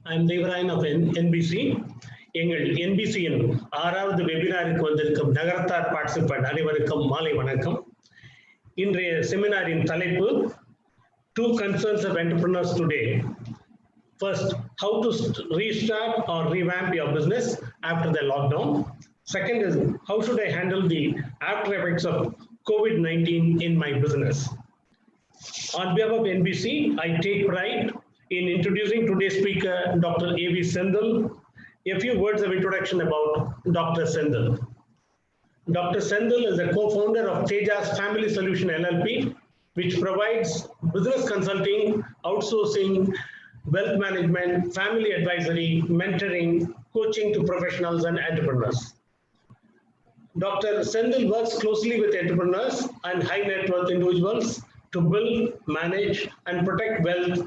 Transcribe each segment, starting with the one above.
I'm Devarayan of NBC. எங்கள் NBC-யின் 6வது வெபினாருக்கு வந்திருக்கும் நகரத்தார் பார்ட்டிசிபென்ட் அனைவருக்கும் மாலை வணக்கம். இன்றைய செமினாரின் தலைப்பு Two concerns of entrepreneurs today. First, how to restart or revamp your business after the lockdown. Second is, how should I handle the after effects of COVID-19 in my business? On behalf of NBC, I take pride in introducing today's speaker, Dr.AV.SENTHIL. A few words of introduction about Dr. Senthil. Dr. Senthil is a co-founder of Tejas Family Solution LLP, which provides business consulting, outsourcing, wealth management, family advisory, mentoring, coaching to professionals and entrepreneurs. Dr. Senthil works closely with entrepreneurs and high net worth individuals to build, manage, and protect wealth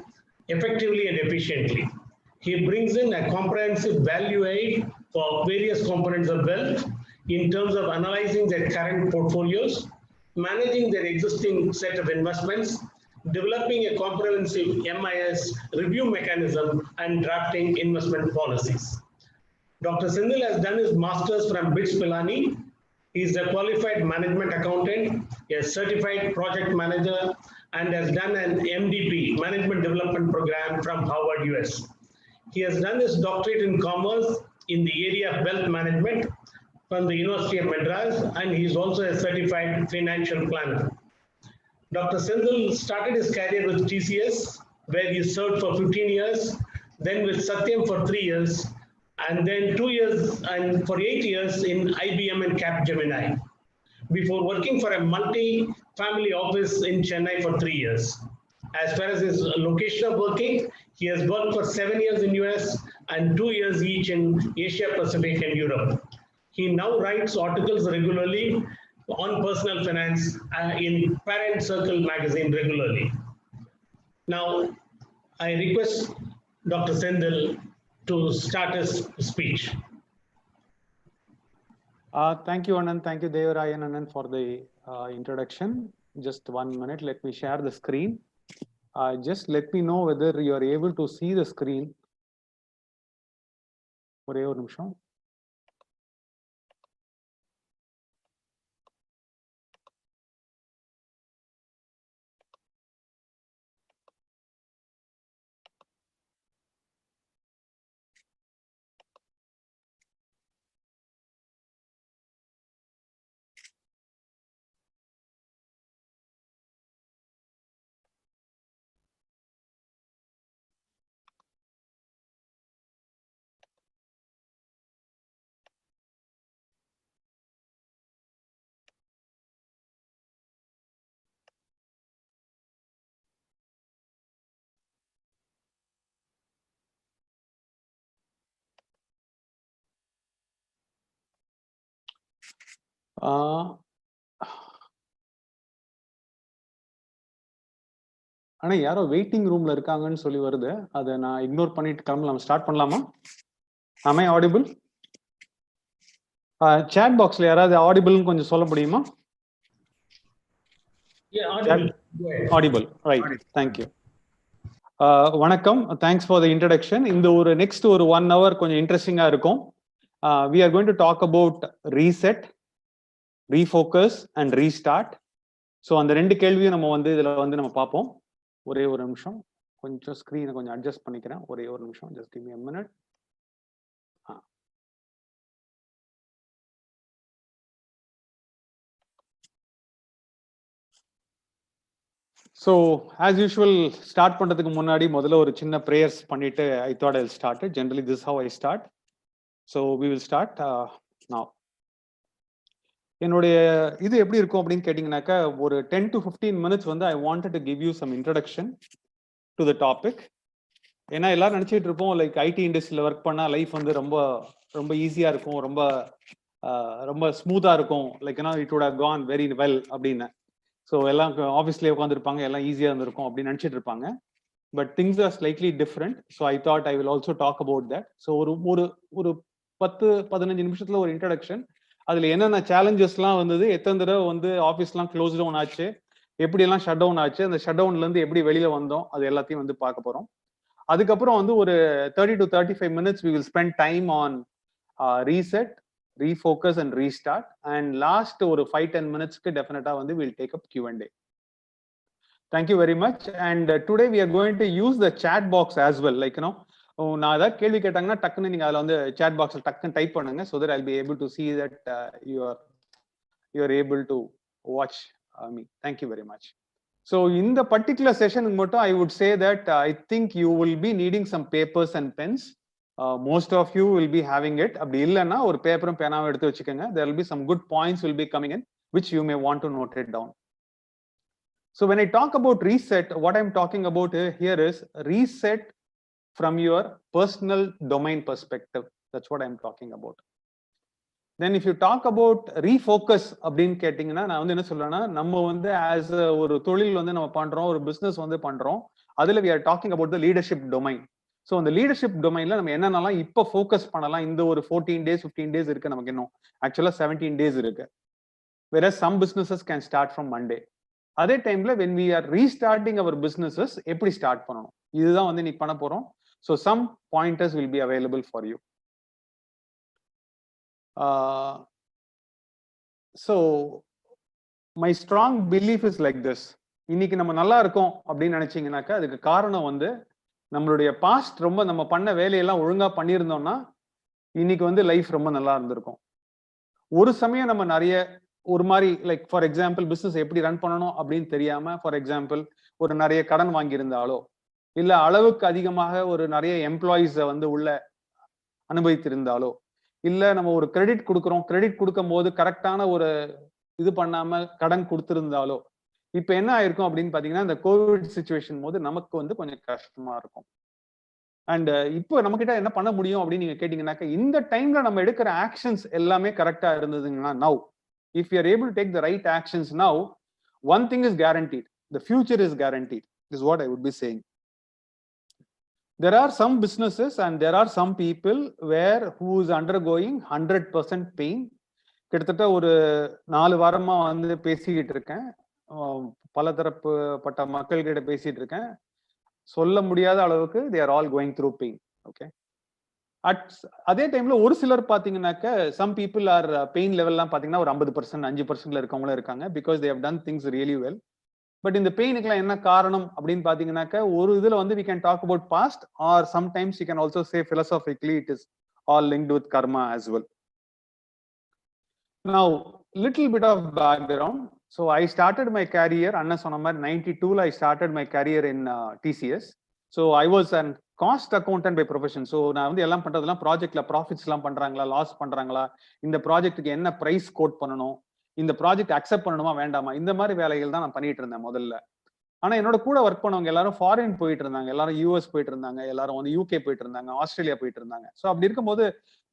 effectively and efficiently. He brings in a comprehensive value aid for various components of wealth in terms of analyzing their current portfolios, managing their existing set of investments, developing a comprehensive MIS review mechanism, and drafting investment policies. Dr. Senthil has done his master's from BITS Pilani. He is a qualified management accountant, a certified project manager, and has done an MDP, Management Development Program from Harvard, US. He has done his doctorate in commerce in the area of wealth management from the University of Madras, and he is also a certified financial planner. Dr. Senthil started his career with TCS, where he served for 15 years, then with Satyam for 3 years, and then 2 years and for 8 years in IBM and Capgemini, before working for a multi-family office in Chennai for 3 years. As far as his location of working, he has worked for 7 years in US and 2 years each in Asia Pacific and Europe. He now writes articles regularly on personal finance in Parent Circle magazine regularly. Now, I request Dr. Senthil to start his speech. Thank you, Anand. Thank you, Devarayan Anand, for the introduction. Just 1 minute. Let me share the screen. Just let me know whether you are able to see the screen. ஒரே ஒரு நிமிஷம். ஆனா யாரோ waiting ரூம்ல இருக்காங்கன்னு சொல்லி வருது. அதை நான் இக்னோர் பண்ணிட்டு கிளம்பலாம். ஸ்டார்ட் பண்ணலாமா? Am I audible? Chat boxல யாராவது ஆடிபிள்னு கொஞ்சம் சொல்ல முடியுமா? Audible. Right. Thank you. வணக்கம். Thanks for the introduction. இந்த ஒரு next ஒரு 1 hour கொஞ்சம் இன்ட்ரெஸ்டிங்கா இருக்கும். We are going to talk about reset, refocus and restart. So அந்த 2 கேள்வியும் நம்ம இதுல நம்ம பார்ப்போம். ஒரே ஒரு நிமிஷம், கொஞ்சம் ஸ்கிரீனை கொஞ்சம் அட்ஜஸ்ட் பண்ணிக்கிறேன். ஒரே ஒரு நிமிஷம், just give me a minute. So as usual start பண்றதுக்கு முன்னாடி முதல்ல ஒரு சின்ன ப்ரேயர்ஸ் பண்ணிட்டு I thought I'll start it. Generally this is how I start. So we will start now. என்னுடைய இது எப்படி இருக்கும் அப்படின்னு கேட்டிங்கனாக்கா, ஒரு 10 to 15 minutes I wanted to give you some introduction to the topic. ஏன்னா எல்லாரும் நினைச்சிட்டு இருப்போம் லைக் ஐடி இண்டஸ்ட்ரியில ஒர்க் பண்ணா லைஃப் ரொம்ப ரொம்ப ஈஸியா இருக்கும், ரொம்ப ரொம்ப ஸ்மூத்தா இருக்கும், like it would have gone very well அப்படின்னு. ஸோ எல்லாம் ஆஃபீஸ்லேயே உட்காந்துருப்பாங்க, எல்லாம் ஈஸியாக இருந்திருக்கும் அப்படின்னு நினச்சிட்டு இருப்பாங்க. But things are slightly different. So I thought I will also talk about that. So ஒரு 10-15 நிமிஷத்துல ஒரு இன்ட்ரடக்ஷன். அதில் என்னென்ன சேலஞ்சஸ்லாம் வந்தது, எத்தனை தடவை ஆஃபீஸ்லாம் க்ளோஸ் டவுன் ஆச்சு, எப்படியெல்லாம் ஷட் டவுன் ஆச்சு, அந்த ஷட் டவுன்லேருந்து எப்படி வெளியில் வந்தோம், அது எல்லாத்தையும் பார்க்க போகிறோம். அதுக்கப்புறம் வந்து ஒரு 30 to 35 minutes we will spend time on reset, refocus and restart, and last ஒரு 5-10 minutesக்கு டெஃபினட்டா வந்து we'll take up Q&A. Thank you very much. And today we are going to use the chat box as well. Like, you know, நான் ஏதாவது கேள்வி கேட்டாங்கன்னா டக்குன்னு நீங்க அதுல வந்து chat boxல டக்குன்னு டைப் பண்ணுங்க, so that I'll be able to see that you are able to watch me. Thank you very much. So in the particular session மட்டும் I would say that I think you will be needing some papers and pens. Most of you will be having it. அப்படி இல்லைன்னா ஒரு பேப்பரும் பேனாவும் எடுத்து வச்சுக்கோங்க. There will be some good points will be coming in which you may want to note it down. So when I talk about reset, what I'm talking about here is reset from your personal domain perspective. That's what I'm talking about. Then if you talk about refocus அப்படின்னு கேட்டீங்கன்னா நான் வந்து என்ன சொல்றேன்னா நம்ம வந்து as ஒரு தொழில் வந்து நம்ம பண்றோம், ஒரு பிசினஸ் வந்து பண்றோம், அதுல we are talking about the leadership domain. So அந்த லீடர்ஷிப் டொமைன்ல நம்ம என்னென்னலாம் இப்போ ஃபோக்கஸ் பண்ணலாம், இந்த ஒரு 14 days 15 days இருக்கு, நமக்கு இன்னும் ஆக்சுவலா 17 days இருக்கு. Whereas some businesses can start from Monday. அதே டைம்ல when we are restarting our businesses எப்படி ஸ்டார்ட் பண்ணணும், இதுதான் வந்து நீ பண்ண போறோம். So some pointers will be available for you. So my strong belief is like this. இன்னைக்கு நம்ம நல்லா இருக்கோம் அப்படின்னு நினைச்சீங்கன்னாக்கா அதுக்கு காரணம் வந்து நம்மளுடைய பாஸ்ட் ரொம்ப நம்ம பண்ண வேலையெல்லாம் ஒழுங்கா பண்ணியிருந்தோம்னா இன்னைக்கு வந்து லைஃப் ரொம்ப நல்லா இருந்திருக்கும். ஒரு சமயம் நம்ம நிறைய ஒரு மாதிரி லைக் ஃபார் எக்ஸாம்பிள் பிசினஸ் எப்படி ரன் பண்ணணும் அப்படின்னு தெரியாம ஃபார் எக்ஸாம்பிள் ஒரு நிறைய கடன் வாங்கியிருந்தாலோ இல்ல அளவுக்கு அதிகமாக ஒரு நிறைய எம்ப்ளாயிஸை வந்து உள்ள அனுபவித்திருந்தாலோ இல்ல நம்ம ஒரு கிரெடிட் கொடுக்குறோம், கிரெடிட் கொடுக்கும் போது கரெக்டான ஒரு இது பண்ணாம கடன் கொடுத்திருந்தாலோ இப்ப என்ன ஆயிருக்கும் அப்படின்னு பாத்தீங்கன்னா இந்த கோவிட் சிச்சுவேஷன் போது நமக்கு வந்து கொஞ்சம் கஷ்டமா இருக்கும். அண்ட் இப்போ நம்ம கிட்ட என்ன பண்ண முடியும் அப்படின்னு நீங்க கேட்டீங்கன்னாக்கா இந்த டைம்ல நம்ம எடுக்கிற ஆக்ஷன்ஸ் எல்லாமே கரெக்டா இருந்ததுங்கன்னா now if you are able to take the right actions now, one thing is guaranteed, the future is guaranteed, is what I would be saying. There are some businesses and there are some people who is undergoing 100% pain. கிட்டத்தட்ட ஒரு 4 வாரமா வந்து பேசிக்கிட்டு இருக்கேன், பல தரப்பட்ட மக்கள் கிட்ட பேசிட்டு இருக்கேன், சொல்ல முடியாத அளவுக்கு they are all going through pain. Okay, அதே டைம்ல ஒரு சிலர் பாத்தீங்கன்னாக்க some people are பெயின் லெவல்லாம் பாத்தீங்கன்னா ஒரு 50% 5%ல இருக்கவங்களும் இருக்காங்க, because they have done things really well. But இந்த பெயினுக்குலாம் என்ன காரணம் அப்படின்னு பாத்தீங்கன்னாக்க ஒரு இதுல வந்து we can talk about past, or sometimes you can also say philosophically it is all linked with karma as well. Now little bit of background. So I started my career அண்ணா சொன்ன மாதிரி 92ல I started my career in TCS. So I was an cost accountant by profession. So நான் வந்து எல்லாம் பண்றதெல்லாம் ப்ராஜெக்ட்ல profits எல்லாம் பண்றாங்களா, loss பண்றாங்களா, இந்த ப்ராஜெக்ட்டுக்கு என்ன பிரைஸ் கோட் பண்ணணும், இந்த ப்ராஜெக்ட் அக்செப்ட் பண்ணணுமா வேண்டாமா, இந்த மாதிரி வேலைகள் தான் நான் பண்ணிட்டு இருந்தேன் முதல்ல. ஆனா என்னோட கூட ஒர்க் பண்ணவங்க எல்லாரும் ஃபாரின் போயிட்டு இருந்தாங்க, எல்லாரும் யூஎஸ் போயிட்டு இருந்தாங்க, எல்லாரும் வந்து யூகே போயிட்டு இருந்தாங்க, ஆஸ்திரேலியா போயிட்டு இருந்தாங்க. ஸோ அப்படி இருக்கும்போது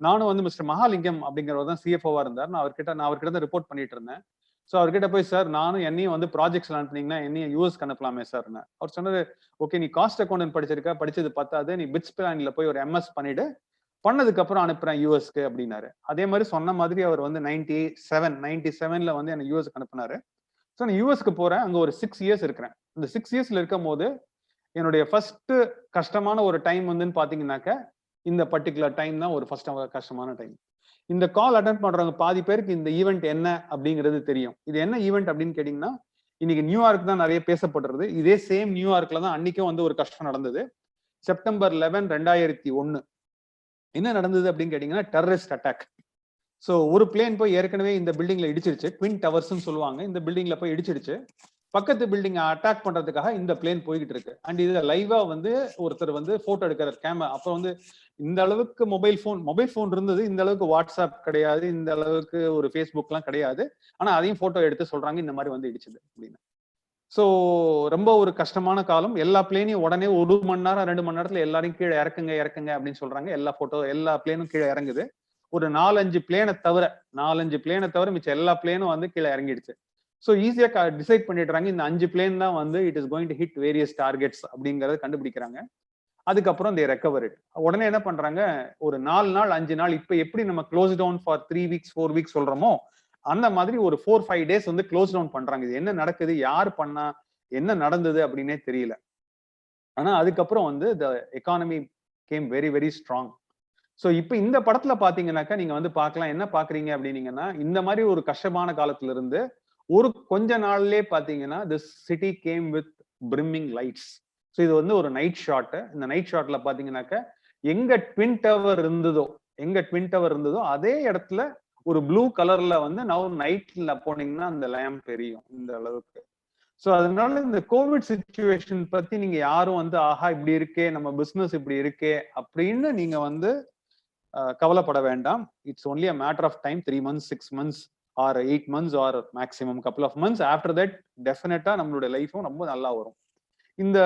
நானும் வந்து மிஸ்டர் மகாலிங்கம் அப்படிங்கிறவர் தான் சிஎஃப்ஓவா இருந்தார். நான் அவர்கிட்ட தான் ரிப்போர்ட் பண்ணிட்டு இருந்தேன். ஸோ அவர்கிட்ட போய் சார் நானும் என்னையும் வந்து ப்ராஜெக்ட்ஸ் அனுப்புனீங்கன்னா என்னையும் யூஎஸ்க்கு அனுப்பலாமே சார்னு அவர் சொன்னாரு. ஓகே, நீ காஸ்ட் அக்கௌண்டன்ட் படிச்சிருக்க, படிச்சது பத்தாது, நீ பிட்ஸ் பிளான்ல போய் ஒரு எம்எஸ் பண்ணிட்டு பண்ணதுக்கு அப்புறம் அனுப்புறேன் யூஎஸ்க்கு அப்படின்னாரு. அதே மாதிரி சொன்ன மாதிரி அவர் வந்து 97ல வந்து என்ன யூஎஸ்க்கு அனுப்புனாரு. ஸோ நான் யூஎஸ்க்கு போறேன், அங்க ஒரு 6 years இருக்கிறேன். இந்த 6 yearsல இருக்கும் போது என்னுடைய ஃபர்ஸ்ட் கஷ்டமான ஒரு டைம் வந்துன்னு பாத்தீங்கன்னாக்க இந்த பர்டிகுலர் டைம் தான் ஒரு ஃபர்ஸ்ட் கஷ்டமான டைம். இந்த கால் அட்டென்ட் பண்றவங்க பாதி பேருக்கு இந்த ஈவெண்ட் என்ன அப்படிங்கிறது தெரியும். இது என்ன ஈவெண்ட் அப்படின்னு கேட்டீங்கன்னா இன்னைக்கு நியூயார்க் தான் நிறைய பேசப்படுறது. இதே சேம் நியூயார்க்ல தான் அன்னைக்கும் வந்து ஒரு கஷ்டம் நடந்தது. செப்டம்பர் 11, 2001 என்ன நடந்தது அப்படின்னு கேட்டீங்கன்னா டெரரிஸ்ட் அட்டாக். ஸோ ஒரு பிளேன் போய் ஏற்கனவே இந்த பில்டிங்ல இடிச்சிருச்சு, ட்வின் டவர்ஸ்ன்னு சொல்லுவாங்க, இந்த பில்டிங்ல போய் இடிச்சிருச்சு. பக்கத்து பில்டிங் அட்டாக் பண்றதுக்காக இந்த பிளேன் போய்கிட்டு இருக்கு. அண்ட் இது லைவா வந்து ஒருத்தர் வந்து போட்டோ எடுக்கிற கேமரா. அப்புறம் வந்து இந்த அளவுக்கு மொபைல் போன் இருந்தது, இந்த அளவுக்கு வாட்ஸ்அப் கிடையாது, இந்த அளவுக்கு ஒரு ஃபேஸ்புக் எல்லாம் கிடையாது. ஆனா அதையும் போட்டோ எடுத்து சொல்றாங்க இந்த மாதிரி வந்து இடிச்சது அப்படின்னு. ஸோ ரொம்ப ஒரு கஷ்டமான காலம். எல்லா பிளேனையும் உடனே 1 மணி நேரம் 2 மணி நேரத்துல எல்லாரையும் கீழே இறக்குங்க அப்படின்னு சொல்றாங்க. எல்லா பிளேனும் கீழே இறங்குது. ஒரு 4-5 பிளேனை தவிர மிச்சம் எல்லா பிளேனும் வந்து கீழே இறங்கிடுச்சு. ஸோ ஈஸியா டிசைட் பண்ணிடுறாங்க இந்த 5 பிளேன் தான் வந்து it is going to hit various targets அப்படிங்கறத கண்டுபிடிக்கிறாங்க. அதுக்கப்புறம் தே ரெக்கவர் இட். உடனே என்ன பண்றாங்க, ஒரு 4 நாள் 5 நாள் இப்ப எப்படி நம்ம close down for 3 weeks 4 weeks சொல்றோமோ அந்த மாதிரி ஒரு 4-5 days வந்து க்ளோஸ் டவுன் பண்றாங்க. இது என்ன நடக்குது, யார் பண்ணா, என்ன நடந்தது அப்படின்னே தெரியல. ஆனா அதுக்கப்புறம் வந்து the economy game very very strong. So இப்போ இந்த படத்துல பாத்தீங்கன்னாக்கா நீங்க வந்து பார்க்கலாம், என்ன பாக்குறீங்க அப்படின்னீங்கன்னா, இந்த மாதிரி ஒரு கஷ்டமான காலத்துல இருந்து ஒரு கொஞ்ச நாள்லயே பாத்தீங்கன்னா this city game with brimming lights. So இது வந்து ஒரு நைட் ஷாட். இந்த நைட் ஷாட்ல பாத்தீங்கன்னாக்கா எங்க ட்வின் டவர் இருந்ததோ அதே இடத்துல ஒரு ப்ளூ கலர்ல வந்து நைட்ல போனீங்கன்னா அந்த லேம்ப் எரியும் இந்த அளவுக்கு. சோ அதனால இந்த கோவிட் சிச்சுவேஷன் பத்தி நீங்க யாரும் வந்து ஆஹா இப்படி இருக்கே, நம்ம பிசினஸ் இப்படி இருக்கே அப்படின்னு நீங்க வந்து கவலைப்பட வேண்டாம். It's only a matter of time. 3 months 6 months or 8 months or maximum couple of months. After that டெஃபினட்டா நம்மளுடைய லைஃபும் ரொம்ப நல்லா வரும். இந்த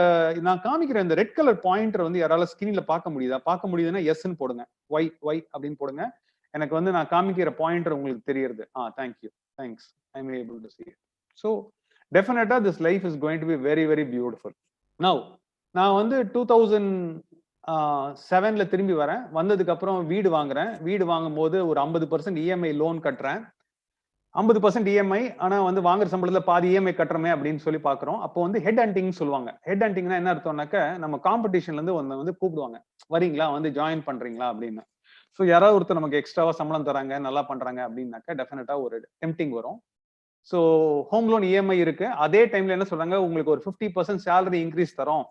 நான் காமிக்கிற இந்த ரெட் கலர் பாயிண்டர் வந்து யாரால ஸ்கிரீன்ல பார்க்க முடியுதா? பார்க்க முடியுதுன்னா எஸ்ன்னு போடுங்க. ஒய் அப்படின்னு போடுங்க. எனக்கு வந்து நான் காமிக்கிற பாயிண்டர் உங்களுக்கு தெரியுது. Thank you, thanks, I am able to see it. So definitely this life is going to be very very beautiful. Now நான் வந்து 2007ல திரும்பி வரேன். வந்ததுக்கு அப்புறம் வீடு வாங்குறேன். வீடு வாங்கும் போது ஒரு 50% இஎம்ஐ லோன் கட்டுறேன். 50% இஎம்ஐ. ஆனா வந்து வாங்குற சம்பளத்துல பாதி இஎம்ஐ கட்டுறமே அப்படின்னு சொல்லி பாக்குறோம். அப்போ வந்து ஹெட் ஹண்டிங் சொல்லுவாங்க. ஹெட் ஹண்டிங்னா என்ன அர்த்தம்னாக்க, நம்ம காம்படிஷன்ல இருந்து வந்து கூப்பிடுவாங்க, வரீங்களா வந்து ஜாயின் பண்றீங்களா அப்படின்னு. ஸோ யாராவது ஒருத்தர் நமக்கு எக்ஸ்ட்ராவா சம்பளம் தராங்க, நல்லா பண்றாங்க அப்படின்னாக்கா டெஃபினட்டா ஒரு டெம்டிங் வரும். ஸோ ஹோம் லோன் இஎம்ஐ இருக்கு. அதே டைம்ல என்ன சொல்றாங்க, உங்களுக்கு ஒரு 50% சேலரி இன்க்ரீஸ் தரோம்,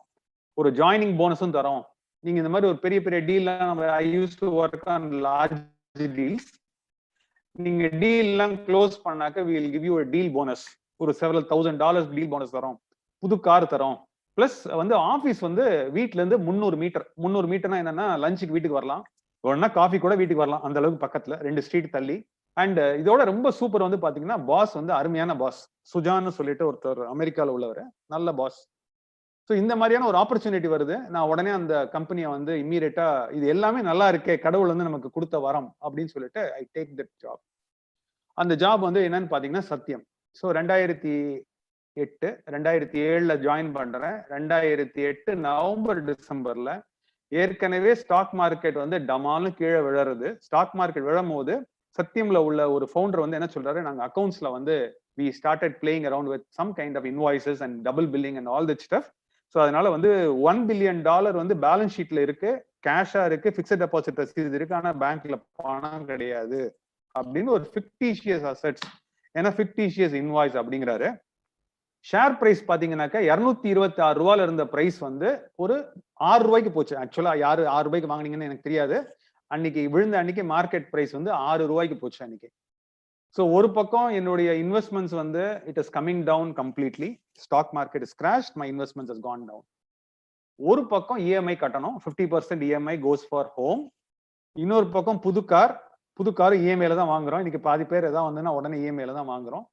ஒரு ஜாயினிங் போனஸும் தரோம். நீங்க இந்த மாதிரி ஒரு பெரிய பெரிய டீல்லாம் நம்ம I use to work on large deals. நீங்க டீல் எல்லாம் க்ளோஸ் பண்ணாக்க we will give you a deal bonus. ஒரு several $1000 டீல் போனஸ் தரோம், புது கார் தரோம். பிளஸ் வந்து ஆபீஸ் வந்து வீட்ல இருந்து 300 மீட்டர்னா என்னன்னா லஞ்சுக்கு வீட்டுக்கு வரலாம், ஒன்னா காஃபி கூட வீட்டுக்கு வரலாம், அந்த அளவுக்கு பக்கத்துல 2 ஸ்ட்ரீட் தள்ளி. அண்ட் இதோட ரொம்ப சூப்பர் வந்து பாத்தீங்கன்னா பாஸ் வந்து அருமையான பாஸ், சுஜான்னு சொல்லிட்டு ஒருத்தர் அமெரிக்கால உள்ளவர், நல்ல பாஸ். ஸோ இந்த மாதிரியான ஒரு ஆப்பர்ச்சுனிட்டி வருது. நான் உடனே அந்த கம்பெனியை வந்து இம்மீடியட்டா இது எல்லாமே நல்லா இருக்கே, கடவுள் வந்து நமக்கு கொடுத்த வரம் அப்படின்னு சொல்லிட்டு ஐ டேக் தட் ஜாப். அந்த ஜாப் வந்து என்னன்னு பாத்தீங்கன்னா சத்தியம். ஸோ 2007ல ஜாயின் பண்றேன். 2008 நவம்பர் டிசம்பர்ல ஏற்கனவே ஸ்டாக் மார்க்கெட் வந்து டமாலும் கீழே விழறது. ஸ்டாக் மார்க்கெட் விழும் போது சத்தியம்ல உள்ள ஒரு ஃபவுண்டர் வந்து என்ன சொல்றாரு, நாங்க அக்கௌண்ட்ஸ்ல வந்து we started playing around with some kind of invoices and double billing and all that stuff. So அதனால வந்து $1 billion வந்து பேலன்ஸ் ஷீட்ல இருக்கு, கேஷா இருக்கு, பிக்ஸட் டெபாசிட் ரசீது இருக்கு, ஆனா பேங்க்ல பணம் கிடையாது அப்படின்னு ஒரு ஃபிக்டிஷியஸ் அசெட்ஸ், ஏன்னா ஃபிக்டிஷியஸ் இன்வாய்ஸ் அப்படிங்கிறாரு. ஷேர் பிரைஸ் பாத்தீங்கன்னாக்கா 226 ரூபாயில இருந்த பிரைஸ் வந்து ஒரு 6 ரூபாய்க்கு போச்சு. ஆக்சுவலா யாரு 6 ரூபாய்க்கு வாங்கினீங்கன்னு எனக்கு தெரியாது. அன்னைக்கு விழுந்த அன்னைக்கு மார்க்கெட் பிரைஸ் வந்து 6 ரூபாய்க்கு போச்சு அன்னைக்கு. ஸோ ஒரு பக்கம் என்னுடைய இன்வெஸ்ட்மெண்ட்ஸ் வந்து it is coming down completely. Stock market is crashed, my investments has gone down. ஒரு பக்கம் இஎம்ஐ கட்டணும், 50% இஎம்ஐ கோஸ் ஃபார் ஹோம். இன்னொரு பக்கம் புது கார் இஎம்ஐல தான் வாங்குறோம். இன்னைக்கு பாதி பேர் ஏதாவது வந்துன்னா உடனே இஎம்ஐல தான் வாங்குறோம்.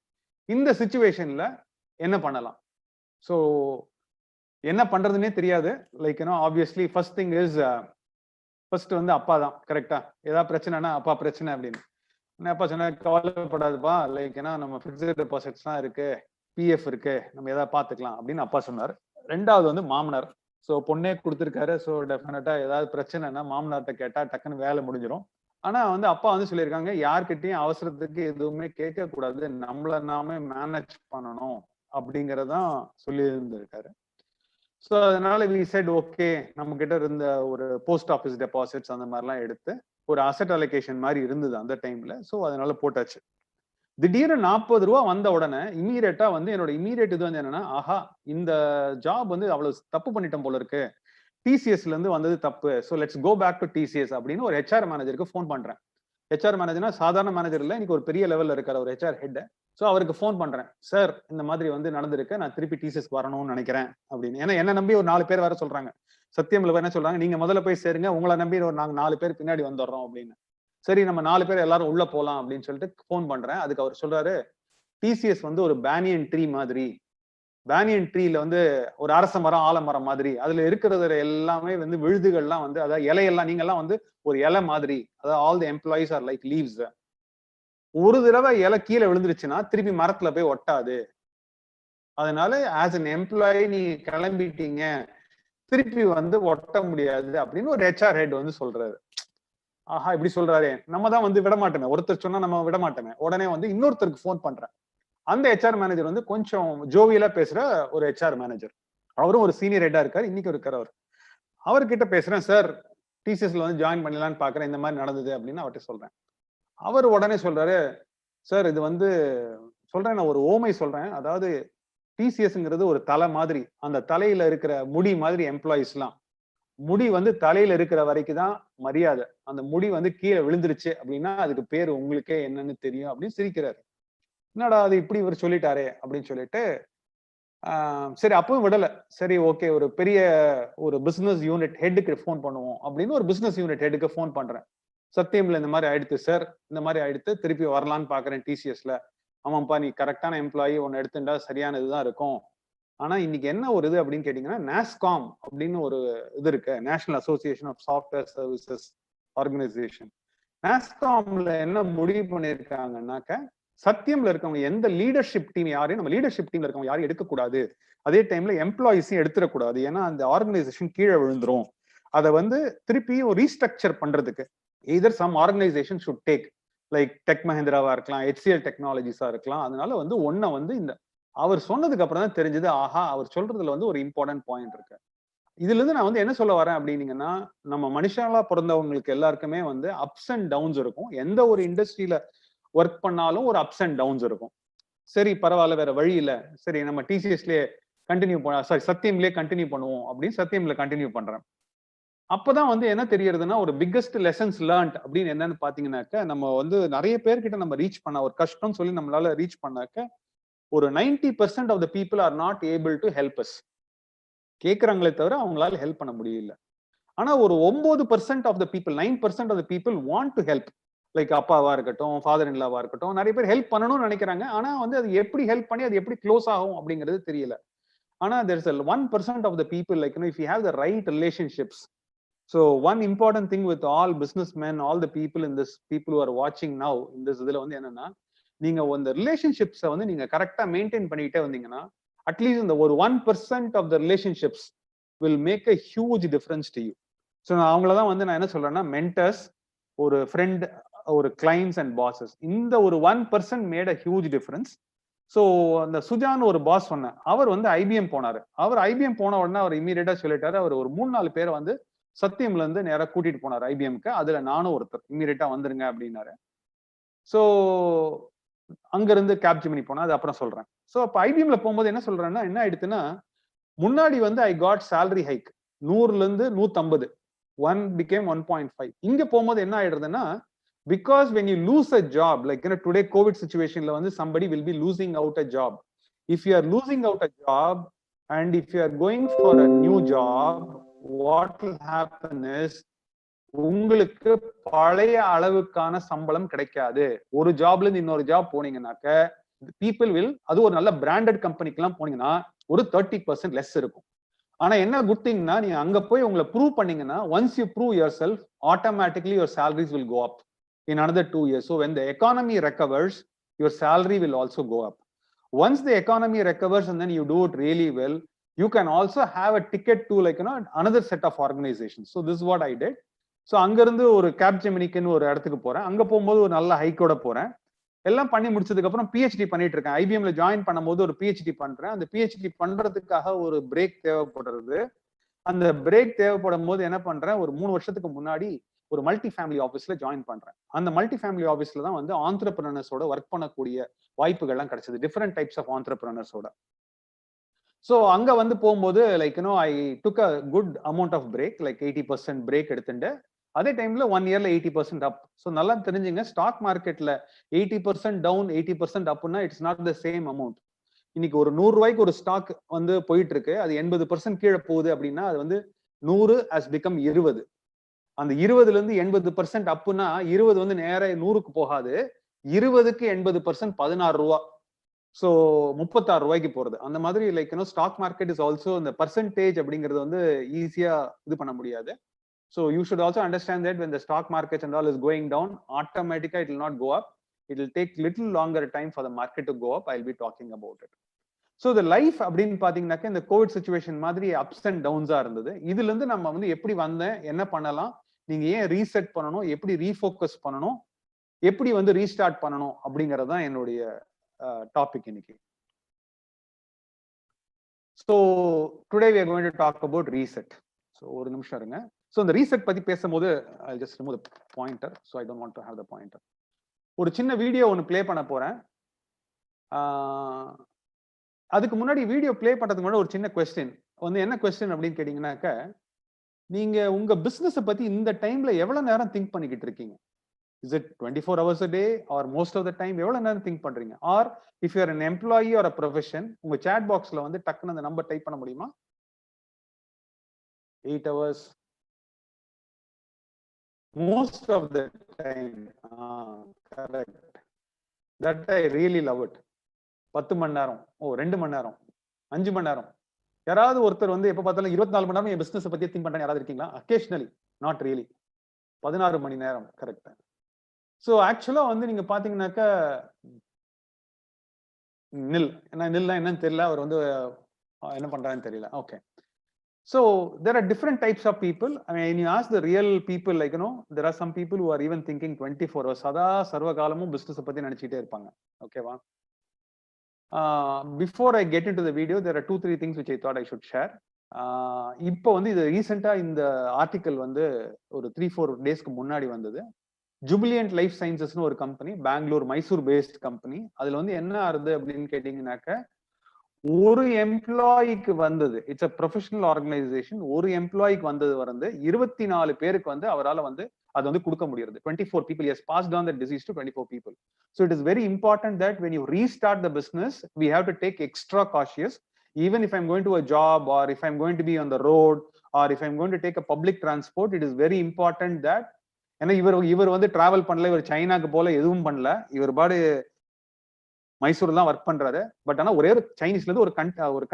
இந்த சிச்சுவேஷன்ல என்ன பண்ணலாம்? ஸோ என்ன பண்றதுன்னே தெரியாது. Like obviously first thing is first வந்து அப்பா தான். கரெக்டா? ஏதாவது பிரச்சனைனா அப்பா பிரச்சனை அப்படின்னு அப்பா சொன்ன, கவலைப்படாதுப்பா, லைக் நம்ம பிக்ஸட் டெபாசிட்ஸ் தான் இருக்கு, பிஎஃப் இருக்கு, நம்ம ஏதாவது பாத்துக்கலாம் அப்படின்னு அப்பா சொன்னார். ரெண்டாவது வந்து மாமனார். ஸோ பொண்ணே கொடுத்துருக்காரு. ஸோ டெஃபினட்டா ஏதாவது பிரச்சனைனா மாமனார்ட்ட கேட்டா டக்குன்னு வேலை முடிஞ்சிடும். ஆனா வந்து அப்பா வந்து சொல்லியிருக்காங்க, யார்கிட்டயும் அவசரத்துக்கு எதுவுமே கேட்க கூடாது, நம்மள நாமே மேனேஜ் பண்ணணும் அப்படிங்கறதான் சொல்லி இருந்திருக்காரு. ஸோ அதனால வி செட் ஓகே, நம்ம கிட்ட இருந்த ஒரு போஸ்ட் ஆஃபீஸ் டெபாசிட்ஸ் அந்த மாதிரிலாம் எடுத்து ஒரு அசெட் அலோகேஷன் மாதிரி இருந்தது அந்த டைம்ல. ஸோ அதனால போட்டாச்சு. திடீர்னு 40 ரூபா வந்த உடனே இமீடியட்டா வந்து என்னோட இமீடியட் இது வந்து என்னன்னா, ஆஹா இந்த ஜாப் வந்து அவ்வளவு தப்பு பண்ணிட்டோம் போல இருக்கு, டிசிஎஸ்ல இருந்து வந்தது தப்பு, so let's go back to TCS அப்படின்னு ஒரு ஹெச்ஆர் மேனேஜருக்கு ஃபோன் பண்றேன். ஹெச்ஆர் மேனேஜர்னா சாதாரண மேனேஜர் இல்லை, இன்னைக்கு ஒரு பெரிய லெவல்ல இருக்காரு ஒரு ஹெச்ஆர் ஹெட். ஸோ அவருக்கு ஃபோன் பண்றேன், சார் இந்த மாதிரி வந்து நடந்திருக்கு, நான் திருப்பி டிசிஎஸ்க்கு வரணும்னு நினைக்கிறேன் அப்படின்னு. ஏன்னா என்ன நம்பி ஒரு 4 பேர் வர சொல்றாங்க. சத்தியம்ல என்ன சொல்றாங்க, நீங்க முதல்ல போய் சேருங்க, உங்களை நம்பி நாங்க 4 பேர் பின்னாடி வந்துடுறோம் அப்படின்னு. சரி நம்ம 4 பேர் எல்லாரும் உள்ள போலாம் அப்படின்னு சொல்லிட்டு ஃபோன் பண்றேன். அதுக்கு அவர் சொல்றாரு, டிசிஎஸ் வந்து ஒரு பேனியன் ட்ரீ மாதிரி, பேனியன் ட்ரீல வந்து ஒரு அரச மரம் ஆலமரம் மாதிரி, அதுல இருக்கிறது எல்லாமே வந்து விழுதுகள்லாம் வந்து, அதாவது இலையெல்லாம் நீங்க எல்லாம் வந்து ஒரு இலை மாதிரி, அதாவது all the employees are like leaves. ஒரு தடவை இலை கீழே விழுந்துருச்சுன்னா திருப்பி மரத்துல போய் ஒட்டாது. அதனால ஆஸ் அன் எம்ப்ளாயி நீங்க கிளம்பிட்டீங்க, திருப்பி வந்து ஒட்ட முடியாது அப்படின்னு ஒரு ஹெச்ஆர் ஹெட் வந்து சொல்றாரு. ஆஹா இப்படி சொல்றாரு, நம்ம தான் வந்து விட மாட்டோமே, ஒருத்தர் சொன்னா நம்ம விட மாட்டோமே. உடனே வந்து இன்னொருத்தருக்கு ஃபோன் பண்றேன். அந்த ஹெச்ஆர் மேனேஜர் வந்து கொஞ்சம் ஜோவியலா பேசுற ஒரு ஹெச்ஆர் மேனேஜர். அவரும் ஒரு சீனியர் ஹெட்டா இருக்காரு, இன்னைக்கு இருக்காரு. அவர்கிட்ட பேசுறேன், சார் டிசிஎஸ்ல வந்து ஜாயின் பண்ணலான்னு பாக்குறேன், இந்த மாதிரி நடந்தது அப்படின்னு அவர்கிட்ட சொல்றேன். அவர் உடனே சொல்றாரு, சார் இது வந்து சொல்றேன், நான் ஒரு ஓமை சொல்றேன், அதாவது டிசிஎஸ்ங்கிறது ஒரு தலை மாதிரி, அந்த தலையில இருக்கிற முடி மாதிரி எம்ப்ளாயிஸ்லாம், முடி வந்து தலையில இருக்கிற வரைக்கும் தான் மரியாதை, அந்த முடி வந்து கீழே விழுந்துருச்சு அப்படின்னா அதுக்கு பேரு உங்களுக்கே என்னன்னு தெரியும் அப்படின்னு சிரிக்கிறாரு. என்னடா அது இப்படி இவர் சொல்லிட்டாரே அப்படின்னு சொல்லிட்டு சரி அப்பவும் விடல. சரி ஓகே, ஒரு பெரிய ஒரு பிசினஸ் யூனிட் ஹெட்டுக்கு ஃபோன் பண்ணுவோம் அப்படின்னு ஒரு பிசினஸ் யூனிட் ஹெட்டுக்கு ஃபோன் பண்றேன். சத்தியம்ல இந்த மாதிரி ஆயிடுத்து சார், இந்த மாதிரி ஆயிடுத்து, திருப்பி வரலான்னு பாக்குறேன் டிசிஎஸ்ல. ஆமாப்பா, நீ கரெக்டான எம்ப்ளாயி, ஒன்னு எடுத்துட்டா சரியான இதுதான் இருக்கும். ஆனா இன்னைக்கு என்ன ஒரு இது அப்படின்னு கேட்டீங்கன்னா, நாஸ்காம் அப்படின்னு ஒரு இது இருக்கு, national association of software services organisation. நாஸ்காம்ல என்ன முடிவு பண்ணிருக்காங்கன்னாக்க, சத்தியம்ல இருக்கவங்க எந்த லீடர்ஷிப் டீம் யாரையும் நம்ம லீடர்ஷிப் டீம்ல இருக்கவங்க யாரையும் எடுக்கக்கூடாது, அதே டைம்ல எம்ப்ளாயிஸையும் எடுத்துடக்கூடாது, ஏன்னா அந்த ஆர்கனைசேஷன் கீழே விழுந்துரும். அதை வந்து திருப்பியும் ரீஸ்ட்ரக்சர் பண்றதுக்கு either some organisation should take, like tech மஹிந்திராவா இருக்கலாம், HCL டெக்னாலஜிஸா இருக்கலாம். அதனால வந்து ஒன்ன வந்து இந்த அவர் சொன்னதுக்கு அப்புறம் தான் தெரிஞ்சது, ஆஹா அவர் சொல்றதுல வந்து ஒரு இம்பார்ட்டன்ட் பாயிண்ட் இருக்கு. இதுல இருந்து நான் வந்து என்ன சொல்ல வரேன் அப்படின்னீங்கன்னா, நம்ம மனுஷங்களா பிறந்தவங்களுக்கு எல்லாருக்குமே வந்து அப்ஸ் அண்ட் டவுன்ஸ் இருக்கும். எந்த ஒரு இண்டஸ்ட்ரியில ஒர்க் பண்ணாலும் ஒரு அப்ஸ் அண்ட் டவுன்ஸ் இருக்கும். சரி பரவாயில்ல, வேற வழி இல்ல, சரி நம்ம டிசிஎஸ்லயே கண்டினியூ சாரி சத்தியம்லயே கண்டினியூ பண்ணுவோம் அப்படின்னு சத்தியம்ல கண்டினியூ பண்றேன். அப்பதான் வந்து என்ன தெரியறதுன்னா, ஒரு பிக்கஸ்ட் லெசன்ஸ் லேர்ன்ட் அப்படின்னு என்னன்னு பாத்தீங்கன்னாக்க, நம்ம வந்து நிறைய பேர்கிட்ட நம்ம ரீச் பண்ண ஒரு கஷ்டம் சொல்லி நம்மளால ரீச் பண்ணாக்க, ஒரு 90% of the people are not able to help us. கேட்கறாங்களே தவிர அவங்களால ஹெல்ப் பண்ண முடியல. ஆனா ஒரு 9% of the people, 9% of the people want to help. Like அப்பாவா இருக்கட்டும், ஃபாதர் இன் லாவா இருக்கட்டும், நிறைய பேர் ஹெல்ப் பண்ணணும்னு நினைக்கிறாங்க. ஆனா வந்து அது எப்படி ஹெல்ப் பண்ணி அது எப்படி க்ளோஸ் ஆகும் அப்படிங்கிறது தெரியல. ஆனா there's a 1% of the people, like if you have the right relationships. So one important thing with all businessmen, all the people in this, people who are watching now in this, இதுல வந்து என்னன்னா, நீங்க அந்த ரிலேஷன்ஷிப்ஸை வந்து நீங்க கரெக்டா maintain பண்ணிட்டே வந்தீங்கன்னா, அட்லீஸ்ட் இந்த ஒரு 1% of the relationships will make a huge difference to you. So நான் அவங்களதான் வந்து நான் என்ன சொல்றேன்னா, மென்டர்ஸ், ஒரு ஃப்ரெண்ட், ஒரு கிளைண்ட்ஸ் அண்ட் பாசஸ், இந்த ஒரு 1% made a huge difference. So அந்த சுஜான் ஒரு பாஸ் சொன்னேன், அவர் வந்து ஐபிஎம் போனாரு. அவர் ஐபிஎம் போன உடனே அவர் இமீடியட்டா சொல்லிட்டாரு, அவர் ஒரு 3-4 பேரை வந்து சத்தியம்ல இருந்து நேரா கூட்டிட்டு போனார் ஐபிஎம்க்கு. அதுல நானும் ஒருத்தர், இமீடியட்டா வந்துருங்க அப்படின்னாரு. ஸோ அங்க இருந்து கேப்ஜெமினி போனா, அது அப்புறம் சொல்றேன். ஸோ அப்ப ஐபிஎம்ல போகும்போது என்ன சொல்றேன்னா, என்ன ஆயிடுச்சுன்னா, முன்னாடி வந்து ஐ காட் salary hike 100ல இருந்து 150, 1 became 1.5. இங்க போகும்போது என்ன ஆயிடுறதுன்னா, because when you lose a job, like today COVID situationல வந்து somebody will be losing out a job. If you are losing out a job and if you are going for a new job, what will happen is, உங்களுக்கு பழைய அளவுக்கான சம்பளம் கிடைக்காது. ஒரு ஜாப்ல இருந்து இன்னொரு ஜாப் போனீங்கன்னாக்க, people will, அது ஒரு நல்ல பிராண்டட் கம்பெனிக்கு எல்லாம் போனீங்கன்னா ஒரு 30% லெஸ் இருக்கும். ஆனா என்ன குட் திங்னா, நீங்க அங்க போய் உங்களை ப்ரூவ் பண்ணீங்கன்னா, once you prove yourself, automatically your salaries will go up in another 2 years. So when the economy recovers, your salary will also go up. Once the economy recovers and then you do it really well, you can also have a ticket to another set of organizations. So this is what I did. So அங்கிருந்து ஒரு கேப்ஜெமினிக்குன்னு ஒரு இடத்துக்கு போறேன். அங்க போகும்போது ஒரு நல்ல ஹைக்கோட போறேன். எல்லாம் பண்ணி முடிச்சதுக்கு அப்புறம் பிஹெச்டி பண்ணிட்டு இருக்கேன். ஐபிஎம்ல ஜாயின் பண்ணும்போது ஒரு பிஹெச்டி பண்றேன். அந்த பிஹெச்டி பண்றதுக்காக ஒரு பிரேக் தேவைப்படுறது. அந்த பிரேக் தேவைப்படும் போது என்ன பண்றேன், ஒரு 3 வருஷத்துக்கு முன்னாடி ஒரு மல்டி ஃபேமிலி ஆஃபீஸ்ல ஜாயின் பண்றேன். அந்த மல்டி ஃபேமிலி ஆஃபீஸ்ல தான் வந்து ஆண்டர்பிரினர்ஸோட ஒர்க் பண்ணக்கூடிய வாய்ப்புகள்லாம் கிடைச்சது, டிஃப்ரெண்ட் டைப்ஸ் ஆஃப் ஆண்டர்பிரினர்ஸோட. ஸோ அங்க வந்து போகும்போது I took a good amount of break, like 80% break எடுத்துட்டு, அதே டைம்ல 1 இயர்ல 80% அப். ஸோ நல்லா தெரிஞ்சுங்க, ஸ்டாக் மார்க்கெட்ல 80% டவுன் 80% அப்னா it's not the same amount. இன்னைக்கு ஒரு 100 ரூபாய்க்கு ஒரு ஸ்டாக் வந்து போயிட்டு இருக்கு, அது 80% கீழே போகுது அப்படின்னா அது வந்து 100 has become 20. அந்த 20ல இருந்து 80% அப்புன்னா 20 வந்து நேர 100க்கு போகாது, 20க்கு 80% 16 ரூபா. ஸோ 36 ரூபாய்க்கு போறது. அந்த மாதிரி ஸ்டாக் மார்க்கெட் இஸ் ஆல்சோ இந்த பர்சன்டேஜ் அப்படிங்கிறது வந்து ஈஸியா இது பண்ண முடியாது. So you should also understand that when the stock market and all is going down, automatically it will not go up. It will take little longer time for the market to go up. I'll be talking about it. So the life அப்படின்னு பாத்தீங்கன்னாக்க இந்த Covid situation மாதிரி ups and டவுன்ஸா இருந்தது. இதுல இருந்து நம்ம வந்து எப்படி வந்தேன், என்ன பண்ணலாம், நீங்க ஏன் ரீசெட் பண்ணணும், எப்படி ரீஃபோக்கஸ் பண்ணணும், எப்படி வந்து ரீஸ்டார்ட் பண்ணணும் அப்படிங்கறது தான் என்னுடைய டாபிக் இன்னைக்கு. So today we are going to talk about reset. So ஒரு நிமிஷம் இருங்க. So இந்த reset பத்தி பேசும்போது I'll just remove the pointer, so I don't want to have the pointer. ஒரு சின்ன வீடியோ ஒன்று ப்ளே பண்ண போறேன். அதுக்கு முன்னாடி வீடியோ ப்ளே பண்றதுக்கு முன்னாடி ஒரு சின்ன கொஸ்டின் வந்து, என்ன கொஸ்டின் அப்படின்னு கேட்டீங்கன்னாக்க, நீங்க உங்க பிசினஸ் பத்தி இந்த டைம்ல எவ்வளவு நேரம் திங்க் பண்ணிக்கிட்டு இருக்கீங்க? Is it 24 hours a day or most of the time? எவ்வளவு நேரம் திங்க் பண்றீங்க? Or if you are an employee or a profession, உங்க chat boxல வந்து டக்குன்னு அந்த நம்பர் டைப் பண்ண முடியுமா? 8 hours most of the time. Correct. That I really love it. 10 மணி நேரம், 2 மணி நேரம், 5 மணி நேரம். யாராவது ஒருத்தர் வந்து எப்ப பார்த்தாலும் 24 மணி நேரம் என் பிசினஸ் பத்தி திங்க் பண்றேன் யாராவது இருக்கீங்களா? Occasionally, not really. 16 மணி நேரம். கரெக்ட். ஸோ ஆக்சுவலா வந்து நீங்க பாத்தீங்கன்னாக்க நில் என்னன்னு தெரியல, அவர் வந்து என்ன பண்றாருன்னு தெரியல. Okay. So there are different types of people. I mean, when you ask the real people, like, you know, there are some people who are even thinking 24 hours. Sada sarva kalamum business பத்தி நினைச்சிட்டே இருப்பாங்க. ஓகேவா? Before I get into the video, there are 2-3 things which I thought I should share. இப்போ வந்து இது ரீசெண்டா இந்த article வந்து ஒரு 3-4 டேஸ்க்கு முன்னாடி வந்தது. ஜூபிலியன்ட் லைஃப் சயின்சஸ்னு ஒரு company, Bangalore Mysore based company. அதுல வந்து என்ன ஆறுது அப்படின்னு கேட்டீங்கன்னாக்க, ஒரு எம்ப்ளாய்க்கு வந்தது, இட்ஸ் அ ப்ரொஃபஷனல் ஆர்கனைசேஷன், ஒரு எம்ப்ளாய்க்கு வந்தது வந்து 24 பேருக்கு வந்து அவரால் வந்து அது வந்து கொடுக்க முடியாது. 24 people has passed on the disease to 24 people. So it is very important that when you restart the business, we have to take extra cautious. Even if I'm going to a job, or if I'm going to be on the road, or if I'm going to take a public transport, it is very important that, ஏன்னா இவர் வந்து travel பண்ணல, இவர் சைனாக்கு போல எதுவும் பண்ணல, இவர் பாடு மைசூர் தான் ஒர்க் பண்றாரு. பட் ஆனா ஒரே ஒரு சைனீஸ்ல இருந்து ஒரு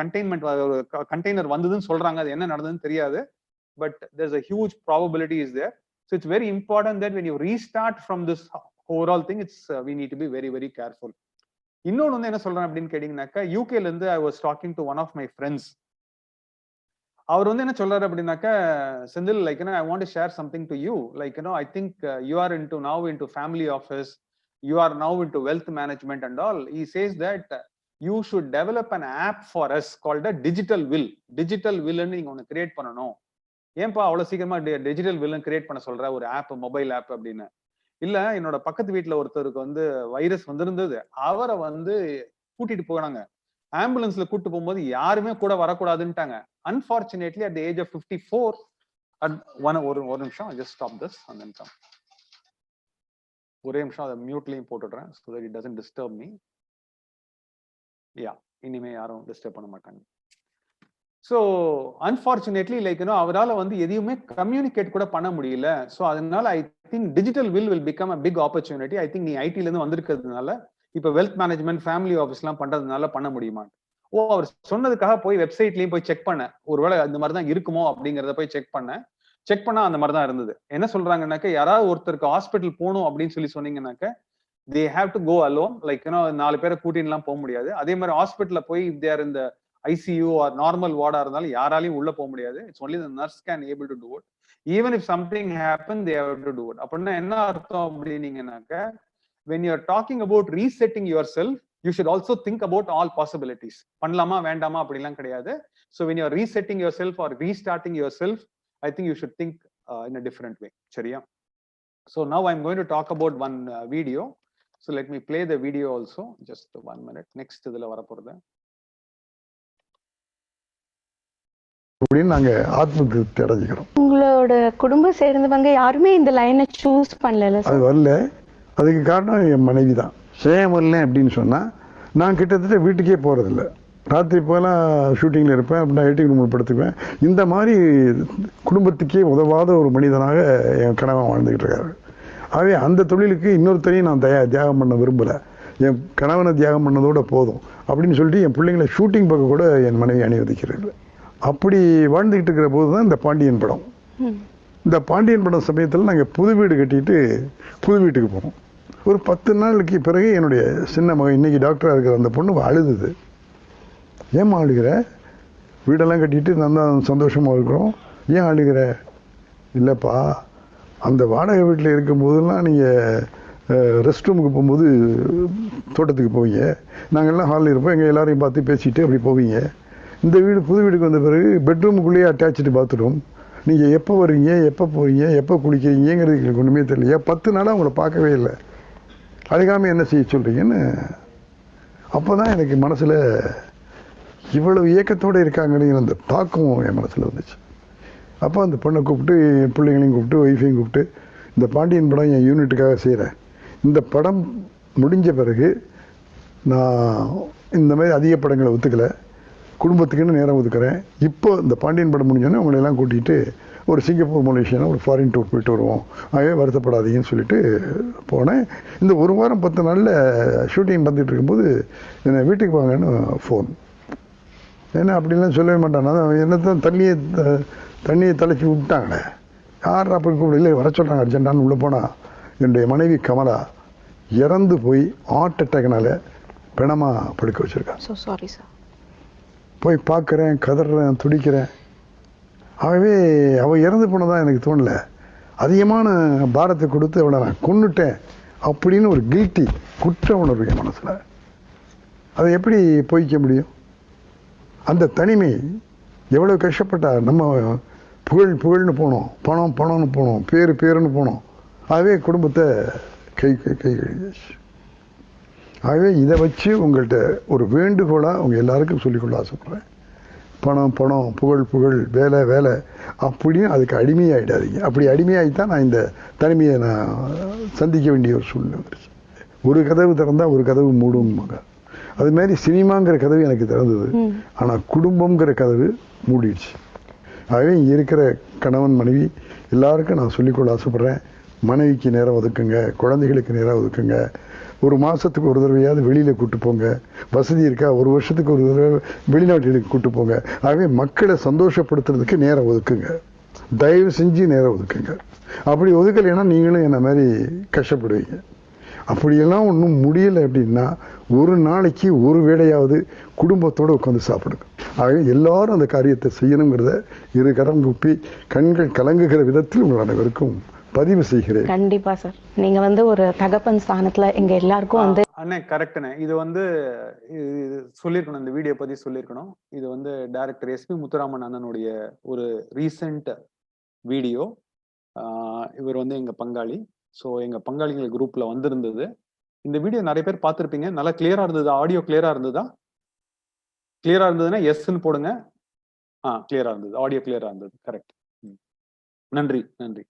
கண்டெய்னர் வந்ததுன்னு சொல்றாங்க. அது என்ன நடந்ததுன்னு தெரியாது. But there's a huge probability is there. So it's very important that when you restart from this overall thing, it's we need to be very, very careful. இன்னொன்று வந்து என்ன சொல்றேன் அப்படின்னு கேட்டீங்கன்னாக்கா, யூகேல இருந்து I was talking to one of my friends. அவர் வந்து என்ன சொல்றாரு அப்படின்னாக்க, Senthil, like, you know, I want to share something to you. Like, you know, I think you are now into family office, you are now into wealth management and all. He says that you should develop an app for us called a digital will. Digital will ன்னு நீங்க ஒன்னு create பண்ணணும். ஏன்பா அவ்வளவு சீக்கிரமா digital will create பண்ண சொல்ற, ஒரு ஆப், மொபைல் ஆப் அப்படின்னு? இல்ல, என்னோட பக்கத்து வீட்டுல ஒருத்தருக்கு வந்து வைரஸ் வந்திருந்தது, அவரை வந்து கூட்டிட்டு போனாங்க. ஆம்புலன்ஸ்ல கூட்டு போகும்போது யாருமே கூட வரக்கூடாதுன்ட்டாங்க. Unfortunately, at the age of 54, ஒரு நிமிஷம், just stop this and then come. ஒரே நிமிஷம் அதை மியூட்லயும் போட்டுடுறேன், so that it doesn't disturb me. இனிமே யாரும் டிஸ்டர்ப் பண்ண மாட்டாங்க. ஸோ அன்பார்ச்சுனேட்லி, லைக், யூனோ, அவரால் வந்து எதையுமே கம்யூனிகேட் கூட பண்ண முடியல. ஸோ அதனால I think digital will become a big opportunity. I think நீ ஐடில இருந்து வந்திருக்கிறதுனால இப்ப வெல்த் மேனேஜ்மெண்ட், ஃபேமிலி ஆஃபீஸ் எல்லாம் பண்றதுனால பண்ண முடியுமா? அவர் சொன்னதுக்காக போய் வெப்சைட்லயும் போய் செக் பண்ண, ஒருவேளை அந்த மாதிரி தான் இருக்குமோ அப்படிங்கறத போய் செக் பண்ணா அந்த மாதிரி தான் இருந்தது. என்ன சொல்றாங்கன்னாக்க, யாராவது ஒருத்தருக்கு ஹாஸ்பிட்டல் போகணும் அப்படின்னு சொன்னீங்கன்னாக்க, they have to go alone. Like, you know, 4 பேரை கூட்டின்னுலாம் போக முடியாது. அதே மாதிரி ஹாஸ்பிட்டல்ல போய் if they are in the ICU or normal ward இருந்தாலும் யாராலையும் உள்ள போக முடியாது. It's only the nurse can able to do it. Even if something happen, they have to do it. அப்படின்னா என்ன அர்த்தம் அப்படின்னீங்கன்னாக்க, when you are talking about resetting yourself, you should also think about all possibilities. பண்ணலாமா வேண்டாமா அப்படிலாம் கிடையாது. So when you are resetting yourself or restarting yourself, I think you should think in a different way. சரியா? So now I'm going to talk about one video. So let me play the video also. Just 1 minute. Next இதுல வர போறது. நாங்க ஆத்ம திருப்தி அடைஞ்சுக்கிறோம். உங்களோட குடும்பம் சேர்ந்தவங்க யாருமே இந்த லைனை சூஸ் பண்ணல. அது வரல. அதுக்கு காரணம் என் மனைவி தான். சேம் வரல அப்படின்னு சொன்னா, நான் கிட்டத்தட்ட வீட்டுக்கே போறதில்லை. ராத்திரி போலாம் ஷூட்டிங்கில் இருப்பேன், அப்படின்னா எடிட்டிங் ரூமில் படுத்துக்குவேன். இந்த மாதிரி குடும்பத்துக்கே உதவாத ஒரு மனிதனாக என் கணவன் வாழ்ந்துக்கிட்டு இருக்காரு. ஆகவே அந்த தொழிலுக்கு இன்னொருத்தரையும் நான் தியாகம் பண்ண விரும்பலை. என் கணவனை தியாகம் பண்ணதோட போதும் அப்படின்னு சொல்லிட்டு என் பிள்ளைங்களை ஷூட்டிங் பக்கம் கூட என் மனைவி அனுமதிக்கிறது. அப்படி வாழ்ந்துக்கிட்டு இருக்கிற போது தான் இந்த பாண்டியன் படம். இந்த பாண்டியன் படம் சமயத்தில் நாங்கள் புது வீடு கட்டிட்டு புது வீட்டுக்கு போனோம். ஒரு 10 நாளுக்கு பிறகு என்னுடைய சின்ன மகன், இன்னைக்கு டாக்டராக இருக்கிற அந்த பொண்ணு அழுதுது. ஏம்மா அழுகிற? வீடெல்லாம் கட்டிட்டு நல்லா சந்தோஷமாக இருக்கிறோம், ஏன் அழுகிற? இல்லைப்பா, அந்த வாடகை வீட்டில் இருக்கும்போதெல்லாம் நீங்கள் ரெஸ்ட் ரூமுக்கு போகும்போது தோட்டத்துக்கு போவீங்க, நாங்கள்லாம் ஹாலில் இருப்போம், எங்கள் எல்லாரையும் பார்த்து பேசிட்டு அப்படி போவீங்க. இந்த வீடு புது வீடுக்கு வந்த பிறகு பெட்ரூமுக்குள்ளேயே அட்டாச்சு பாத்ரூம். நீங்கள் எப்போ வருவீங்க, எப்போ போவீங்க, எப்போ குளிக்கிறீங்கிறது எங்களுக்கு ஒன்றுமே தெரியல. 10 நாளாக உங்களை பார்க்கவே இல்லை, அழுகாமல் என்ன செய்ய சொல்கிறீங்கன்னு. அப்போ தான் எனக்கு மனசில் இவ்வளவு இயக்கத்தோடு இருக்காங்கன்னு அந்த தாக்கம் என் மனசில் வந்துச்சு. அப்போ அந்த பொண்ணை கூப்பிட்டு, என் பிள்ளைங்களையும் கூப்பிட்டு, ஒய்ஃபையும் கூப்பிட்டு, இந்த பாண்டியன் படம் என் யூனிட்டுக்காக செய்கிறேன். இந்த படம் முடிஞ்ச பிறகு நான் இந்த மாதிரி அதிக படங்களை ஒத்துக்கலை, குடும்பத்துக்குன்னு நேரம் ஒதுக்குறேன். இப்போ இந்த பாண்டியன் படம் முடிஞ்சோன்னே அவங்களெல்லாம் கூட்டிகிட்டு ஒரு சிங்கப்பூர், மலேசியானா ஒரு ஃபாரின் டூர் போயிட்டு வருவோம், ஆகவே வருத்தப்படாதீங்கன்னு சொல்லிட்டு போனேன். இந்த 1 வாரம் 10 நாளில் ஷூட்டிங் நடந்துகிட்டு இருக்கும்போது என்னை வீட்டுக்கு வாங்கன்னு ஃபோன். ஏன்னா அப்படிலாம் சொல்லவே மாட்டான். நான் என்னத்தான் தண்ணியை தலைச்சி விட்டாங்களே, யார் அப்படி கூப்பிட இல்லை, வர சொல்கிறாங்க அர்ஜென்டான்னு உள்ளே போனால் என்னுடைய மனைவி கமலா இறந்து போய் ஹார்ட் அட்டாக்னால பிணமாக படுக்க வச்சுருக்காங்க. So sorry sir. போய் பார்க்குறேன், கதறேன், துடிக்கிறேன். ஆகவே அவள் இறந்து போனதான் எனக்கு தோணலை, அதிகமான பாரத்தை கொடுத்து அவளை நான் கொன்னுட்டேன் அப்படின்னு ஒரு கில்ட்டி, குற்ற உணர்வு என் மனசில். அதை எப்படி போய்க்க முடியும்? அந்த தனிமை எவ்வளோ கஷ்டப்பட்டா. நம்ம புகழ்னு போனோம், பணம்னு போனோம், பேருன்னு போனோம். ஆகவே குடும்பத்தை கை கழுவிச்சு. ஆகவே இதை வச்சு உங்கள்கிட்ட ஒரு வேண்டுகோளாக உங்கள் எல்லாருக்கும் சொல்லிக்கொள்ள ஆசைப்படுறேன். பணம், புகழ், வேலை அப்படின்னு அதுக்கு அடிமையாகிடாதீங்க. அப்படி அடிமையாகித்தான் நான் இந்த தனிமையை நான் சந்திக்க வேண்டிய ஒரு சூழ்நிலை வந்துருச்சு. ஒரு கதவு திறந்தால் ஒரு கதவு மூடும்பாங்க. அது மாதிரி சினிமாங்கிற கதவு எனக்கு திறந்தது, ஆனால் குடும்பங்கிற கதவு மூடிடுச்சு. ஆகவே இங்கே இருக்கிற கணவன் மனைவி எல்லாருக்கும் நான் சொல்லிக்கொள்ள ஆசைப்படுறேன். மனைவிக்கு நேரம் ஒதுக்குங்க, குழந்தைகளுக்கு நேரம் ஒதுக்குங்க. ஒரு மாதத்துக்கு ஒரு தடவையாவது வெளியில் கூட்டு போங்க. வசதி இருக்கா, ஒரு வருஷத்துக்கு ஒரு தடவை வெளிநாட்டுகளுக்கு கூட்டு போங்க. ஆகவே மக்களை சந்தோஷப்படுத்துறதுக்கு நேரம் ஒதுக்குங்க, தயவு செஞ்சு நேரம் ஒதுக்குங்க. அப்படி ஒதுக்கலைன்னா நீங்களும் என்ன மாதிரி கஷ்டப்படுவீங்க. அப்படியெல்லாம் ஒன்றும் முடியலை அப்படின்னா ஒரு நாளைக்கு ஒரு வேளையாவது குடும்பத்தோடு உட்காந்து சாப்பிடுங்க. ஆகவே எல்லாரும் அந்த காரியத்தை செய்யணுங்கிறத இரு கரம் கூப்பி கண்கள் கலங்குகிற விதத்தில் உங்கள் அனைவருக்கும் பதிவு செய்கிறேன். கண்டிப்பா சார். நீங்க ஒரு தகப்பன் ஸ்தானத்துல எங்க எல்லாருக்கும் அண்ணே கரெக்ட்ண்ணே. இது சொல்லியிருக்கணும், இந்த வீடியோ பத்தி சொல்லியிருக்கணும். இது டைரக்டர் SP முத்துராமன் அண்ணனுடைய ஒரு ரீசெண்ட் வீடியோ. இவர் எங்க பங்காளி. ஸோ எங்க பங்காளிகள் குரூப்ல வந்திருந்தது. இந்த வீடியோ நிறைய பேர் பார்த்துருப்பீங்க. நல்லா கிளியரா இருந்தது. ஆடியோ கிளியரா இருந்ததா? கிளியரா இருந்ததுன்னா எஸ்ன்னு போடுங்க. கிளியரா இருந்தது, ஆடியோ கிளியரா இருந்தது. கரெக்ட். நன்றி.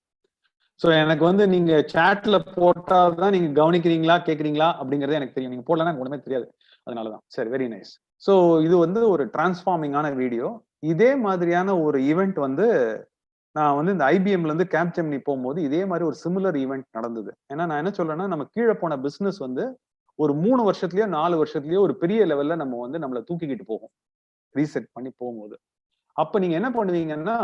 ஸோ எனக்கு நீங்க சேட்ல போட்டாதான் நீங்க கவனிக்கிறீங்களா கேட்குறீங்களா அப்படிங்கறது எனக்கு தெரியும். நீங்க போடலன்னா எனக்கு ஒண்ணுமே தெரியாது. அதனாலதான். சரி, வெரி நைஸ். ஸோ இது ஒரு டிரான்ஸ்ஃபார்மிங்கான வீடியோ. இதே மாதிரியான ஒரு ஈவெண்ட் நான் இந்த IBMல இருந்து கேப்ஜெமினி போகும்போது இதே மாதிரி ஒரு சிமிலர் ஈவெண்ட் நடந்தது. ஏன்னா நான் என்ன சொல்றேன்னா, நம்ம கீழே போன பிசினஸ் ஒரு 3 வருஷத்துலயோ 4 வருஷத்துலயோ ஒரு பெரிய லெவல்ல நம்ம நம்மளை தூக்கிக்கிட்டு போகும், ரீசெட் பண்ணி போகும்போது. அப்ப நீங்க என்ன பண்ணுவீங்கன்னா,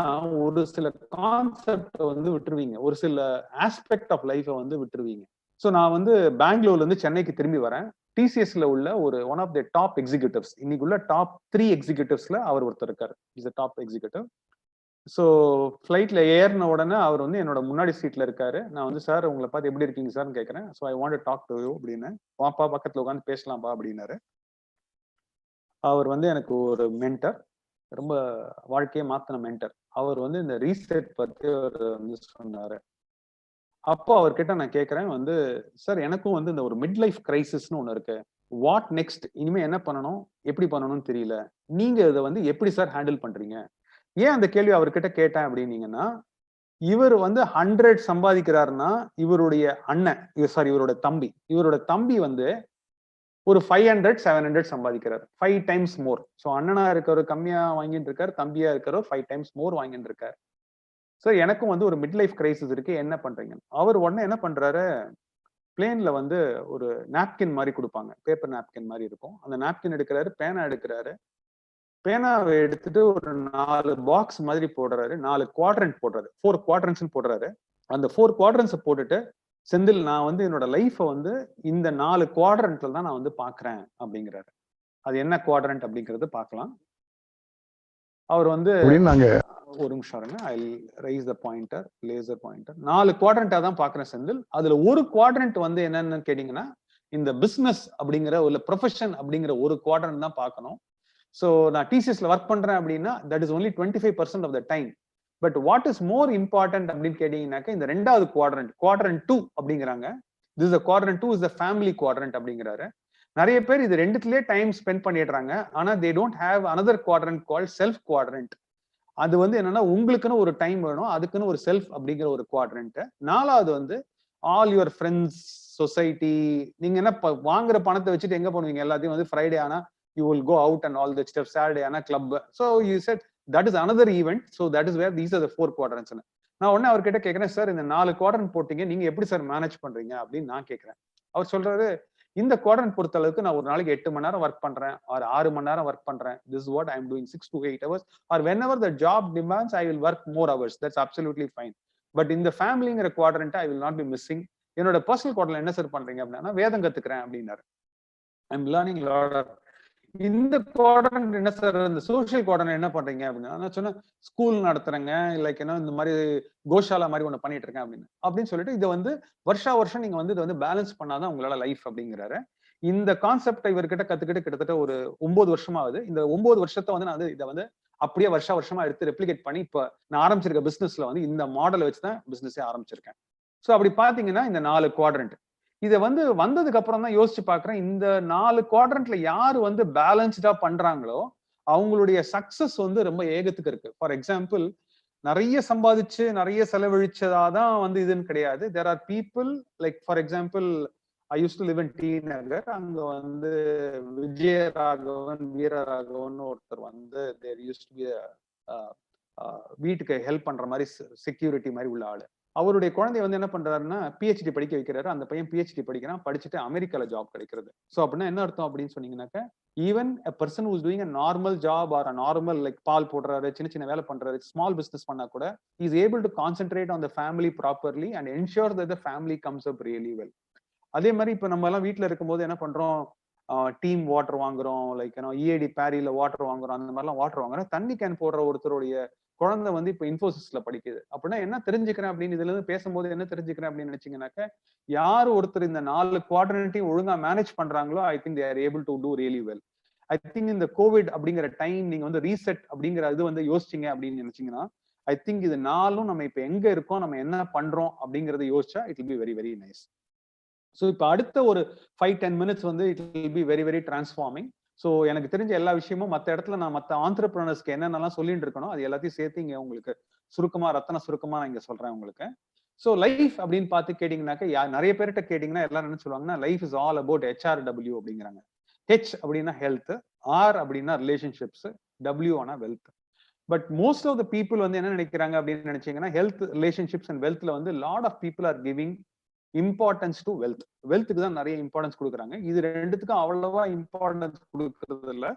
ஒரு சில கான்செப்ட் விட்டுருவீங்க, ஒரு சில ஆஸ்பெக்ட் ஆஃப் லைஃபை விட்டுருவீங்க. ஸோ நான் பெங்களூர்ல இருந்து சென்னைக்கு திரும்பி வரேன். TCSல உள்ள one of the top executives, இன்னைக்கு உள்ள டாப் 3 எக்ஸிகியூட்டிவ்ஸ்ல அவர் ஒருத்தர் இருக்காரு. Is top executive. ஸோ ஃப்ளைட்ல ஏறின உடனே அவர் என்னோட முன்னாடி சீட்ல இருக்காரு. நான் சார் உங்களை பார்த்து எப்படி இருக்கீங்க சார்னு கேட்கறேன். So I want to talk to you அப்படின்னு. வாப்பா பக்கத்துல உட்காந்து பேசலாம்பா அப்படின்னாரு. அவர் எனக்கு ஒரு மென்டர், ரொம்ப வாழ்க்கையை மாத்தின மென்டர். அவர் இந்த ரீசெட் பத்தி அவர் சொன்னாரு. அப்போ அவர்கிட்ட நான் கேட்கறேன், சார் எனக்கும் இந்த ஒரு மிட் லைஃப் கிரைசிஸ்னு ஒண்ணு இருக்கு. வாட் நெக்ஸ்ட், இனிமே என்ன பண்ணணும், எப்படி பண்ணணும்னு தெரியல. நீங்க இதை எப்படி சார் ஹேண்டில் பண்றீங்க? ஏன் அந்த கேள்வி அவர்கிட்ட கேட்டேன் அப்படின்னீங்கன்னா, இவர் 100 சம்பாதிக்கிறாருன்னா இவருடைய அண்ணன், இவரோட தம்பி ஒரு 500-700 சம்பாதிக்கிறார். 5 times மோர். ஸோ அண்ணனா இருக்கிறவர் கம்மியா வாங்கிட்டு இருக்காரு, தம்பியா இருக்கிறவர் 5 times மோர் வாங்கிட்டு இருக்காரு. சார் எனக்கும் ஒரு மிட் லைஃப் கிரைசிஸ் இருக்கு, என்ன பண்றீங்க? அவர் உடனே என்ன பண்றாரு, பிளேன்ல ஒரு நாப்கின் மாதிரி கொடுப்பாங்க, பேப்பர் நாப்கின் மாதிரி இருக்கும். அந்த நாப்கின் எடுக்கிறாரு, பேனா எடுக்கிறாரு. பேனாவை எடுத்துட்டு ஒரு 4 பாக்ஸ் மாதிரி போடுறாரு, 4 குவாட்ரண்ட் போடுறாரு, 4 குவாட்ரண்ட்ஸ் போடுறாரு. அந்த 4 குவாட்ரண்ட்ஸ் போட்டுட்டு, செந்தில் நான் என்னோட லைஃபை இந்த 4 குவாட்ரண்ட்ல தான் நான் பாக்குறேன் அப்படிங்கிறாரு. அது என்ன குவாட்ரண்ட் அப்படிங்கறது பார்க்கலாம். அவர் ஒரு நிமிஷம் இருங்க, I raise the pointer, laser pointer. 4 குவாட்ரண்டா தான் பாக்குறேன் செந்தில். அதுல ஒரு குவாட்ரண்ட் என்னன்னு கேட்டீங்கன்னா, இந்த பிசினஸ் அப்படிங்கிற ஒரு ப்ரொஃபஷன் அப்படிங்கிற ஒரு குவாட்ரண்ட் தான் பார்க்கணும். ஸோ நான் டிசிஎஸ்ல ஒர்க் பண்றேன் அப்படின்னா that is only 25% of the time. But what is more important அப்படின்னு கேட்டீங்கன்னாக்க இந்த ரெண்டாவது குவாட்ரண்ட் 2 அப்படிங்கிறாங்க. This the quadrant 2 is the family quadrant அப்படிங்கிறாரு. நிறைய பேர் இது ரெண்டுத்துலயே டைம் ஸ்பெண்ட் பண்ணிடுறாங்க. ஆனா they don't have another quadrant called self quadrant. அது வந்து என்னன்னா உங்களுக்குன்னு ஒரு டைம் வேணும், அதுக்குன்னு ஒரு செல்ஃப் அப்படிங்கிற ஒரு குவாட்ரண்ட். நாலாவது வந்து ஆல் யுவர் ஃப்ரெண்ட்ஸ், சொசைட்டி. நீங்க என்ன வாங்குற பணத்தை வச்சுட்டு எங்க பண்ணுவீங்க? எல்லாத்தையும் வந்து ஃப்ரைடே ஆனா you will go out and all that stuff. Saturday ஆனா club. So you said that is another event. So that is where these are the 4 quadrants. நான் உடனே அவர்கிட்ட கேட்கிறேன், சார் இந்த 4 குவாட்ரண்ட் போட்டீங்க, நீங்க எப்படி சார் மேனேஜ் பண்றீங்க அப்படின்னு நான் கேட்கிறேன். அவர் சொல்றாரு, இந்த குவாட்ரண்ட் பொறுத்த அளவுக்கு நான் ஒரு நாளைக்கு 8 மணி நேரம் ஒர்க் பண்றேன், ஒரு 6 மணி நேரம் ஒர்க் பண்றேன். This is what I am doing 6 to 8 hours, or whenever the job demands I will work more hours. That's absolutely fine. But இந்த ஃபேமிலிங்கிற quadrant I will not be missing. என்னோட பர்சனல் குவாட்ரண்ட் என்ன sir பண்றீங்க அப்படின்னா, வேதம் கத்துக்கிறேன் அப்படின்னாரு. I am learning lot. இந்த குவாட்ரண்ட் என்ன சார், இந்த சோஷியல் குவாட்ரண்ட் என்ன பண்றீங்க அப்படின்னா, நான் சொன்னேன் ஸ்கூல் நடத்துறேங்க, லைக் என்ன இந்த மாதிரி கோஷாலா மாதிரி ஒண்ணு பண்ணிட்டு இருக்கேன் அப்படின்னு சொல்லிட்டு இதை வந்து வருஷம் நீங்க வந்து இதை வந்து பேலன்ஸ் பண்ணாதான் உங்களால லைஃப் அப்படிங்கிறாரு. இந்த கான்செப்ட் இவர்கிட்ட கத்துக்கிட்டு கிட்டத்தட்ட ஒரு 9 வருஷமா ஆகுது. இந்த 9 வருஷத்தை வந்து நான் இதை வந்து அப்படியே வருஷமா எடுத்து ரெப்ளிகேட் பண்ணி இப்ப நான் ஆரம்பிச்சிருக்க பிசினஸ்ல வந்து இந்த மாடலை வச்சுதான் பிசினஸே ஆரம்பிச்சிருக்கேன். ஸோ அப்படி பாத்தீங்கன்னா இந்த 4 குவாட்ரண்ட் இதை வந்து வந்ததுக்கு அப்புறம் தான் யோசிச்சு பாக்குறேன், இந்த 4 குவாட்ரண்ட்ல யாரு வந்து பேலன்ஸ்டா பண்றாங்களோ அவங்களுடைய சக்சஸ் வந்து ரொம்ப ஏகத்துக்கு இருக்கு. ஃபார் எக்ஸாம்பிள், நிறைய சம்பாதிச்சு நிறைய செலவழிச்சதாதான் வந்து இதுன்னு கிடையாது. There are people like for example I use to live in T Nagar. அங்க வந்து விஜயராகவன் வீரராகவன் ஒருத்தர் வந்து தேர் யூஸ் டு பி வீட்டுக்கு ஹெல்ப் பண்ற மாதிரி செக்யூரிட்டி மாதிரி உள்ள ஆளு. அவருடைய குழந்தை வந்து என்ன பண்றாருன்னா பிஹெச்டி படிக்க வைக்கிறாரு. அந்த பையன் பிஹெச்டி படிக்கிறான், படிச்சுட்டு அமெரிக்கால ஜாப் கிடைக்கிறது. ஸோ அப்படின்னா என்ன அர்த்தம் அப்படின்னு சொன்னீங்கன்னாக்க, even a person who is doing a normal job or a normal like பால் போடுறாரு, சின்ன வேலை பண்றாரு, ஸ்மால் பிசினஸ் பண்ணா கூட is able to concentrate on the family properly and ensure that the family comes up really well. அதே மாதிரி இப்ப நம்ம எல்லாம் வீட்டுல இருக்கும்போது என்ன பண்றோம், டீம் வாட்டர் வாங்குறோம், லைக் இஏடி பேரியில வாட்டர் வாங்குறோம், அந்த மாதிரிலாம் வாட்டர் வாங்குறோம். தண்ணி கேன் போடுற ஒருத்தருடைய குழந்தை வந்து இப்ப இன்ஃபோசிஸ்ல படிக்குது அப்படின்னா என்ன தெரிஞ்சுக்கிறேன் அப்படின்னு இதுல இருந்து பேசும்போது என்ன தெரிஞ்சுக்கிறேன் அப்படின்னு நினைச்சீங்கன்னாக்க, யாரு ஒருத்தர் இந்த 4 குவாட்ரண்ட்டையும் ஒழுங்கா மேனேஜ் பண்றாங்களோ I think they are able to do really well. I think இந்த கோவிட் அப்படிங்கிற டைம் நீங்க வந்து ரீசெட் அப்படிங்கிற இது வந்து யோசிச்சீங்க அப்படின்னு நினைச்சீங்கன்னா, ஐ திங்க் இது 4ம் நம்ம இப்ப எங்க இருக்கோம், நம்ம என்ன பண்றோம் அப்படிங்கறத யோசிச்சா it will be very very nice. So இப்போ அடுத்த ஒரு 5-10 மினிட்ஸ் வந்து it will be very very transforming. So எனக்கு தெரிஞ்ச எல்லா விஷயமும் மற்ற இடத்துல நான் மற்ற ஆண்டர்பிரினர்ஸ்க்கு என்னென்னலாம் சொல்லிட்டு இருக்கணும் அது எல்லாத்தையும் சேர்த்து இங்க உங்களுக்கு ரத்தன சுருக்கமா நான் இங்க சொல்றேன் உங்களுக்கு. ஸோ லைஃப் அப்படின்னு பார்த்து கேட்டீங்கன்னாக்க, நிறைய பேர்கிட்ட கேட்டீங்கன்னா எல்லாரும் என்ன சொல்லுவாங்கன்னா, life is all about HRW அப்படிங்கிறாங்க. ஹெச் அப்படின்னா ஹெல்த், ஆர் அப்படின்னா ரிலேஷன்ஷிப்ஸ், டபிள்யூ ஆனா wealth. But most of the people வந்து என்ன நினைக்கிறாங்க அப்படின்னு நினைச்சீங்கன்னா, ஹெல்த், ரிலேஷன்ஷிப்ஸ் அண்ட் வெல்த்ல வந்து lot of people are giving importance to wealth. வெல்த்துக்கு தான் நிறைய இம்பார்ட்டன்ஸ் கொடுக்குறாங்க. இது ரெண்டுத்துக்கும் அவ்வளவா இம்பார்ட்டன்ஸ் கொடுக்கறது இல்லை.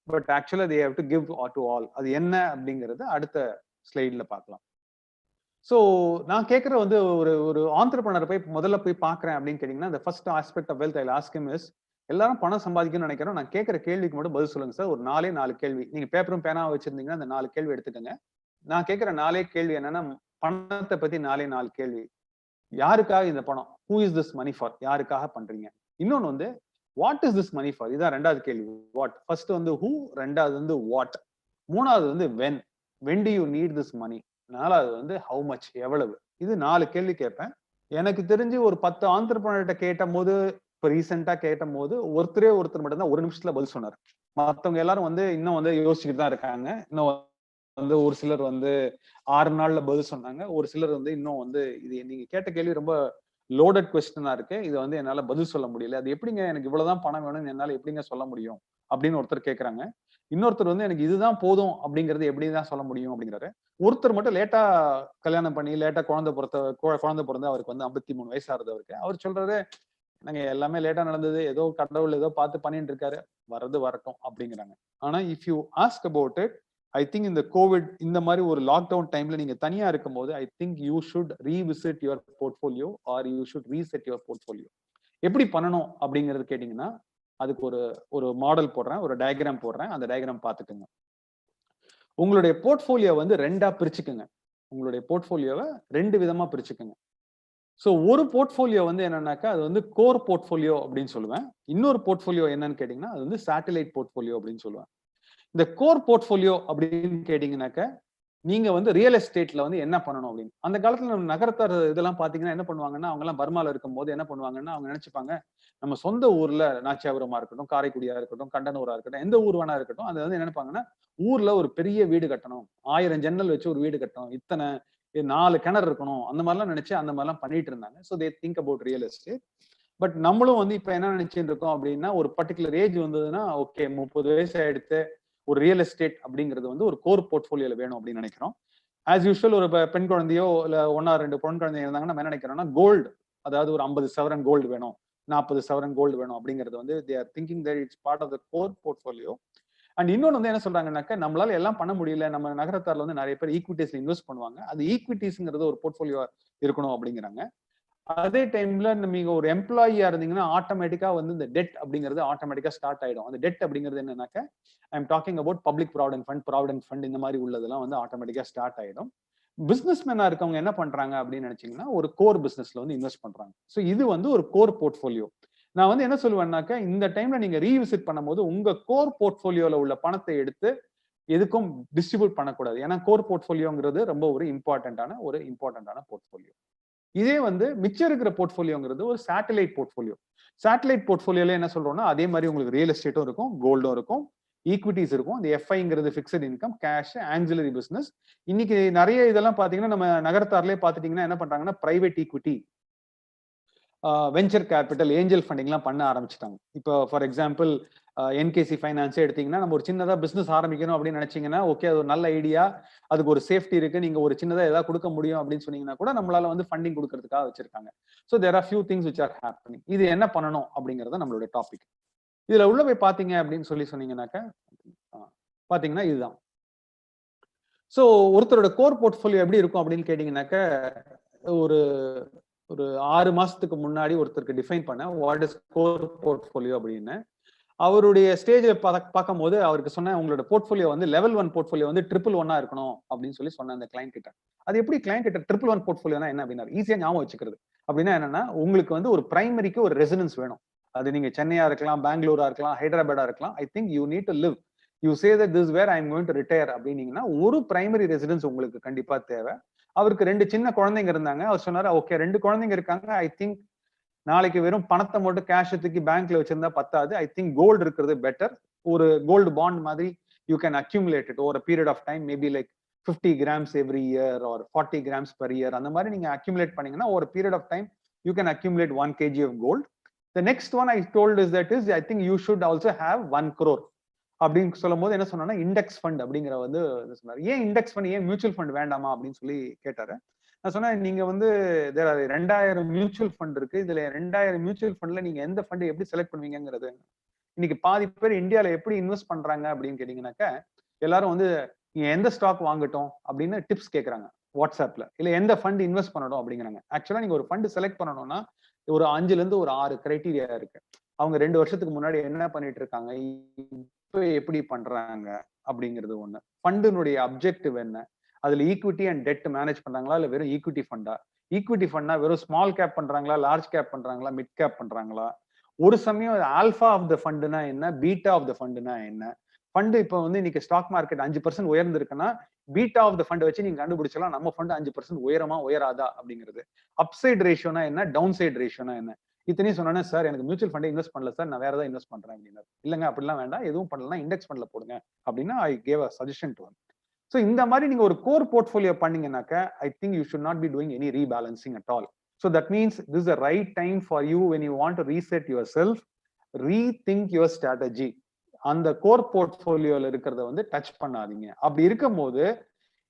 பட் ஆக்சுவலா they have to give to all. அது என்ன அப்படிங்கறது அடுத்த ஸ்லைட்ல பார்க்கலாம். ஸோ நான் கேட்கற வந்து ஒரு ஆண்டர்பிரினர் முதல்ல போய் பாக்குறேன் அப்படின்னு கேட்டீங்கன்னா, the first aspect of wealth I'll ask him is, எல்லாரும் பணம் சம்பாதிக்கணும்னு நினைக்கிறோம், நான் கேட்கிற கேள்விக்கு மட்டும் பதில் சொல்லுங்க சார். ஒரு 4 கேள்வி. நீங்க பேப்பரும் பேனாவும் வச்சிருந்தீங்கன்னா அந்த 4 கேள்வி எடுத்துக்கோங்க. நான் கேட்கிற 4 கேள்வி என்னன்னா, பணத்தை பத்தி 4 கேள்வி. யாருக்காக இந்த பணம்? Who is this money for? யாருக்காக பண்றீங்க? இன்னொன்னு வந்து what is this money for? இதான் 2வது கேள்வி. வாட். ஃபர்ஸ்ட் வந்து ஹூ, 2வது வந்து வாட், 3வது வந்து when do you need this money, 4வது வந்து how much, எவ்வளவு. இது 4 கேள்வி கேட்பேன். எனக்கு தெரிஞ்சு ஒரு 10 ஆண்டர்பிரினர்கிட்ட கேட்ட போது, இப்ப ரீசெண்டா கேட்ட போது ஒருத்தர் மட்டும் தான் 1 நிமிஷத்துல பதில் சொன்னார். மத்தவங்க எல்லாரும் வந்து இன்னும் வந்து யோசிச்சுட்டு தான் இருக்காங்க. இன்னும் வந்து ஒரு சிலர் வந்து 6 நாள்ல பதில் சொன்னாங்க. ஒரு சிலர் வந்து இன்னும் வந்து இது நீங்க கேட்ட கேள்வி ரொம்ப லோடட் கொஸ்டினா இருக்கு, இது வந்து என்னால பதில் சொல்ல முடியல, அது எப்படிங்க எனக்கு இவ்வளவுதான் பணம் வேணும்னு என்னால எப்படிங்க சொல்ல முடியும் அப்படின்னு ஒருத்தர் கேட்கறாங்க. இன்னொருத்தர் வந்து எனக்கு இதுதான் போதும் அப்படிங்கறது எப்படிதான் சொல்ல முடியும் அப்படிங்கிறாரு. ஒருத்தர் மட்டும் லேட்டா கல்யாணம் பண்ணி லேட்டா குழந்தை பிறந்து அவருக்கு வந்து 53 வயசு ஆகுது அவருக்கு. அவர் சொல்றாரு, நாங்க எல்லாமே லேட்டா நடந்தது, ஏதோ கடவுள் ஏதோ பார்த்து பண்ணிட்டு இருக்காரு, வரட்டும் அப்படிங்கிறாங்க. ஆனா if you ask about it, I think இந்த கோவிட் இந்த மாதிரி ஒரு லாக்டவுன் டைம்ல நீங்க தனியா இருக்கும் போது, ஐ think you should revisit your portfolio are you should reset your portfolio. எப்படி பண்ணணும் அப்படிங்கிறது கேட்டீங்கன்னா, அதுக்கு ஒரு மாடல் போடுறேன், ஒரு டயக்ராம் போடுறேன். அந்த டயக்ராம் பார்த்துக்குங்க. உங்களுடைய போர்ட்ஃபோலியோ வந்து 2ஆ பிரிச்சுக்குங்க. உங்களுடைய போர்ட்ஃபோலியோவை 2 விதமா பிரிச்சுக்குங்க. ஸோ ஒரு போர்ட்ஃபோலியோ வந்து என்னன்னாக்கா, அது வந்து கோர் போர்ட்ஃபோலியோ அப்படின்னு சொல்லுவேன். இன்னொரு போர்ட்ஃபோலியோ என்னன்னு கேட்டீங்கன்னா, அது வந்து சேட்டலைட் போர்ட்ஃபோலியோ அப்படின்னு சொல்லுவேன். இந்த கோர் போர்ட்ஃபோலியோ அப்படின்னு கேட்டீங்கன்னாக்க நீங்க வந்து ரியல் எஸ்டேட்ல வந்து என்ன பண்ணணும் அப்படின்னு. அந்த காலத்துல நம்ம நகரத்தார் இதெல்லாம் பாத்தீங்கன்னா என்ன பண்ணுவாங்கன்னா, அவங்க எல்லாம் பர்மால இருக்கும் போது என்ன பண்ணுவாங்கன்னா, அவங்க நினைச்சுப்பாங்க நம்ம சொந்த ஊர்ல நாச்சியாபுரமா இருக்கட்டும், காரைக்குடியா இருக்கட்டும், கண்டனூரா இருக்கட்டும், எந்த ஊர் வேணா இருக்கட்டும், அது வந்து என்ன நினைப்பாங்கன்னா ஊர்ல ஒரு பெரிய வீடு கட்டணும், 1000 ஜன்னல் வச்சு ஒரு வீடு கட்டணும், இத்தனை 4 கிணறு இருக்கணும், அந்த மாதிரிலாம் நினைச்சு அந்த மாதிரிலாம் பண்ணிட்டு இருந்தாங்க. So they think about real estate. But நம்மளும் வந்து இப்ப என்ன நினைச்சுட்டு இருக்கோம் அப்படின்னா, ஒரு பர்டிகுலர் ஏஜ் வந்ததுன்னா ஓகே 30 வயசு ஆயிடுத்து, ஒரு ரியல் எஸ்டேட் அப்படிங்கிறது வந்து ஒரு கோர் போர்ட்ஃபோலியோல வேணும் அப்படின்னு நினைக்கிறோம். ஆஸ் யூஷுவல் ஒரு பெண் குழந்தையோ இல்ல 1 or 2 பெண் குழந்தைங்க இருந்தாங்கன்னா நம்ம என்ன நினைக்கிறோம்னா கோல்டு, அதாவது ஒரு 50 சவரன் கோல்டு வேணும், 40 சவரன் கோல்டு வேணும் அப்படிங்கிறது வந்து they are thinking that it's part of the core portfolio. And இன்னொன்று வந்து என்ன சொல்றாங்கன்னாக்க நம்மளால எல்லாம் பண்ண முடியல, நம்ம நகரத்தார்ல வந்து நிறைய பேர் ஈக்விட்டிஸ்ல இன்வெஸ்ட் பண்ணுவாங்க, அது ஈக்விட்டிஸ்ங்கிறது ஒரு போர்ட்ஃபோலியோ இருக்கணும் அப்படிங்கிறாங்க. அதே டைம்ல நீங்க ஒரு எம்ப்ளாயியா இருந்தீங்கன்னா ஆட்டோமேட்டிக்கா வந்து இந்த டெட் அப்படிங்கிறது ஆட்டோமேட்டிக்கா ஸ்டார்ட் ஆயிடும். அந்த டெட் அப்படிங்கிறது என்னன்னாக்க ஐ am talking about public provident fund இந்த மாதிரி உள்ளதெல்லாம் வந்து ஆட்டோமேட்டிக்கா ஸ்டார்ட் ஆயிடும். பிசினஸ் மேனா இருக்கவங்க என்ன பண்றாங்க அப்படின்னு நினைச்சீங்கன்னா ஒரு கோர் பிசினஸ்ல வந்து இன்வெஸ்ட் பண்றாங்க. ஸோ இது வந்து ஒரு கோர் போர்ட்ஃபோலியோ. நான் வந்து என்ன சொல்லுவேன்னாக்க இந்த டைம்ல நீங்க ரீவிசிட் பண்ணும்போது உங்க கோர் போர்ட்ஃபோலியோல உள்ள பணத்தை எடுத்து எதுக்கும் டிஸ்ட்ரிபியூட் பண்ணக்கூடாது. ஏன்னா கோர் போர்ட்ஃபோலியோங்கிறது ரொம்ப ஒரு இம்பார்ட்டன்டான போர்ட்ஃபோலியோ. இதே வந்து மிச்சம் இருக்கிற போர்ட்ஃபோலியோங்கிறது ஒரு சேட்டலைட் போர்ட்ஃபோலியோ. சேட்டலைட் போர்ட்ஃபோலியோல என்ன சொல்றோம்னா அதே மாதிரி உங்களுக்கு ரியல் எஸ்டேட்டும் இருக்கும், கோல்டும் இருக்கும், ஈக்விட்டிஸ் இருக்கும். இந்த எஃப்ஐங்கிறது fixed income, cash, ancillary business. இன்னைக்கு நிறைய இதெல்லாம் பாத்தீங்கன்னா நம்ம நகரத்தார்லயே பாத்துட்டீங்கன்னா என்ன பண்றாங்கன்னா private equity, venture capital, angel ஃபண்டிங்லாம் பண்ண ஆரம்பிச்சிட்டாங்க. இப்போ ஃபார் எக்ஸாம்பிள் என்கேசி ஃபைனான்ஸே எடுத்தீங்கன்னா நம்ம ஒரு சின்னதாக பிசினஸ் ஆரம்பிக்கணும் அப்படின்னு நினைச்சீங்கன்னா ஓகே அது ஒரு நல்ல ஐடியா, அதுக்கு ஒரு சேஃப்டி இருக்கு, நீங்க ஒரு சின்னதாக ஏதாவது கொடுக்க முடியும் அப்படின்னு சொன்னீங்கன்னா கூட நம்மளால வந்து ஃபண்டிங் கொடுக்கறதுக்காக வச்சிருக்காங்க. So there are few things which are happening. இது என்ன பண்ணணும் அப்படிங்கறத நம்மளுடைய டாபிக். இதுல உள்ள போய் பாத்தீங்க அப்படின்னு சொன்னீங்கன்னாக்க பாத்தீங்கன்னா இதுதான். ஸோ ஒருத்தரோட கோர் போர்ட்ஃபோலியோ எப்படி இருக்கும் அப்படின்னு கேட்டீங்கன்னாக்க ஒரு 6 மாசத்துக்கு முன்னாடி ஒருத்தருக்கு டிஃபைன் பண்ண வாட் இஸ் கோர் போர்ட்ஃபோலியோ அப்படின்னு. அவருடைய ஸ்டேஜ்ல பார்க்கும் போது அவருக்கு சொன்ன உங்களோட போர்ட்ஃபோலியோ வந்து லெவல் 1 போர்ட்ஃபோலியோ வந்து 111 இருக்கணும் அப்படின்னு சொன்ன அந்த கிளைண்ட் கிட்ட. அது எப்படி கிளைண்ட் கிட்ட 111 போர்ட்ஃபோலியோனா என்ன அப்படின்னா ஈஸியா ஞாபகம் வச்சுக்கிறது. அப்படின்னா என்னன்னா உங்களுக்கு வந்து ஒரு பிரைமரிக்கு ஒரு ரெசிடென்ஸ் வேணும். அது நீங்க சென்னையா இருக்கலாம், பெங்களூரா இருக்கலாம், ஹைதராபாடா இருக்கலாம். I think you need to live, you say that this where I am going to retire அப்படின்னீங்கன்னா ஒரு பிரைமரி ரெசிடென்ஸ் உங்களுக்கு கண்டிப்பா தேவை. அவருக்கு 2 சின்ன குழந்தைங்க இருந்தாங்க. அவர் சொன்னாரு ஓகே 2 குழந்தைங்க இருக்காங்க, ஐ திங்க் நாளைக்கு வெறும் பணத்தை மட்டும் கேஷ் தூக்கி பேங்க்ல வச்சிருந்தா பத்தாது, ஐ திங்க் கோல்டு இருக்கிறது பெட்டர். ஒரு கோல்டு பாண்ட் மாதிரி you can accumulate it over period of time, maybe like 50 grams every year or 40 grams per year. அந்த மாதிரி நீங்க அக்யூமுலேட் பண்ணீங்கன்னா ஒரு period of time you can accumulate 1 kg of gold. The next one I told is that is I think you should also have 1 crore அப்படின்னு சொல்லும் போது என்ன சொன்னா இண்டெக்ஸ் ஃபண்ட் அப்படிங்கிற வந்து சொன்னாரு. ஏன் இண்டெக்ஸ் ஃபண்ட், ஏன் மியூச்சுவல் ஃபண்ட் வேண்டாமா அப்படின்னு சொல்லி கேட்டாரு. நான் சொன்னேன் நீங்க வந்து 2000 மியூச்சுவல் ஃபண்ட் இருக்கு, இதுல 2000 மியூச்சுவல் ஃபண்ட்ல நீங்க எந்த ஃபண்ட் எப்படி செலக்ட் பண்ணுவீங்கிறது. இன்னைக்கு பாதி பேர் இந்தியால எப்படி இன்வெஸ்ட் பண்றாங்க அப்படின்னு கேட்டீங்கன்னாக்க எல்லாரும் வந்து நீங்க எந்த ஸ்டாக் வாங்கட்டும் அப்படின்னு டிப்ஸ் கேட்கறாங்க வாட்ஸ்அப்ல, இல்ல எந்த ஃபண்ட் இன்வெஸ்ட் பண்ணணும் அப்படிங்கிறாங்க. ஆக்சுவலா நீங்க ஒரு ஃபண்ட் செலக்ட் பண்ணணும்னா ஒரு 5ல இருந்து ஒரு 6 கிரைட்டீரியா இருக்கு. அவங்க 2 வருஷத்துக்கு முன்னாடி என்ன பண்ணிட்டு இருக்காங்க, இப்ப எப்படி பண்றாங்க அப்படிங்கிறது ஒண்ணு. ஃபண்டினுடைய அப்ஜெக்டிவ் என்ன, அதுல ஈக்விட்டி அண்ட் டெட் மேனேஜ் பண்றாங்களா இல்ல வெறும் ஈக்விட்டி ஃபண்டா, ஈக்விட்டி ஃபண்டா வெறும் ஸ்மால் கேப் பண்றாங்களா, லார்ஜ் கேப் பண்றாங்களா, மிட் கேப் பண்றாங்களா, ஒரு சமயம் ஆல்பா ஆஃப் த ஃபண்டுனா என்ன, பீட்டா ஆஃப் த ஃபண்டுனா என்ன. ஃபண்டு இப்போ வந்து இன்னைக்கு ஸ்டாக் மார்க்கெட் 5% உயர்ந்திருக்குன்னா பீட்டா ஆஃப் த ஃபண்ட் வச்சு நீங்க கண்டுபிடிச்சலாம் நம்ம ஃபண்ட் 5% உயரமா உயராதா அப்படிங்கிறது. அப்சைட் ரேஷியோனா என்ன, டவுன் சைட் ரேஷியோனா என்ன. இத்தனையும் சொன்னா சார் எனக்கு மியூச்சுவல் ஃபண்ட் இன்வெஸ்ட் பண்ணல சார், நான் வேற ஏதாவது இன்வெஸ்ட் பண்றேன் அப்படின்னா இல்லங்க அப்படிலாம் வேண்டாம், எதுவும் பண்ணலாம் இண்டெக்ஸ் ஃபண்ட்ல போடுங்க அப்படின்னா I gave a suggestion to him. So இந்த மாதிரி நீங்க ஒரு கோர் போர்ட்ஃபோலியோ பண்ணீங்கன்னாக்க I think you should not be doing any rebalancing at all. So that means this is the right time for you when you want to reset yourself, rethink your strategy. அந்த core போர்ட்ஃபோலியோல இருக்கிறத வந்து touch பண்ணாதீங்க. அப்படி இருக்கும் போது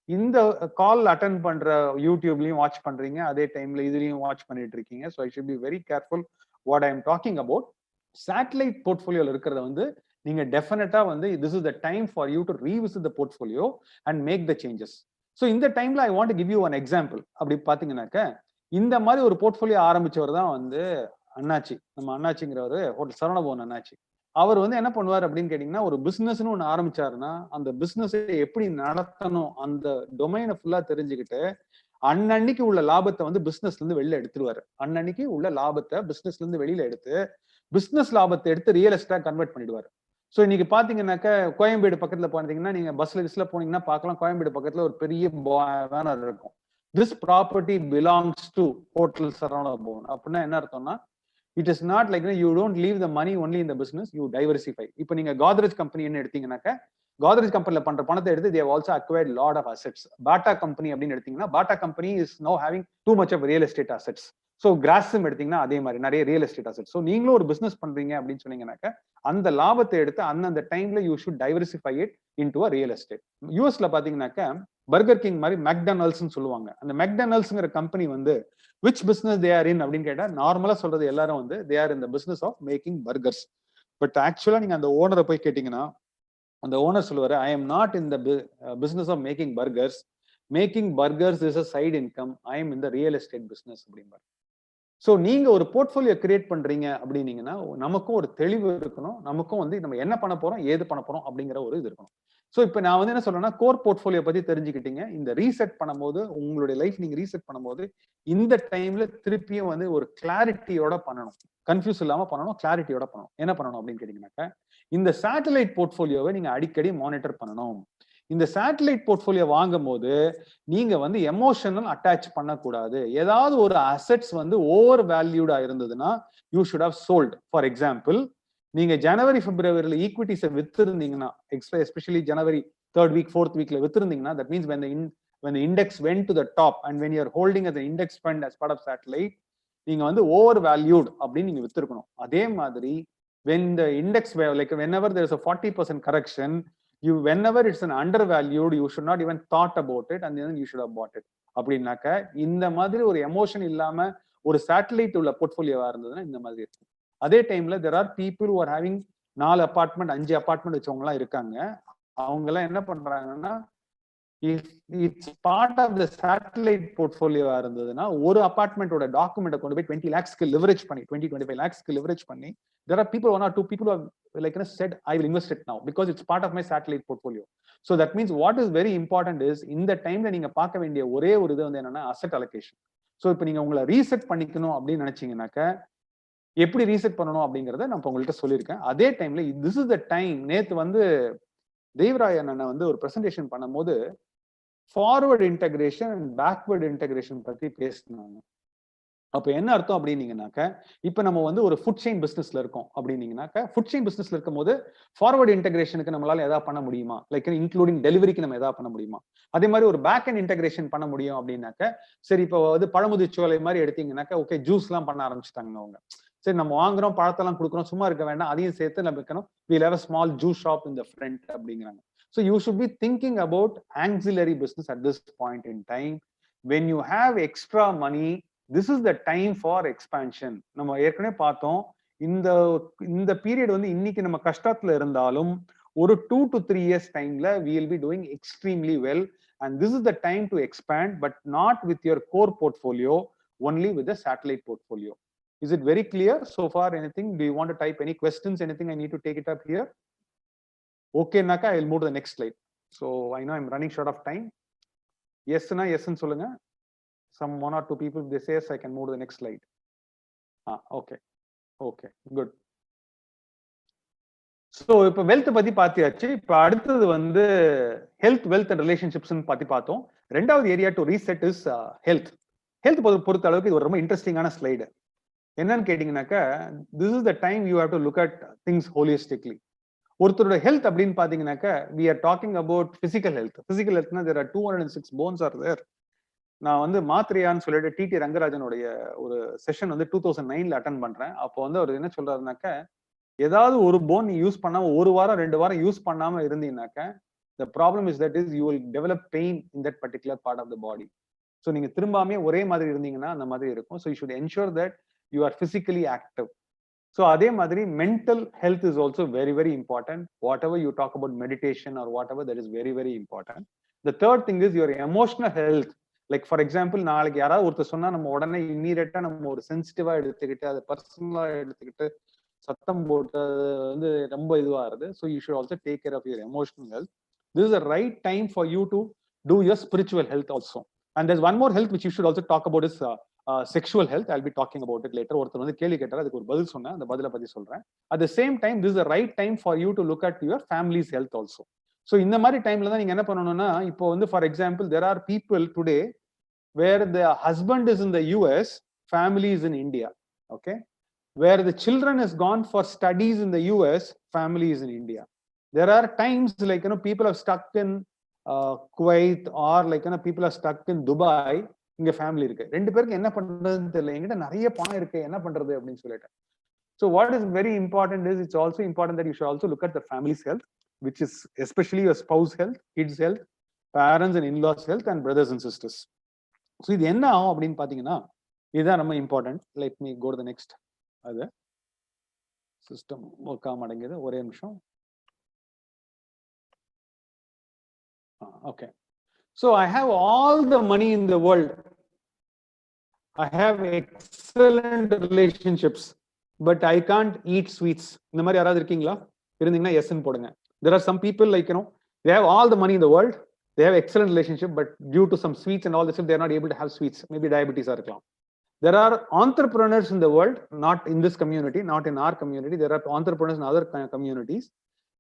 இந்த கால் attend பண்ற யூடியூப்லயும் வாட்ச் பண்றீங்க, அதே டைம்ல இதுலயும் வாட்ச் பண்ணிட்டு இருக்கீங்க. So I should be very careful what I am talking about. Satellite போர்ட்ஃபோலியோல இருக்கிறத வந்து நீங்க டெஃபினட்டா வந்து this is the time for you to revisit the portfolio and make the changes. So இந்த டைம்ல I want to give you one example. அப்படி பாத்தீங்கன்னாக்க இந்த மாதிரி ஒரு போர்ட்ஃபோலியோ ஆரம்பிச்சவர் தான் வந்து அண்ணாச்சி. நம்ம அண்ணாச்சிங்கிறவரு ஹோட்டல் சரவணபவன் அண்ணாச்சி. அவர் வந்து என்ன பண்ணுவார் அப்படின்னு கேட்டீங்கன்னா ஒரு பிசினஸ்னு ஒண்ணு ஆரம்பிச்சாருன்னா அந்த பிசினஸ் எப்படி நடத்தணும் அந்த டொமைனை ஃபுல்லா தெரிஞ்சுக்கிட்டு அன்னன்னைக்கு உள்ள லாபத்தை வந்து பிசினஸ்ல இருந்து வெளியில எடுத்துருவாரு. அன்னன்னைக்கு உள்ள லாபத்தை பிசினஸ்ல இருந்து வெளியில எடுத்து பிசினஸ் லாபத்தை எடுத்து ரியல் எஸ்டேட்டா கன்வெர்ட் பண்ணிடுவாரு. ஸோ இன்னைக்கு பாத்தீங்கன்னாக்க கோயம்பேடு பக்கத்துல போனீங்கன்னா நீங்க பஸ்ல போனீங்கன்னா பார்க்கலாம், கோயம்பேடு பக்கத்துல ஒரு பெரிய பேனர் இருக்கும், this property belongs to hotel Saravana Bhavan. அப்படின்னா என்ன அர்த்தம்னா, it is not like you don't leave the money only in the business, you diversify. இப்போ நீங்க கோத்ரேஜ் கம்பெனி எடுத்தீங்கன்னாக்க, கோத்ரேஜ் கம்பெனில பண்ற பணத்தை எடுத்து they have also acquired lot of assets. Bata company அப்படின்னு எடுத்தீங்கன்னா, Bata company is no having too much of real estate assets. So கிராஸும் எடுத்தீங்கன்னா அதே மாதிரி நிறைய ரியல் எஸ்டேட் அசெட்ஸ். ஸோ நீங்களும் ஒரு பிசினஸ் பண்றீங்க அப்படின்னு சொன்னீங்கன்னாக்க, அந்த லாபத்தை எடுத்து அந்த டைம்ல you should diversify it into a real estate. யூஎஸ்ல பாத்தீங்கன்னாக்க பர்கர் கிங் மாதிரி மெக்டொனால்ட்ஸ்னு சொல்லுவாங்க. அந்த மெக்டொனால்ட்ஸ்ங்கிற கம்பெனி வந்து which business they are in அப்படின்னு கேட்டா நார்மலா சொல்றது எல்லாரும் வந்து they are in the business of making burgers. But ஆக்சுவலா நீங்க அந்த ஓனரை போய் கேட்டீங்கன்னா, அந்த ஓனர் சொல்லுவாரு, I am not in the business of making burgers. Making burgers is a side income. I am in the real estate business அப்படிம்பாரு. So நீங்க ஒரு போர்ட்ஃபோலியோ கிரியேட் பண்றீங்க அப்படின்னீங்கன்னா, நமக்கும் ஒரு தெளிவு இருக்கணும், நமக்கும் வந்து நம்ம என்ன பண்ண போறோம், ஏது பண்ண போறோம் அப்படிங்கிற ஒரு இது இருக்கணும். ஸோ இப்போ நான் வந்து என்ன சொல்றேன்னா, கோர் போர்ட்ஃபோலியோ பத்தி தெரிஞ்சுக்கிட்டீங்க. இந்த ரீசெட் பண்ணும்போது, உங்களுடைய லைஃப் நீங்க ரீசெட் பண்ணும்போது, இந்த டைம்ல திருப்பியும் வந்து ஒரு கிளாரிட்டியோட பண்ணணும், கன்ஃபியூஸ் இல்லாம பண்ணணும், கிளாரிட்டியோட பண்ணணும். என்ன பண்ணணும் அப்படின்னு கேட்டீங்கன்னாக்க, இந்த சேட்டலைட் போர்ட்ஃபோலியோவை நீங்க அடிக்கடி மானிட்டர் பண்ணணும். இந்த சேட்டலைட் போர்ட்ஃபோலியோ வாங்கும் போது நீங்க வந்து எமோஷனல் அட்டாச் பண்ணக்கூடாது. ஏதாவது ஒரு அசெட்ஸ் வந்து ஓவர் வேல்யூடா இருந்ததுன்னா you should have sold. For example, நீங்க ஜனவரி பிப்ரவரியில ஈக்விட்டிஸை வித்திருந்தீங்கன்னா, எஸ்பெஷலி ஜனவரி 3rd week 4th weekல வித்திருந்தீங்கன்னா, that means when the index went to the top and when you are holding as an index fund as part of satellite, நீங்க வந்து ஓவர் வேல்யூட் அப்படின்னு நீங்க வித்திருக்கணும். அதே மாதிரி when the index like whenever there is a 40% correction, whenever it's an undervalued, you should not even thought about it and then you should have bought it. அப்படின்னாக்க இந்த மாதிரி ஒரு எமோஷன் இல்லாம ஒரு சேட்டலைட் உள்ள போர்ட்ஃபோலியோவா இருந்ததுன்னா இந்த மாதிரி இருக்கும். அதே டைம்ல there are people who are having 4 apartment 5 apartment வச்சவங்க எல்லாம் இருக்காங்க. அவங்க எல்லாம் என்ன பண்றாங்கன்னா, it's part of the satellite போர்ட்ஃபோலியோவா இருந்ததுன்னா ஒரு அபார்ட்மெண்டோட டாக்குமெண்ட்டை கொண்டு போய் 20 lakhsக்கு லிவரேஜ் பண்ணி 20-25 lakhsக்கு லிவரேஜ் பண்ணி, there are people, 1 or 2 people who have like said I will invest it now because it's part of my satellite portfolio. So that means what is very important is இந்த டைம்ல நீங்க பார்க்க வேண்டிய ஒரே ஒரு இது வந்து என்னன்னா அசெட் அலோகேஷன். ஸோ இப்போ நீங்க உங்களை ரீசெட் பண்ணிக்கணும் அப்படின்னு நினைச்சீங்கன்னாக்க, எப்படி ரீசெட் பண்ணணும் அப்படிங்கிறத நான் உங்கள்கிட்ட சொல்லியிருக்கேன். அதே டைம்ல திஸ் இஸ் த டைம். நேத்து வந்து தேவராய் அண்ணனை வந்து ஒரு பிரசன்டேஷன் பண்ணும்போது forward integration and backward integration பத்தி பேசினாங்க. அப்ப என்ன அர்த்தம் அப்படின்னீங்கன்னாக்க, இப்ப நம்ம வந்து ஒரு ஃபுட் செயின் பிசினஸ்ல இருக்கோம் அப்படின்னீங்கன்னாக்க, ஃபுட் செயின் பிசினஸ்ல இருக்கும் போது ஃபார்வர்ட் இன்டகிரேஷனுக்கு நம்மளால ஏதாவது பண்ண முடியுமா, லைக் இன்க்ளூடிங் டெலிவரிக்கு நம்ம ஏதாவது பண்ண முடியுமா? அதே மாதிரி ஒரு பேக் அண்ட் இன்டகிரேஷன் பண்ண முடியும் அப்படின்னாக்க, சரி இப்போ வந்து பழமுதிர்ச்சோலை மாதிரி எடுத்தீங்கன்னாக்க, ஓகே ஜூஸ் எல்லாம் பண்ண ஆரம்பிச்சுட்டாங்க அவங்க. சரி நம்ம வாங்குறோம், பழத்தெல்லாம் கொடுக்குறோம், சும்மா இருக்க வேண்டாம், அதையும் சேர்த்து நம்ம இருக்கணும், we'll have a small juice shop in the front அப்படிங்கிறாங்க. So you should be thinking about ancillary business at this point in time. When you have extra money, this is the time for expansion. நம்ம ஏற்கனவே பார்த்தோம், இந்த period வந்து இன்னைக்கு நம்ம கஷ்டத்துல இருந்தாலும் ஒரு 2 to 3 years டைம்ல we will be doing extremely well and this is the time to expand, but not with your core portfolio, only with the satellite portfolio. Is it very clear so far? Anything? Do you want to type any questions? Anything I need to take it up here? Okay naka, I will move to the next slide. So I know I'm running short of time. Yes na yes nu solunga. Some 1 or 2 people, they say yes, I can move to the next slide. Okay, good. So இப்ப wealth பத்தி பாத்தியாச்சு. இப்ப அடுத்தது வந்து health, wealth and relationships பத்தி பார்த்தோம். ரெண்டாவது area to reset is health. Health பொறுத்த அளவுக்கு இது ஒரு ரொம்ப இன்ட்ரெஸ்டிங்கான ஸ்லைடு. என்னன்னு கேட்டீங்கன்னாக்கா, this is the time you have to look at things holistically. ஒருத்தரோட ஹெல்த் அப்படின்னு பாத்தீங்கன்னாக்கா, we are talking about physical health. Physical healthனா there are 206 bones are there. நான் வந்து மாத்திரையான்னு சொல்லிட்டு டிடி ரங்கராஜனுடைய ஒரு செஷன் வந்து 2009ல அட்டன் பண்றேன். அப்போ வந்து அவர் என்ன சொல்றாருனாக்க, ஏதாவது ஒரு போன் நீ யூஸ் பண்ணாம 1 வாரம் 2 வாரம் யூஸ் பண்ணாம இருந்தீங்கன்னாக்க, the problem is that is you will develop pain in that particular part of the body. So நீங்க திரும்பாமே ஒரே மாதிரி இருந்தீங்கன்னா அந்த மாதிரி இருக்கும். So you should ensure that you are physically active. So அதே மாதிரி mental health is also very very important. Whatever you talk about meditation or whatever, that is very very important. The third thing is your emotional health. Like for example, நாளைக்கு யாராவது ஒருத்தர் சொன்னா நம்ம உடனே இம்மீடியட்டா நம்ம ஒரு சென்சிட்டிவா எடுத்துக்கிட்டு அதை பர்சனலா எடுத்துக்கிட்டு சத்தம் போட்டு வந்து ரொம்ப இதுவாகுது. So you should also take care of your emotional health. This is a right time for you to do your spiritual health also. And there's one more health which you should also talk about is sexual health. I'll be talking about it later. ஒருத்தர் வந்து கேள்வி கேட்டார், அதுக்கு ஒரு பதில் சொன்னேன், அந்த பதிலை பத்தி சொல்றேன். At the same time, this is the right time for you to look at your family's health also. So இந்த மாதிரி டைம்ல தான் நீங்க என்ன பண்ணணும்னா, இப்போ வந்து for example, there are people today where the husband is in the US, family is in India. Okay, where the children has gone for studies in the US, family is in India. There are times like, you know, people are stuck in Kuwait, or like, you know, people are stuck in Dubai. இங்க family இருக்கு, ரெண்டு பேருக்கு என்ன பண்றதுன்னு தெரியல, என்கிட்ட நிறைய பணம் இருக்கு, என்ன பண்றது அப்படின்னு சொல்லிட்டு. So what is very important is, it's also important that you should also look at the family's health, which is especially your spouse health, kids health, parents and in-laws health, and brothers and sisters. So இது என்ன ஆகும் அப்படின்னு பாத்தீங்கன்னா, இதுதான் ரொம்ப important. Let me go to the next. அது system work ஆக மாட்டேங்குது, ஒரே நிமிஷம். Okay, so I have all the money in the world, I have excellent relationships, but I can't eat sweets. இந்த மாதிரி யாராவது இருக்கீங்களா? இருந்தீங்கன்னா yes ன்னு போடுங்க. There are some people like, you know, they have all the money in the world, they have excellent relationship, but due to some sweets and all this, they are not able to have sweets. Maybe diabetes ஆ இருக்கலாம். There are entrepreneurs in the world, not in this community, not in our community. There are entrepreneurs in other communities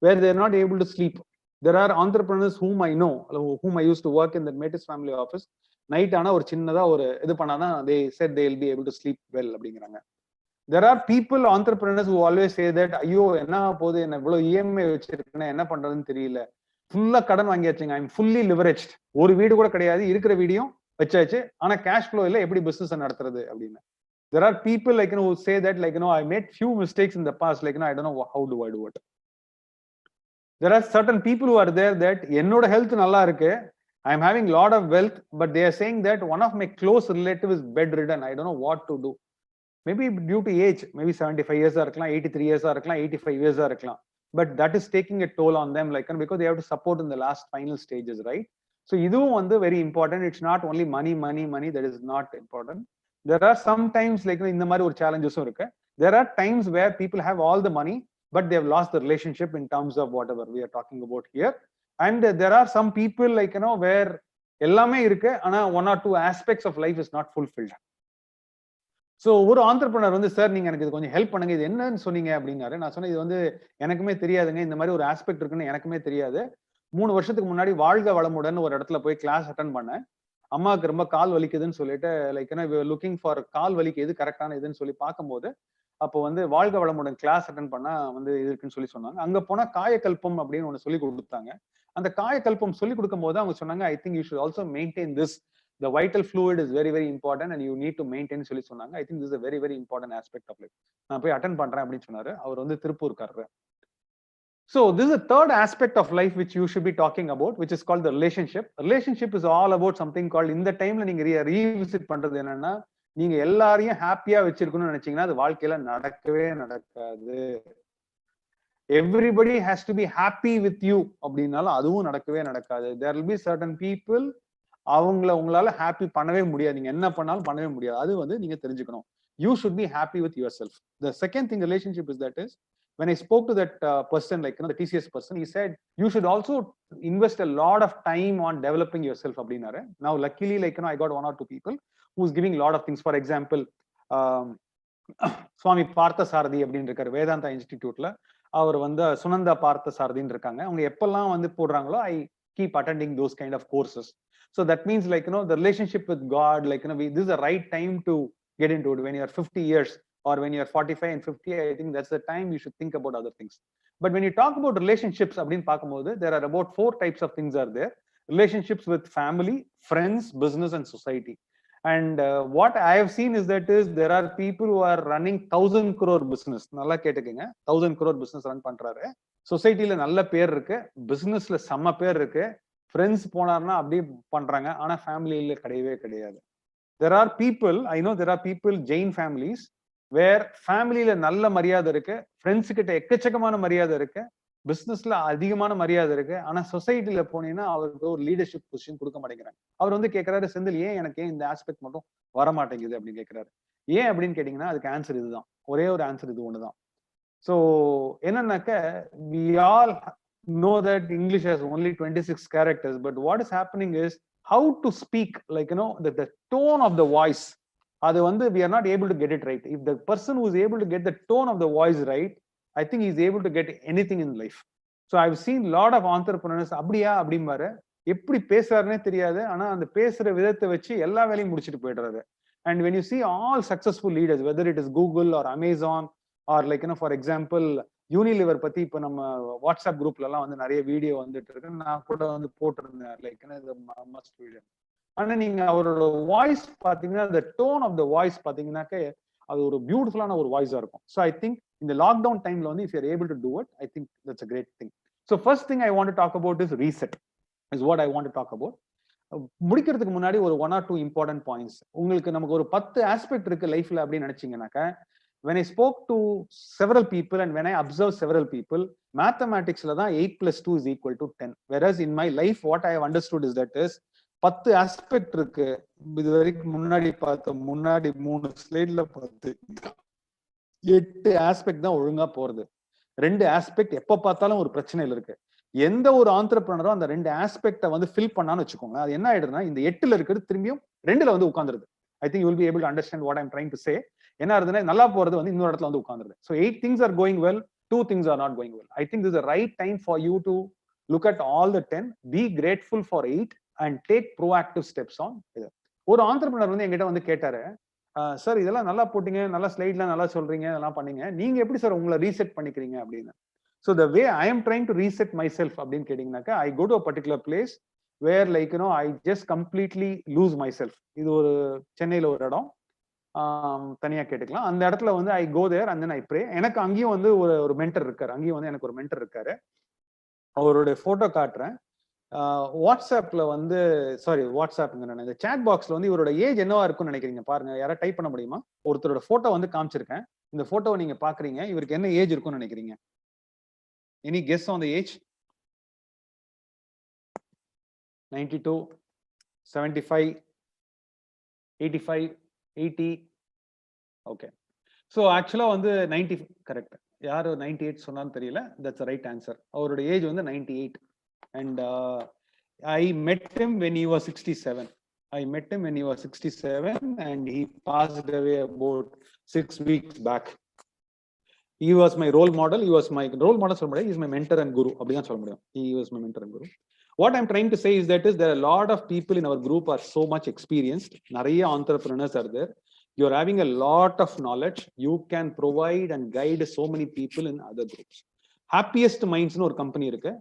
where they are not able to sleep. There are entrepreneurs whom I know, whom I used to work in the Metis family office. Night ஆனா ஒரு சின்னதா ஒரு இது பண்ணாதான் they said they will be able to sleep well அப்படிங்கிறாங்க. There are people, entrepreneurs, who always say that, ஐயோ என்ன போகுது, என்ன இவ்வளவு EMI வச்சிருக்கேன், என்ன பண்றதுன்னு தெரியல, ஃபுல்லா கடன் வாங்கியாச்சுங்க, ஐம் ஃபுல்லி லிவரேஜ்ட், ஒரு வீடு கூட கிடையாது, இருக்கிற வீடியும் வச்சாச்சு, ஆனா கேஷ் ஃப்ளோ இல்ல, எப்படி பிசினஸ் நடத்துறது அப்படின்னு. There are people like, you know, who say that like, you know, I made few mistakes in the past, like, you know, I don't know how do I do it. There are certain people who are there that என்னோட health நல்லா இருக்கு, I am having lot of wealth, but they are saying that one of my close relative is bedridden, I don't know what to do. Maybe due to age, maybe 75 years ஆ இருக்கலாம், 83 years ஆ இருக்கலாம், 85 years ஆ இருக்கலாம், but that is taking a toll on them, like, because they have to support in the last final stages, right? So இதுவும் வந்து very important. It's not only money, that is not important. There are sometimes like, இந்த மாதிரி ஒரு challenges இருக்கு. There are times where people have all the money, but they have lost the relationship in terms of whatever we are talking about here. And there are some people like, you know, where எல்லாமே இருக்கு, ஆனா one or two aspects of life is not fulfilled. So ஒரு entrepreneur வந்து, sir நீங்க எனக்கு இது கொஞ்சம் help பண்ணுங்க, இது என்னன்னு சொன்னீங்க அப்படின்னாரு. நான் சொன்னேன், இது வந்து எனக்குமே தெரியாதுங்க, இந்த மாதிரி ஒரு ஆஸ்பெக்ட் இருக்குன்னு எனக்குமே தெரியாது. 3 வருஷத்துக்கு முன்னாடி வாழ்க வளமுடன் ஒரு இடத்துல போய் கிளாஸ் அட்டன் பண்ணேன். அம்மாவுக்கு ரொம்ப கால் வலிக்குதுன்னு சொல்லிட்டு, லைக், லுக்கிங் ஃபார் கால் வலிக்கு எது கரெக்டான இதுன்னு சொல்லி பார்க்கும்போது, அப்போ வந்து வாழ்க வளமுடன் கிளாஸ் அட்டன் பண்ணா வந்து இது இருக்குன்னு சொல்லி சொன்னாங்க. அங்க போனா காயக்கல்பம் அப்படின்னு ஒண்ணு சொல்லி கொடுத்தாங்க. அந்த காயக்கல்பம் சொல்லி கொடுக்கும் போது அவங்க சொன்னாங்க, ஐ think you should also maintain this, the vital fluid is very very important and you need to maintain சொல்லி சொன்னாங்க. I think this is a very very important aspect of life. நான் போய் அட்டெண்ட் பண்றேன் அப்படின்னு சொன்னாரு. அவர் வந்து திருப்பூர்காரரு. So this is the third aspect of life which you should be talking about, which is called the relationship. Relationship is all about something called, இந்த டைம்ல நீங்க revisit பண்றது என்னன்னா, நீங்க எல்லாரையும் ஹாப்பியா வச்சிருக்கணும்னு நினைச்சீங்கன்னா அது வாழ்க்கையில நடக்கவே நடக்காது. Everybody has to be happy with you அப்படின்னாலும் அதுவும் நடக்கவே நடக்காது. There will be certain people, அவங்கள உங்களால ஹாப்பி பண்ணவே முடியாது, நீங்க என்ன பண்ணாலும் பண்ணவே முடியாது. அது வந்து நீங்க தெரிஞ்சுக்கணும். You should be happy with yourself. The second thing relationship is that is, when I spoke to that person, like, you know, the TCS person, he said you should also invest a lot of time on developing yourself அப்படின்னாரு. Now luckily, like, you know, I got 1 or 2 people who's giving a lot of things. For example, சுவாமி பார்த்த சாரதி அப்படின்னு இருக்காரு வேதாந்தா இன்ஸ்டிடியூட்ல. அவர் வந்து சுனந்தா பார்த்த சாரதின்னு இருக்காங்க. அவங்க எப்பெல்லாம் வந்து போடுறாங்களோ, I keep attending those kind of courses. So that means, like, you know, the relationship with God, like, you know, this is the right time to get into it. When you are 50 years or when you are 45 and 50, I think that's the time you should think about other things. But when you talk about relationships அப்படின்னு பார்க்கும்போது, there are about 4 types of things are there. Relationships with family, friends, business and society. And what I have seen is that is, there are people who are running 1000 crore business. நல்லா கேட்டுக்கங்க, 1000 crore business run பண்றாரு. சொசைட்டில நல்ல பேர் இருக்கு, பிசினஸ்ல செம்ம பேர் இருக்கு, ஃப்ரெண்ட்ஸ் போனார்னா அப்படி பண்றாங்க, ஆனா ஃபேமிலியில கிடையவே கிடையாது. There are people, I know there are people, Jain families, where ஃபேமிலியில நல்ல மரியாதை இருக்கு, ஃப்ரெண்ட்ஸ் கிட்ட எக்கச்சக்கமான மரியாதை இருக்கு, பிசினஸ்ல அதிகமான மரியாதை இருக்கு, ஆனா சொசைட்டில போனீங்கன்னா அவருக்கு ஒரு லீடர்ஷிப் பொசிஷன் கொடுக்க மாட்டேங்கிறாங்க. அவர் வந்து கேட்கிறாரு, செந்தில் ஏன் எனக்கு ஏன் இந்த ஆஸ்பெக்ட் மட்டும் வர மாட்டேங்குது அப்படின்னு கேட்கிறாரு. ஏன் அப்படின்னு கேட்டீங்கன்னா அதுக்கு ஆன்சர் இதுதான், ஒரே ஒரு ஆன்சர் இது ஒண்ணுதான். ஸோ என்னன்னாக்க, we all know that English has only 26 characters, but what is happening is how to speak, like, you know, the tone of the voice, அது வந்து we are not able to get it right. If the person who is able to get the tone of the voice right, I think he is able to get anything in life. So I've seen lot of entrepreneurs அப்படியா அப்படிம்பாரு, எப்படி பேசுறாருன்னே தெரியாது, ஆனா அந்த பேசுற விதத்தை வச்சு எல்லா வேலையும் முடிச்சுட்டு போயிடுறாரு. And when you see all successful leaders, whether it is Google or Amazon or like for example Unilever பத்தி இப்ப நம்ம வாட்ஸ்அப் குரூப்ல எல்லாம் வந்து நிறைய வீடியோ வந்துட்டு இருக்கு, நான் கூட வந்து போட்டிருந்தேன் லைக் மஸ்ட் வீடியோ. ஆனா நீங்க அவரோட வாய்ஸ் பாத்தீங்கன்னா, அந்த டோன் ஆஃப் த வாய்ஸ் பாத்தீங்கன்னாக்க அது ஒரு பியூட்டிஃபுல்லான ஒரு வாய்ஸா இருக்கும். ஸோ ஐ திங்க் இந்த லாக்டவுன் டைம்ல வந்து if you are able to do it, I think that's a great thing. So first thing I want to talk about is reset, is what I want to talk about. முடிக்கிறதுக்கு முன்னாடி ஒரு 1 or 2 important points. உங்களுக்கு நமக்கு ஒரு 10 aspect இருக்கு லைஃப்ல அப்படின்னு நினைச்சீங்கன்னாக்க, when I spoke to several people and when I observed several people, mathematics la da 8 plus 2 is equal to 10. Whereas in my life what I have understood is that is 10 aspect இருக்கு. இது வரைக்கும் முன்னாடி பார்த்தோம், முன்னாடி 3 ஸ்லைட்ல பார்த்து 8 aspect தான் ஒழுங்கா போறது. 2 ஆஸ்பெக்ட் எப்ப பார்த்தாலும் ஒரு பிரச்சனையில இருக்கு. எந்த ஒரு ஆண்டர்பிரனரும் அந்த 2 ஆஸ்பெக்ட வந்து ஃபில் பண்ணான்னு வச்சுக்கோங்க, அது என்ன ஆயிடுதுன்னா இந்த 8ல இருக்கிறது திரும்பியும் 2ல வந்து உட்கார்ந்துருது. I think you will be able to understand what I'm trying to say. என்ன ஆகுதுன்னா நல்லா போறது வந்து இன்னொரு இடத்துல வந்து உட்கார்ந்துருது. So 8 things are going well, 2 things are not going well. I think this is the right time for you to look at all the 10, be grateful for 8 and take proactive steps on இது. ஒரு entrepreneur வந்து என்கிட்ட வந்து கேட்டாரு, sir இதெல்லாம் நல்லா போட்டீங்க, நல்லா ஸ்லைட்லாம் நல்லா சொல்றீங்க, இதெல்லாம் பண்ணீங்க, நீங்க எப்படி சார் உங்களை ரீசெட் பண்ணிக்கிறீங்க அப்படின்னு. So the way I am trying to reset myself அப்படின்னு கேட்டீங்கன்னாக்கா, I go to a particular place where like I just completely lose myself. இது ஒரு சென்னையில ஒரு இடம், தனியா கேட்டுக்கலாம். அந்த இடத்துல வந்து ஐ கோ there and then I pray. எனக்கு அங்கேயும் வந்து ஒரு மென்டர் இருக்காரு, அங்கேயும் வந்து எனக்கு ஒரு மென்டர் இருக்காரு. அவருடைய போட்டோ காட்டுறேன். வாட்ஸ்அப்ல வந்து வாட்ஸ்அப்ங்க, நான் இந்த சாட் பாக்ஸ்ல வந்து இவரோட ஏஜ் என்னவா இருக்கும்னு நினைக்கிறீங்க பாருங்க, யாராவது டைப் பண்ண முடியுமா? ஒருத்தரோட போட்டோ வந்து காமிச்சிருக்கேன், இந்த போட்டோவை நீங்க பாக்குறீங்க, இவருக்கு என்ன ஏஜ் இருக்கும்னு நினைக்கிறீங்க? Any guess on the age? 92, 75, 85, 80. Okay, so ஆக்சுவலா வந்து 90 கரெக்ட். யாரு 98 சொன்னான்னு தெரியல, தட்ஸ் ரைட் ஆன்சர். அவரோட ஏஜ் வந்து 98. And I met him when he was 67. And he passed away about 6 weeks back. He was my role model. He was my role model. He is my mentor and guru. He was my mentor and guru. What I'm trying to say is that there are a lot of people in our group are so much experienced. Nariya entrepreneurs are there. You're having a lot of knowledge. You can provide and guide so many people in other groups. Happiest Minds ஒரு company இருக்கு,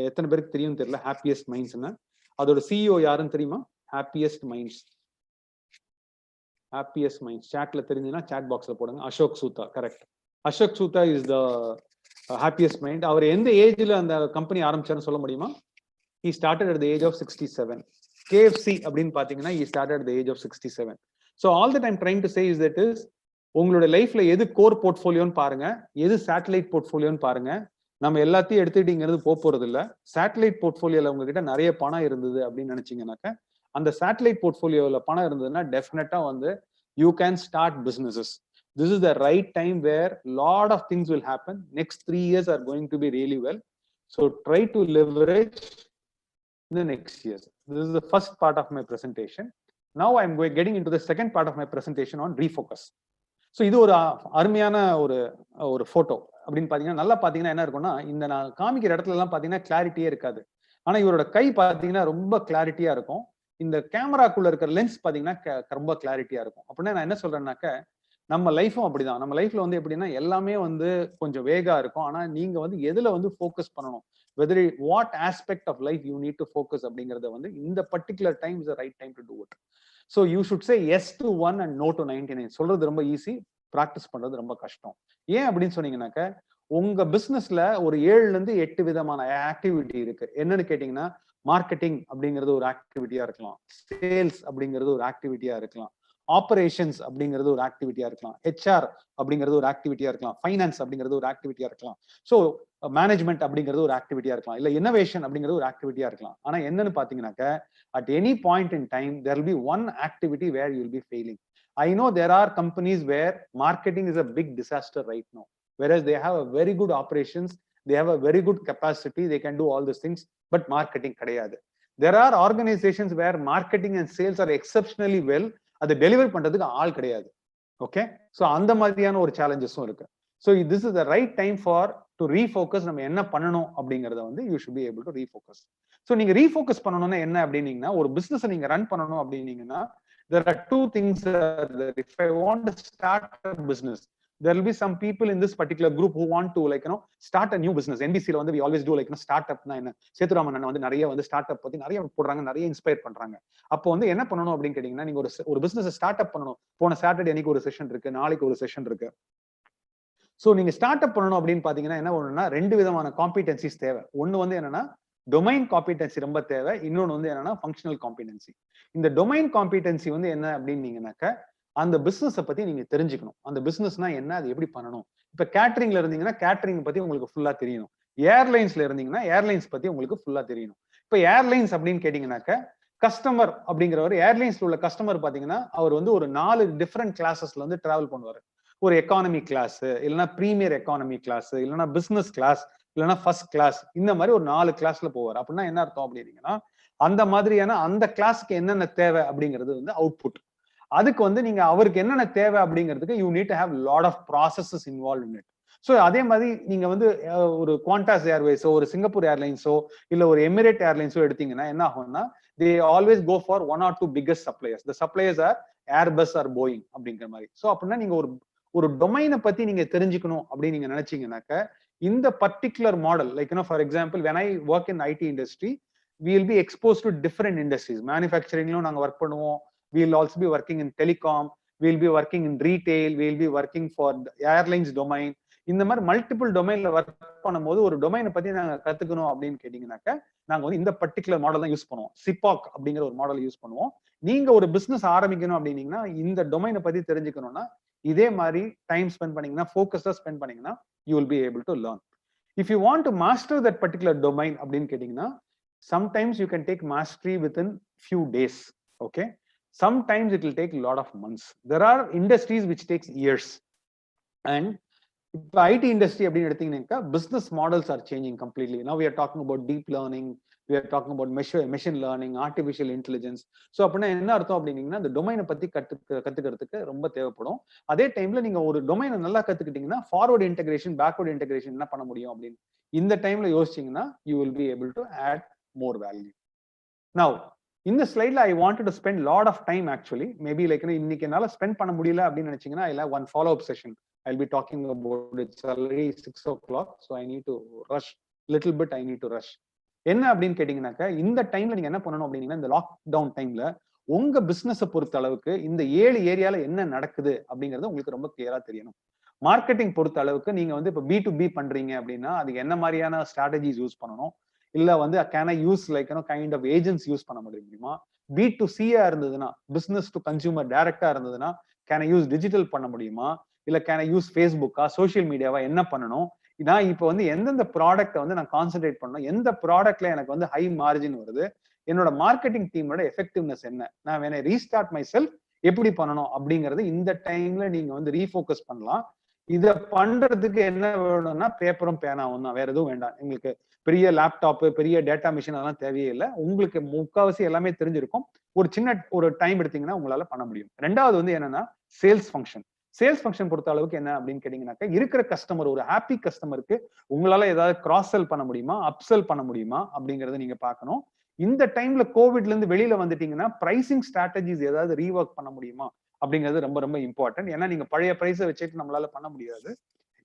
எத்தனை பேருக்கு தெரியும் தெரியல. Happiest மைண்ட்ஸ்னா அதோட CEO யாருன்னு தெரியுமா? Happiest minds சாட்ல தெரிஞ்சுன்னா சாட் பாக்ஸ்ல போடுங்க. Ashok Soota, correct. Ashok Soota is the happiest mind. அவர் எந்த ஏஜ்ல அந்த கம்பெனி ஆரம்பிச்சாருன்னு சொல்ல முடியுமா? he started at the age of 67. KFC அப்படின்னு பாத்தீங்கன்னா he started at the age of 67. so all that I'm trying to say is that is உங்களோட லைஃப்ல எது கோர் போர்ட்ஃபோலியோன்னு பாருங்க, எது சேட்டலைட் போர்ட்ஃபோலியோன்னு பாருங்க. நம்ம எல்லாத்தையும் எடுத்துக்கிட்டீங்கிறது போறது இல்ல. சேட்டலைட் போர்ட்ஃபோலியோல உங்ககிட்ட நிறைய பணம் இருந்தது அப்படின்னு நினைச்சீங்கன்னாக்க, அந்த சேட்டலைட் போர்ட்ஃபோலியோல பணம் இருந்ததுன்னா டெஃபினட்டா வந்து you can start businesses. This is the right time where lot of things will happen. Next 3 years are going to be really well. So try to leverage the next years. This is the first part of my presentation. Now I'm getting into the second part of my presentation on refocus. So இது ஒரு அருமையான ஒரு photo அப்படின்னு பாத்தீங்கன்னா, நல்லா பாத்தீங்கன்னா என்ன இருக்கும்னா, இந்த நான் காமிக்கிற இடத்துல எல்லாம் பாத்தீங்கன்னா கிளாரிட்டியே இருக்காது. ஆனா இவரோட கை பாத்தீங்கன்னா ரொம்ப கிளாரிட்டியா இருக்கும். இந்த கேமராக்குள்ள இருக்கிற லென்ஸ் பாத்தீங்கன்னா ரொம்ப கிளாரிட்டியா இருக்கும். அப்படின்னா நான் என்ன சொல்றேன்னாக்க, நம்ம லைஃபும் அப்படிதான். நம்ம லைஃப்ல வந்து எப்படின்னா எல்லாமே வந்து கொஞ்சம் வேகா இருக்கும். ஆனா நீங்க வந்து எதுல வந்து ஃபோக்கஸ் பண்ணணும், whether what aspect of life you need to focus அப்படிங்கறத வந்து இந்த particular time is the right time to do it. So you should say yes to 1 and no to 99. சொல்றது ரொம்ப ஈஸி, பிராக்டிஸ் பண்றது ரொம்ப கஷ்டம். ஏன் அப்படின்னு சொன்னீங்கன்னாக்க, உங்க பிசினஸ்ல ஒரு 7ல இருந்து 8 விதமான ஆக்டிவிட்டி இருக்கு. என்னன்னு கேட்டீங்கன்னா, மார்க்கெட்டிங் அப்படிங்கிறது ஒரு ஆக்டிவிட்டியா இருக்கலாம், சேல்ஸ் அப்படிங்கிறது ஒரு ஆக்டிவிட்டியா இருக்கலாம், ஆபரேஷன்ஸ் அப்படிங்கிறது ஒரு ஆக்டிவிட்டியா இருக்கலாம், ஹெச்ஆர் அப்படிங்கிறது ஒரு ஆக்டிவிட்டியா இருக்கலாம், ஃபைனான்ஸ் அப்படிங்கிறது ஒரு ஆக்டிவிட்டியா இருக்கலாம், ஸோ மேனேஜ்மெண்ட் அப்படிங்கிறது ஒரு ஆக்டிவிட்டியா இருக்கலாம், இல்ல இன்னோவேஷன் அப்படிங்கிறது ஒரு ஆக்டிவிட்டியா இருக்கலாம். ஆனா என்னன்னு பாத்தீங்கன்னாக்க, at any point in time there will be one activity where you will be failing. I know there are companies where marketing is a big disaster right now, whereas they have a very good operations, they have a very good capacity, they can do all these things, but marketing kadiyadu. There are organizations where marketing and sales are exceptionally well அதை deliver பண்றதுக்கு ஆள் கிடையாது. Okay, so அந்த மாதிரியான ஒரு சேலஞ்சஸும் இருக்கு. So this is the right time for to refocus. நம்ம என்ன பண்ணணும் அப்படிங்கறத வந்து you should be able to refocus. So நீங்க ரீஃபோக்கஸ் பண்ணணும்னா என்ன அப்படின்னீங்கன்னா, ஒரு பிசினஸ் நீங்க ரன் பண்ணணும் அப்படின்னீங்கன்னா, there are two things that if I want to start a business, there will be some people in this particular group who want to start a new business. NBC ல வந்து we always do startup na enna Sethuraman அண்ணா வந்து நிறைய வந்து start up பத்தி நிறைய போடுறாங்க, நிறைய inspire பண்றாங்க. அப்போ வந்து என்ன பண்ணணும் அப்படின்னு கேட்டீங்கன்னா, நீங்க ஒரு பிசினஸ் ஸ்டார்ட் அப் பண்ணணும். போன சாட்டர்டே அன்னைக்கு ஒரு செஷன் இருக்கு, நாளைக்கு ஒரு செஷன் இருக்கு. சோ நீங்க ஸ்டார்ட் அப் பண்ணணும் அப்படின்னு பாத்தீங்கன்னா என்ன ஒண்ணுன்னா, 2 விதமான காம்பிடன்சிஸ் தேவை. ஒண்ணு வந்து என்னன்னா டொமைன் காம்பிடன்சி ரொம்ப தேவை, இன்னொன்னு வந்து என்னன்னா ஃபங்க்ஷனல் காம்பிடன்சி. இந்த டொமைன் காம்பிடன்சி வந்து என்ன அப்படின்னீங்கன்னாக்க, அந்த பிசினஸ் பத்தி நீங்க தெரிஞ்சுக்கணும். அந்த பிசினஸ்னா என்ன, அது எப்படி பண்ணணும். இப்ப கேட்டரிங்ல இருந்தீங்கன்னா கேட்டரிங் பத்தி உங்களுக்கு ஃபுல்லா தெரியணும். ஏர்லைன்ஸ்ல இருந்தீங்கன்னா ஏர்லைன்ஸ் பத்தி உங்களுக்கு ஃபுல்லா தெரியணும். இப்ப ஏர்லைன்ஸ் அப்படின்னு கேட்டீங்கன்னாக்க, கஸ்டமர் அப்படிங்கிறவர், ஏர்லைன்ஸ்ல உள்ள கஸ்டமர் பாத்தீங்கன்னா அவர் வந்து ஒரு 4 டிஃப்ரெண்ட் கிளாஸஸ்ல வந்து டிராவல் பண்ணுவாரு. ஒரு எக்கானமி கிளாஸ், இல்லைன்னா பிரீமியர் எக்கானமி கிளாஸ், இல்லைன்னா பிசினஸ் கிளாஸ், இல்லைன்னா ஃபர்ஸ்ட் கிளாஸ், இந்த மாதிரி ஒரு 4 கிளாஸ்ல போவார். அப்படின்னா என்ன அர்த்தம் அப்படின்னீங்கன்னா, அந்த மாதிரியான அந்த கிளாஸ்க்கு என்னென்ன தேவை அப்படிங்கிறது வந்து அவுட்புட். அதுக்கு வந்து நீங்க அவருக்கு என்னென்ன தேவை அப்படிங்கிறதுக்கு you need to have lot of processes involve in it. So அதே மாதிரி நீங்க வந்து ஒரு குவாண்டாஸ் ஏர்வேஸோ, ஒரு சிங்கப்பூர் ஏர்லைன்ஸோ, இல்ல ஒரு எமிரேட் ஏர்லைன்ஸோ எடுத்தீங்கன்னா என்ன ஆகும்னா, they always go for 1 or 2 biggest suppliers. The suppliers are Airbus or Boeing அப்படிங்கிற மாதிரி. ஸோ அப்படின்னா நீங்க ஒரு டொமைனை பத்தி நீங்க தெரிஞ்சுக்கணும் அப்படின்னு நீங்க நினைச்சீங்கன்னாக்க, இந்த particular model for example when I work in IT industry, we will be exposed to different industries. மேனுஃபேக்சரிங்லயும் நாங்க ஒர்க் பண்ணுவோம், we will also be working in telecom, we will be working in retail, we will be working for airlines domain. இந்த மாதிரி multiple டொமைன்ல work பண்ணும்போது ஒரு டொமைனை பத்தி நாங்க கத்துக்கணும் அப்படின்னு கேட்டீங்கன்னாக்க, நாங்க வந்து இந்த பர்டிகுலர் மாடல் தான் யூஸ் பண்ணுவோம். சிபாக் அப்படிங்கிற ஒரு மாடல் யூஸ் பண்ணுவோம். நீங்க ஒரு பிசினஸ் ஆரம்பிக்கணும் அப்படின்னீங்கன்னா, இந்த டொமைனை பத்தி தெரிஞ்சுக்கணும்னா இதே மாதிரி டைம் ஸ்பெண்ட் பண்ணீங்கன்னா, ஃபோக்கஸா ஸ்பெண்ட் பண்ணீங்கன்னா, you will be able to learn. If you want to master that particular domain அப்படின்னு கேட்டீங்கன்னா, sometimes you can take mastery within few days. Okay, sometimes it will take a lot of months. There are industries which takes years. And இப்போ IT industry அப்படின்னு எடுத்தீங்கன்னாக்கா, business models are changing completely. Now we are talking about deep learning, we are talking about machine learning, artificial intelligence. So அப்படின்னா என்ன அர்த்தம் அப்படின்னீங்கன்னா, அந்த டொமைனை பத்தி கத்துக்கிறதுக்கு ரொம்ப தேவைப்படும். அதே டைம்ல நீங்க ஒரு டொமைனை நல்லா கத்துக்கிட்டீங்கன்னா, ஃபார்வர்ட் இன்டெகிரேஷன், பேக்வர்ட் இன்டெகிரேஷன் என்ன பண்ண முடியும் அப்படின்னு இந்த டைம்ல யோசிச்சீங்கன்னா, you will be able to add more value. Now இந்த ஸ்லைட்ல I wanted to spend lot of time actually. Maybe இன்னைக்கு என்னால ஸ்பெண்ட் பண்ண முடியல அப்படின்னு நினைச்சீங்கன்னா, I'll have one follow-up session. I'll be talking about it. It's already 6 o'clock, so I need to rush little bit. I need to rush. என்ன அப்படின்னு கேட்டீங்கன்னாக்கா, இந்த டைம்ல நீங்க என்ன பண்ணணும் அப்படின்னா, இந்த லாக்டவுன் டைம்ல உங்க பிசினஸை பொறுத்த அளவுக்கு இந்த 7 ஏரியால என்ன நடக்குது அப்படிங்கறது உங்களுக்கு ரொம்ப கிளியரா தெரியணும். மார்க்கெட்டிங் பொறுத்த அளவுக்கு நீங்க வந்து இப்போ B2B பண்றீங்க அப்படின்னா, அதுக்கு என்ன மாதிரியான ஸ்ட்ராட்டஜிஸ் யூஸ் பண்ணணும், இல்ல வந்து can I use kind of agents use பண்ண முடியுமா? B2C-ஆ இருந்ததுன்னா, பிசினஸ் டு கன்சியூமர் டைரக்டா இருந்ததுன்னா, கேன் ஐ யூஸ் டிஜிட்டல் பண்ண முடியுமா, இல்ல கேன் ஐ யூஸ் ஃபேஸ்புக்கா, சோஷியல் மீடியாவா, என்ன பண்ணணும்? நான் இப்போ வந்து எந்தெந்த ப்ராடக்ட்டை வந்து நான் கான்சென்ட்ரேட் பண்ணணும், எந்த ப்ராடக்ட்ல எனக்கு வந்து ஹை மார்ஜின் வருது, என்னோட மார்க்கெட்டிங் டீமோட எஃபெக்டிவ்னஸ் என்ன, நான் வேணா ரீஸ்டார்ட் மை செல்ஃப் எப்படி பண்ணணும் அப்படிங்கறது இந்த டைம்ல நீங்க வந்து ரீஃபோக்கஸ் பண்ணலாம். இத பண்றதுக்கு என்ன வேணும்னா, பேப்பரும் பேனாவும் தான், வேற எதுவும் வேண்டாம். உங்களுக்கு பெரிய லேப்டாப், பெரிய டேட்டா மிஷின் அதெல்லாம் தேவையே இல்லை. உங்களுக்கு முக்காவாசி எல்லாமே தெரிஞ்சிருக்கும். ஒரு சின்ன டைம் எடுத்தீங்கன்னா உங்களால பண்ண முடியும். ரெண்டாவது வந்து என்னன்னா, சேல்ஸ் ஃபங்க்ஷன். சேல்ஸ் ஃபங்க்ஷன் பொறுத்த அளவுக்கு என்ன அப்படின்னு கேட்டீங்கன்னாக்கா, இருக்கிற கஸ்டமர், ஒரு ஹாப்பி கஸ்டமருக்கு உங்களால ஏதாவது கிராஸ் செல் பண்ண முடியுமா, அப்செல் பண்ண முடியுமா அப்படிங்கறத நீங்க பார்க்கணும். இந்த டைம்ல கோவிட்ல இருந்து வெளியில வந்துட்டீங்கன்னா, பிரைசிங் ஸ்ட்ராட்டஜிஸ் ஏதாவது ரீவொர்க் பண்ண முடியுமா அப்படிங்கிறது ரொம்ப ரொம்ப இம்பார்ட்டன்ட். ஏன்னா நீங்க பழைய பிரைஸை வச்சுட்டு நம்மளால பண்ண முடியாது.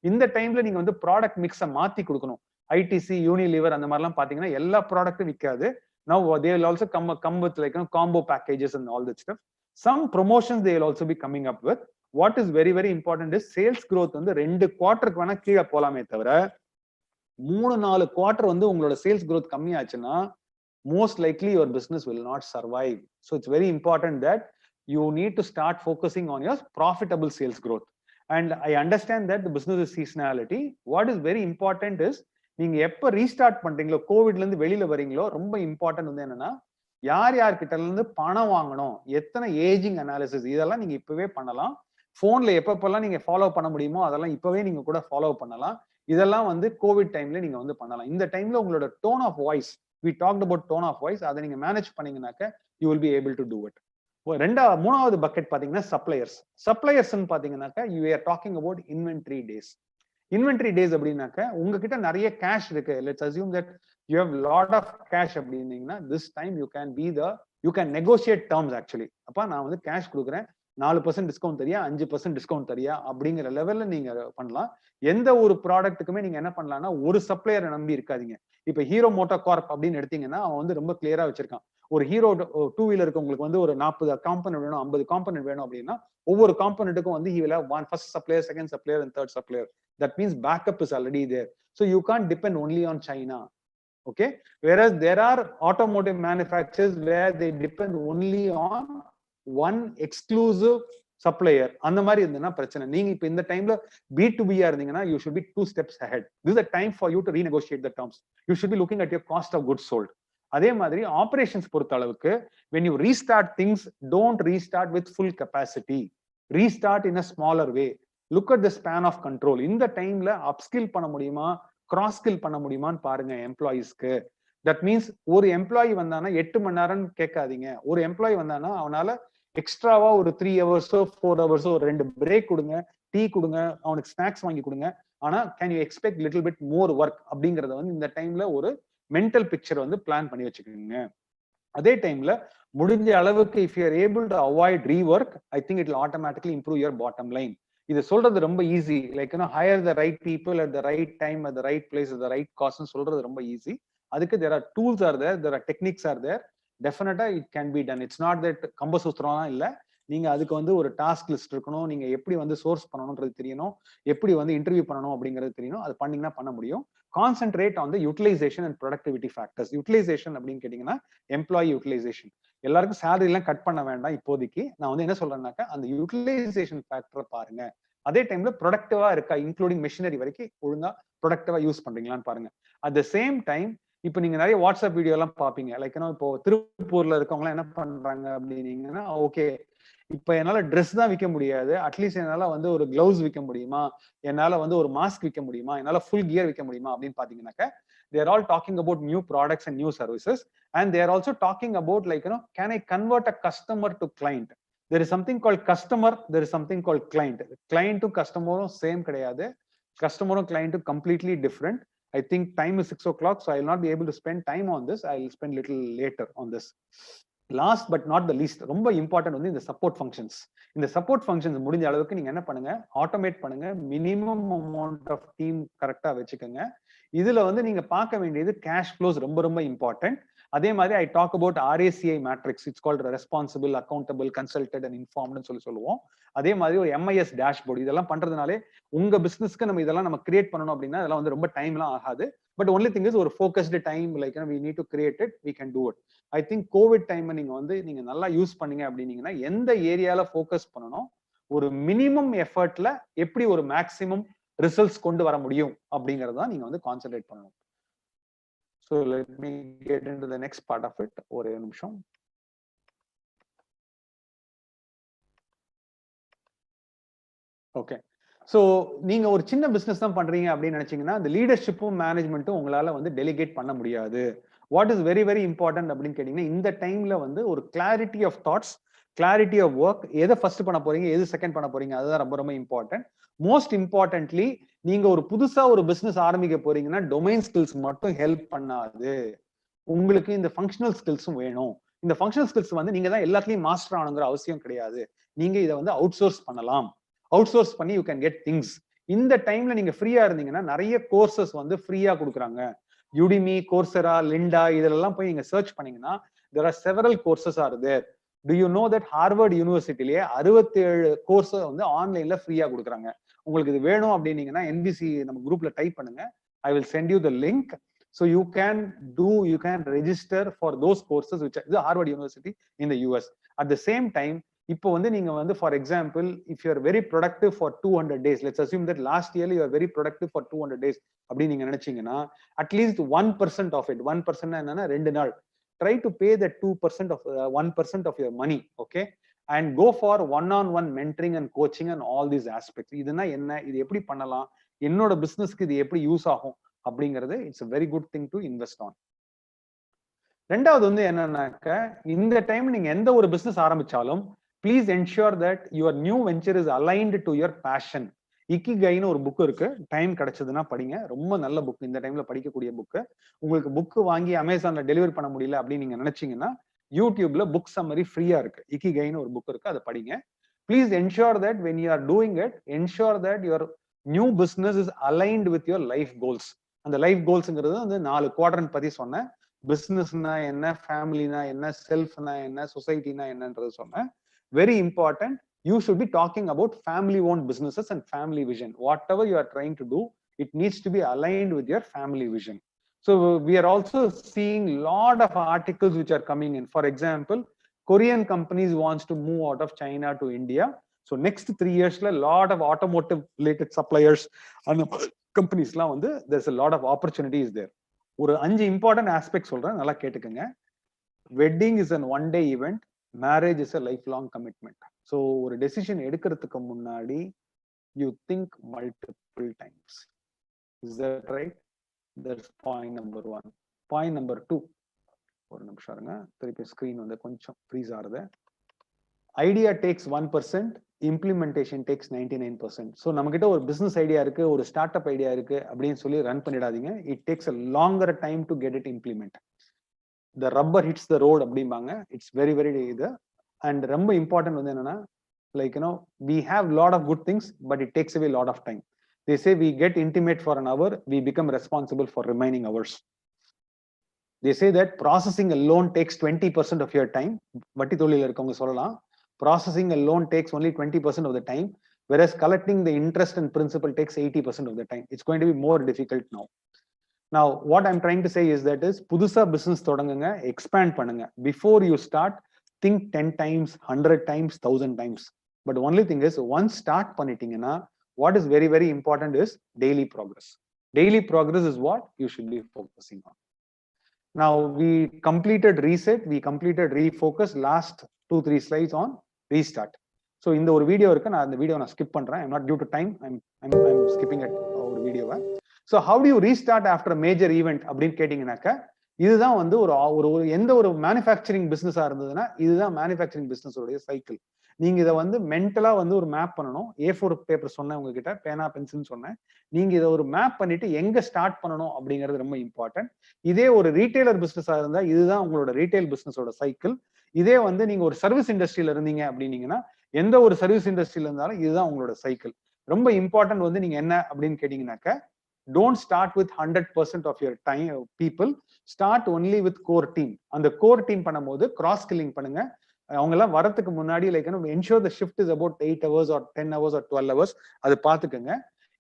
இந்த டைம்ல நீங்க வந்து ப்ராடக்ட் மிக்ஸை மாத்தி கொடுக்கணும். ஐடிசி, யூனிலிவர் அந்த மாதிரிலாம் பாத்தீங்கன்னா எல்லா ப்ராடக்ட்டும் விற்காது. Now they will also come with combo packages and all that stuff. Some promotions they will also be coming up with. What is very very important is sales growth வந்து 2 குவார்ட்டருக்கு வேணா கீழே போலாமே தவிர 3-4 quarter வந்து உங்களோட sales growth கம்மியாச்சுன்னா most likely your business will not survive. So it's very important that you need to start focusing on your profitable sales growth. And I understand that the business is seasonality. What is very important is, நீங்க எப்ப restart பண்றீங்களோ, கோவிட்ல இருந்து வெளியில வரீங்களோ, ரொம்ப important வந்து என்னன்னா, யார் கிட்ட இருந்து பணம் வாங்கணும், எத்தனை ஏஜிங் அனாலிசிஸ், இதெல்லாம் நீங்க இப்பவே பண்ணலாம். போன்ல எப்பப்பெல்லாம் நீங்க ஃபாலோ பண்ண முடியுமோ அதெல்லாம் இப்பவே நீங்க கூட ஃபாலோ பண்ணலாம். இதெல்லாம் வந்து கோவிட் டைம்ல நீங்க வந்து பண்ணலாம். இந்த டைம்ல உங்களோட tone of voice, we talked about tone of voice, அதை நீங்க மேனேஜ் பண்ணீங்கன்னாக்க you will be able to do it. மூணாவது பக்கெட் பாத்தீங்கன்னா சப்ளையர்ஸ். சப்ளையர்ஸ்ன்னு பாத்தீங்கன்னாக்கா you are talking about inventory days. Inventory days அப்படின்னாக்க உங்ககிட்ட நிறைய கேஷ் இருக்கு. Let's assume that you have lot of cash அப்படின்னீங்கன்னா this time you can negotiate terms actually. அப்ப நான் வந்து கேஷ் கொடுக்குறேன், 4% டிஸ்கவுண்ட் தரியா, 5% டிஸ்கவுண்ட் தரியா அப்படிங்கிற லெவல்ல நீங்க பண்ணலாம். எந்த ஒரு ப்ராடக்ட்டுக்குமே நீங்க என்ன பண்ணலாம்னா ஒரு சப்ளையரை நம்பி இருக்காதீங்க. இப்ப ஹீரோ மோட்டார் கார்ப் அப்படின்னு எடுத்தீங்கன்னா அவன் வந்து ரொம்ப கிளியரா வச்சிருக்கான். ஒரு ஹீரோ 2 வீலருக்கு உங்களுக்கு வந்து ஒரு 40 காம்பனன்ட் வேணும், 50 காம்பனன்ட் வேணும் அப்படின்னா ஒவ்வொரு காம்பனன்ட்டுக்கும் வந்து he will have one first supplier, second supplier and third supplier. That means backup is already there. So you can't depend only on China. Okay, whereas there are automotive manufacturers where they depend only on one exclusive supplier. அந்த மாதிரி இருந்ததுன்னா பிரச்சனை. நீங்க இப்ப இந்த டைம்ல B2B இருந்தீங்கன்னா you should be 2 steps ahead. This is the time for you to renegotiate the terms. You should be looking at your cost of goods sold. அதே மாதிரி ஆபரேஷன்ஸ் பொறுத்த அளவுக்கு when you restart things, don't restart with full capacity. Restart in a smaller way. Look at the span of control. இந்த டைம்ல upskill பண்ண முடியுமா, cross skill பண்ண முடியுமான்னு பாருங்க எம்ப்ளாயிஸ்க்கு. தட் மீன்ஸ் ஒரு எம்ப்ளாயி வந்தானா 8 மணி நேரம் கேட்காதீங்க. ஒரு எம்ப்ளாயி வந்தானா அவனால எக்ஸ்ட்ராவா ஒரு 3 ஹவர்ஸோ 4 ஹவர்ஸோ 2 பிரேக் கொடுங்க, டீ கொடுங்க, அவனுக்கு ஸ்நாக்ஸ் வாங்கி கொடுங்க. ஆனா can you expect little bit more work அப்படிங்கறத வந்து இந்த டைம்ல ஒரு மென்டல் பிக்சர் வந்து பிளான் பண்ணி வச்சுக்கோங்க. அதே டைம்ல முடிஞ்ச அளவுக்கு if you are able to avoid rework, I think it will automatically improve your bottom line. இது சொல்றது ரொம்ப easy. Like hire the right people at the right time at the right place at the right காஸ்ட்னு சொல்றது ரொம்ப easy. அதுக்கு there are tools are there, there are techniques are there. Definitely it can be done. It's not that கம்பசூத்திரம் இல்ல. நீங்க அதுக்கு வந்து ஒரு task list இருக்கணும், நீங்க எப்படி வந்து சோர்ஸ் பண்ணணும்ன்றது தெரியணும், எப்படி வந்து இன்டர்வியூ பண்ணணும் அப்படிங்கிறது தெரியணும். அது பண்ணீங்கன்னா பண்ண முடியும். Concentrate on the utilization and productivity factors. Utilization அப்படின்னு கேட்டீங்கன்னா எம்ப்ளாயி யூட்டிலைசேஷன். எல்லாருக்கும் சேலரி எல்லாம் கட் பண்ண வேண்டாம் இப்போதைக்கு. நான் வந்து என்ன சொல்றேன்னாக்கா அந்த யூட்டிலைசேஷன் ஃபேக்டரை பாருங்க. அதே டைம்ல ப்ரொடக்டிவா இருக்கா, இன்க்ளூடிங் மெஷினரி வரைக்கும் ஒழுங்கா ப்ரொடக்டிவா யூஸ் பண்றீங்களான்னு பாருங்க. அட் த சேம் டைம் இப்ப நீங்க நிறைய வாட்ஸ்அப் வீடியோ எல்லாம் பாப்பீங்க. லைக் இப்போ திருப்பூர்ல இருக்கவங்க எல்லாம் என்ன பண்றாங்க அப்படின்னீங்கன்னா, ஓகே இப்ப என்னால ட்ரெஸ் தான் விற்க முடியாது, அட்லீஸ்ட் என்னால வந்து ஒரு கிளவுஸ் விற்க முடியுமா, என்னால வந்து ஒரு மாஸ்க் விற்க முடியுமா, என்னால ஃபுல் கியர் விற்க முடியுமா அப்படின்னு பாத்தீங்கன்னாக்க they are all talking about new products and new services, and they are also talking about like can I convert a customer to client. There is something called customer, there is something called client. Client to customer same கிடையாது, customer client completely different. I think time is 6 o'clock, so I will not be able to spend time on this. I will spend little later on this. Last but not the least, ரொம்ப important வந்து இந்த support functions. இந்த support functions முடிஞ்ச அளவுக்கு நீங்க என்ன பண்ணுங்க, automate பண்ணுங்க. மினிமம் அமௌண்ட் ஆஃப் டீம் கரெக்டா வச்சுக்கோங்க. இதுல வந்து நீங்க பார்க்க வேண்டியது கேஷ் ஃப்ளோஸ் ரொம்ப ரொம்ப இம்பார்ட்டன்ட். அதே மாதிரி I talk about RACI matrix. It's called responsible, accountable, consulted and informed சொல்லுவோம். அதே மாதிரி ஒரு MIS டேஷ்போர்டு. இதெல்லாம் பண்றதுனாலே உங்க பிசினஸ்க்கு நம்ம இதெல்லாம் நம்ம கிரியேட் பண்ணணும் அப்படின்னா அதெல்லாம் வந்து ரொம்ப டைம்லாம் ஆகாது. பட் ஒன்லி திங் இஸ் ஒரு focused time, like we need to create it, we can do it. I think Covid time நீங்க நல்லா யூஸ் பண்ணீங்க அப்படின்னீங்கன்னா எந்த ஏரியால ஃபோக்கஸ் பண்ணணும், ஒரு மினிமம் எஃபர்ட்ல எப்படி ஒரு மேக்ஸிமம் ரிசல்ட்ஸ் கொண்டு வர முடியும் அப்படிங்கறத நீங்க வந்து கான்சென்ட்ரேட் பண்ணணும். So let me get into the next part of it. ஒரே நிமிஷம். ஓகே, ஸோ நீங்க ஒரு சின்ன பிசினஸ் தான் பண்றீங்க அப்படின்னு நினைச்சீங்கன்னா அந்த லீடர்ஷிப்பும் மேனேஜ்மெண்ட்டும் உங்களால வந்து டெலிகேட் பண்ண முடியாது. What is very very important அப்படின்னு கேட்டீங்கன்னா இந்த டைம்ல வந்து ஒரு clarity of thoughts, clarity of work. எதை ஃபர்ஸ்ட் பண்ண போறீங்க, எது செகண்ட் பண்ண போறீங்க, அதுதான் ரொம்ப ரொம்ப இம்பார்ட்டன்ட். மோஸ்ட் இம்பார்ட்டன்ட்லி நீங்க ஒரு புதுசா ஒரு பிசினஸ் ஆரம்பிக்க போறீங்கன்னா டொமைன் ஸ்கில்ஸ் மட்டும் ஹெல்ப் பண்ணாது, உங்களுக்கு இந்த ஃபங்க்ஷனல் ஸ்கில்ஸும் வேணும். இந்த ஃபங்க்ஷனல் ஸ்கில்ஸ் வந்து நீங்க தான் எல்லாத்துலயும் மாஸ்டர் ஆகணுங்கிற அவசியம் கிடையாது. நீங்க இதை வந்து அவுட் சோர்ஸ் பண்ணலாம். அவுட் சோர்ஸ் பண்ணி யூ கேன் கெட் திங்ஸ். இந்த டைம்ல நீங்க ஃப்ரீயா இருந்தீங்கன்னா நிறைய கோர்சஸ் வந்து ஃப்ரீயா கொடுக்குறாங்க. யுடிமி, கோர்சரா, லிண்டா இதெல்லாம் போய் நீங்க சர்ச் பண்ணீங்கன்னா there are several courses are there. Do you know that Harvard யூனிவர்சிட்டிலேயே 67 கோர்ஸ் வந்து ஆன்லைன்ல ஃப்ரீயா கொடுக்குறாங்க. உங்களுக்கு இது வேணும் அப்படின்னீங்கன்னா NBC நம்ம குரூப்ல டைப் பண்ணுங்க. I will send you the link. So you can register for those courses which is Harvard University in the US. At the same time, இப்போ வந்து நீங்க வந்து for example if you are very productive for 200 days, let's assume that last இயர்ல you are very productive for 200 days அப்படின்னு நீங்க நினைச்சீங்கன்னா at least 1% of it, 1% என்னன்னா 2 நாள், try to pay the 2% of 1% of your money. Okay, and go for one mentoring and coaching and all these aspects. இதுனா என்ன, இது எப்படி பண்ணலாம், என்னோட பிசினஸ்க்கு இது எப்படி யூஸ் ஆகும் அப்படிங்கிறது it's a very good thing to invest on. ரெண்டாவது வந்து என்னன்னாக்க, இந்த டைம் நீங்க எந்த ஒரு பிசினஸ் ஆரம்பிச்சாலும் please ensure that your new venture is aligned to your passion. இக்கிகைன்னு ஒரு புக் இருக்கு, டைம் கிடைச்சதுன்னா படிங்க. ரொம்ப நல்ல புக், இந்த டைம்ல படிக்கக்கூடிய புக்கு. உங்களுக்கு புக் வாங்கி அமேசான்ல டெலிவரி பண்ண முடியல அப்படின்னு நீங்க நினைச்சீங்கன்னா, யூடியூப்ல புக் சம்மரி ஃப்ரீயா இருக்கு. இக்கிகைன்னு ஒரு புக் இருக்கு, அதை படிங்க. Please ensure that when you are doing it, ensure that your new business is aligned with your life goals. அந்த லைஃப் கோல்ஸ்ங்கிறது வந்து 4 குவாட்ரண்ட் பத்தி சொன்னேன். பிசினஸ்னா என்ன, ஃபேமிலினா என்ன, செல்ஃப்னா என்ன, சொசைட்டினா என்னன்றது சொன்னேன். Very important, you should be talking about family owned businesses and family vision. Whatever you are trying to do, it needs to be aligned with your family vision. So we are also seeing lot of articles which are coming in. For example, Korean companies wants to move out of China to India. So next 3 years la lot of automotive related suppliers and companies la வந்து there's a lot of opportunities there. ஒரு 5 important aspects சொல்றேன், நல்லா கேட்டுக்கங்க. Wedding is an one day event, marriage is a lifelong commitment. So ஒரு decision எடுக்கிறதுக்கு முன்னாடி you think multiple times. Is that right? That's point number 1. Point number 2, ஒரு நிமிஷம் இருங்க, திருப்பி ஸ்கிரீன் வந்து கொஞ்சம் ஃப்ரீஸ் ஆகுது. Idea takes 1%, implementation takes 99%. So நம்ம கிட்ட ஒரு பிசினஸ் ஐடியா இருக்கு, ஒரு ஸ்டார்ட் அப் ஐடியா இருக்கு அப்படின்னு சொல்லி ரன் பண்ணிடாதீங்க. It takes a longer time to get it implement. The rubber hits the road அப்படிம்பாங்க. இட்ஸ் வெரி வெரி இது. அண்ட் ரொம்ப இம்பார்ட்டன்ட் வந்து என்னன்னா, like we have lot of good things, but it takes away a lot of time. They say we get intimate for an hour, we become responsible for remaining hours. They say that processing a loan takes 20% of your time. வட்டி தொழில இருக்கவங்க சொல்லலாம், processing a loan takes only 20% of the time, whereas collecting the interest and principal takes 80% of the time. It's going to be more difficult now. Now what I'm trying to say is that is புதுசா business தொடங்குங்க, expand பண்ணுங்க. Before you start, think 10 times, 100 times, 1000 times. But only thing is, once start பண்ணிட்டீங்கன்னா, what is very very important is daily progress. Daily progress is what you should be focusing on. Now we completed reset, we completed refocus, last 2-3 slides on restart. So இந்த ஒரு video இருக்கு, நான் அந்த video நான் skip பண்றேன். I'm not due to time, I'm skipping it ஒரு வீடியோவை. So how do you restart after a major event அப்படின்னு கேட்டீங்கன்னாக்க, இதுதான் வந்து ஒரு எந்த ஒரு மேனுஃபேக்சரிங் பிசினஸா இருந்ததுன்னா இதுதான் மேனுஃபேக்சரிங் பிசினஸ் உடைய சைக்கிள். நீங்க இதை வந்து மென்டலா வந்து ஒரு மேப் பண்ணணும். A4 பேப்பர் சொன்னேன் உங்ககிட்ட, பேனா பென்சில் சொன்னேன். நீங்க இதை ஒரு மேப் பண்ணிட்டு எங்க ஸ்டார்ட் பண்ணணும் அப்படிங்கிறது ரொம்ப இம்பார்ட்டன்ட். இதே ஒரு ரீட்டைலர் பிசினஸா இருந்தா இதுதான் உங்களோட ரீட்டைல் பிசினஸோட சைக்கிள். இதே வந்து நீங்க ஒரு சர்வீஸ் இண்டஸ்ட்ரியில இருந்தீங்க அப்படின்னீங்கன்னா, எந்த ஒரு சர்வீஸ் இண்டஸ்ட்ரியில இருந்தாலும் இதுதான் உங்களோட சைக்கிள். ரொம்ப இம்பார்ட்டன்ட் வந்து நீங்க என்ன அப்படின்னு கேட்டீங்கன்னாக்க, don't start with 100% of your time people, start only with core team. அந்த core team பண்ணும்போது cross skilling பண்ணுங்க. அவங்க எல்லாம் வரதுக்கு முன்னாடி like ensure the shift is about 8 hours or 10 hours or 12 hours. அது பாத்துக்கங்க.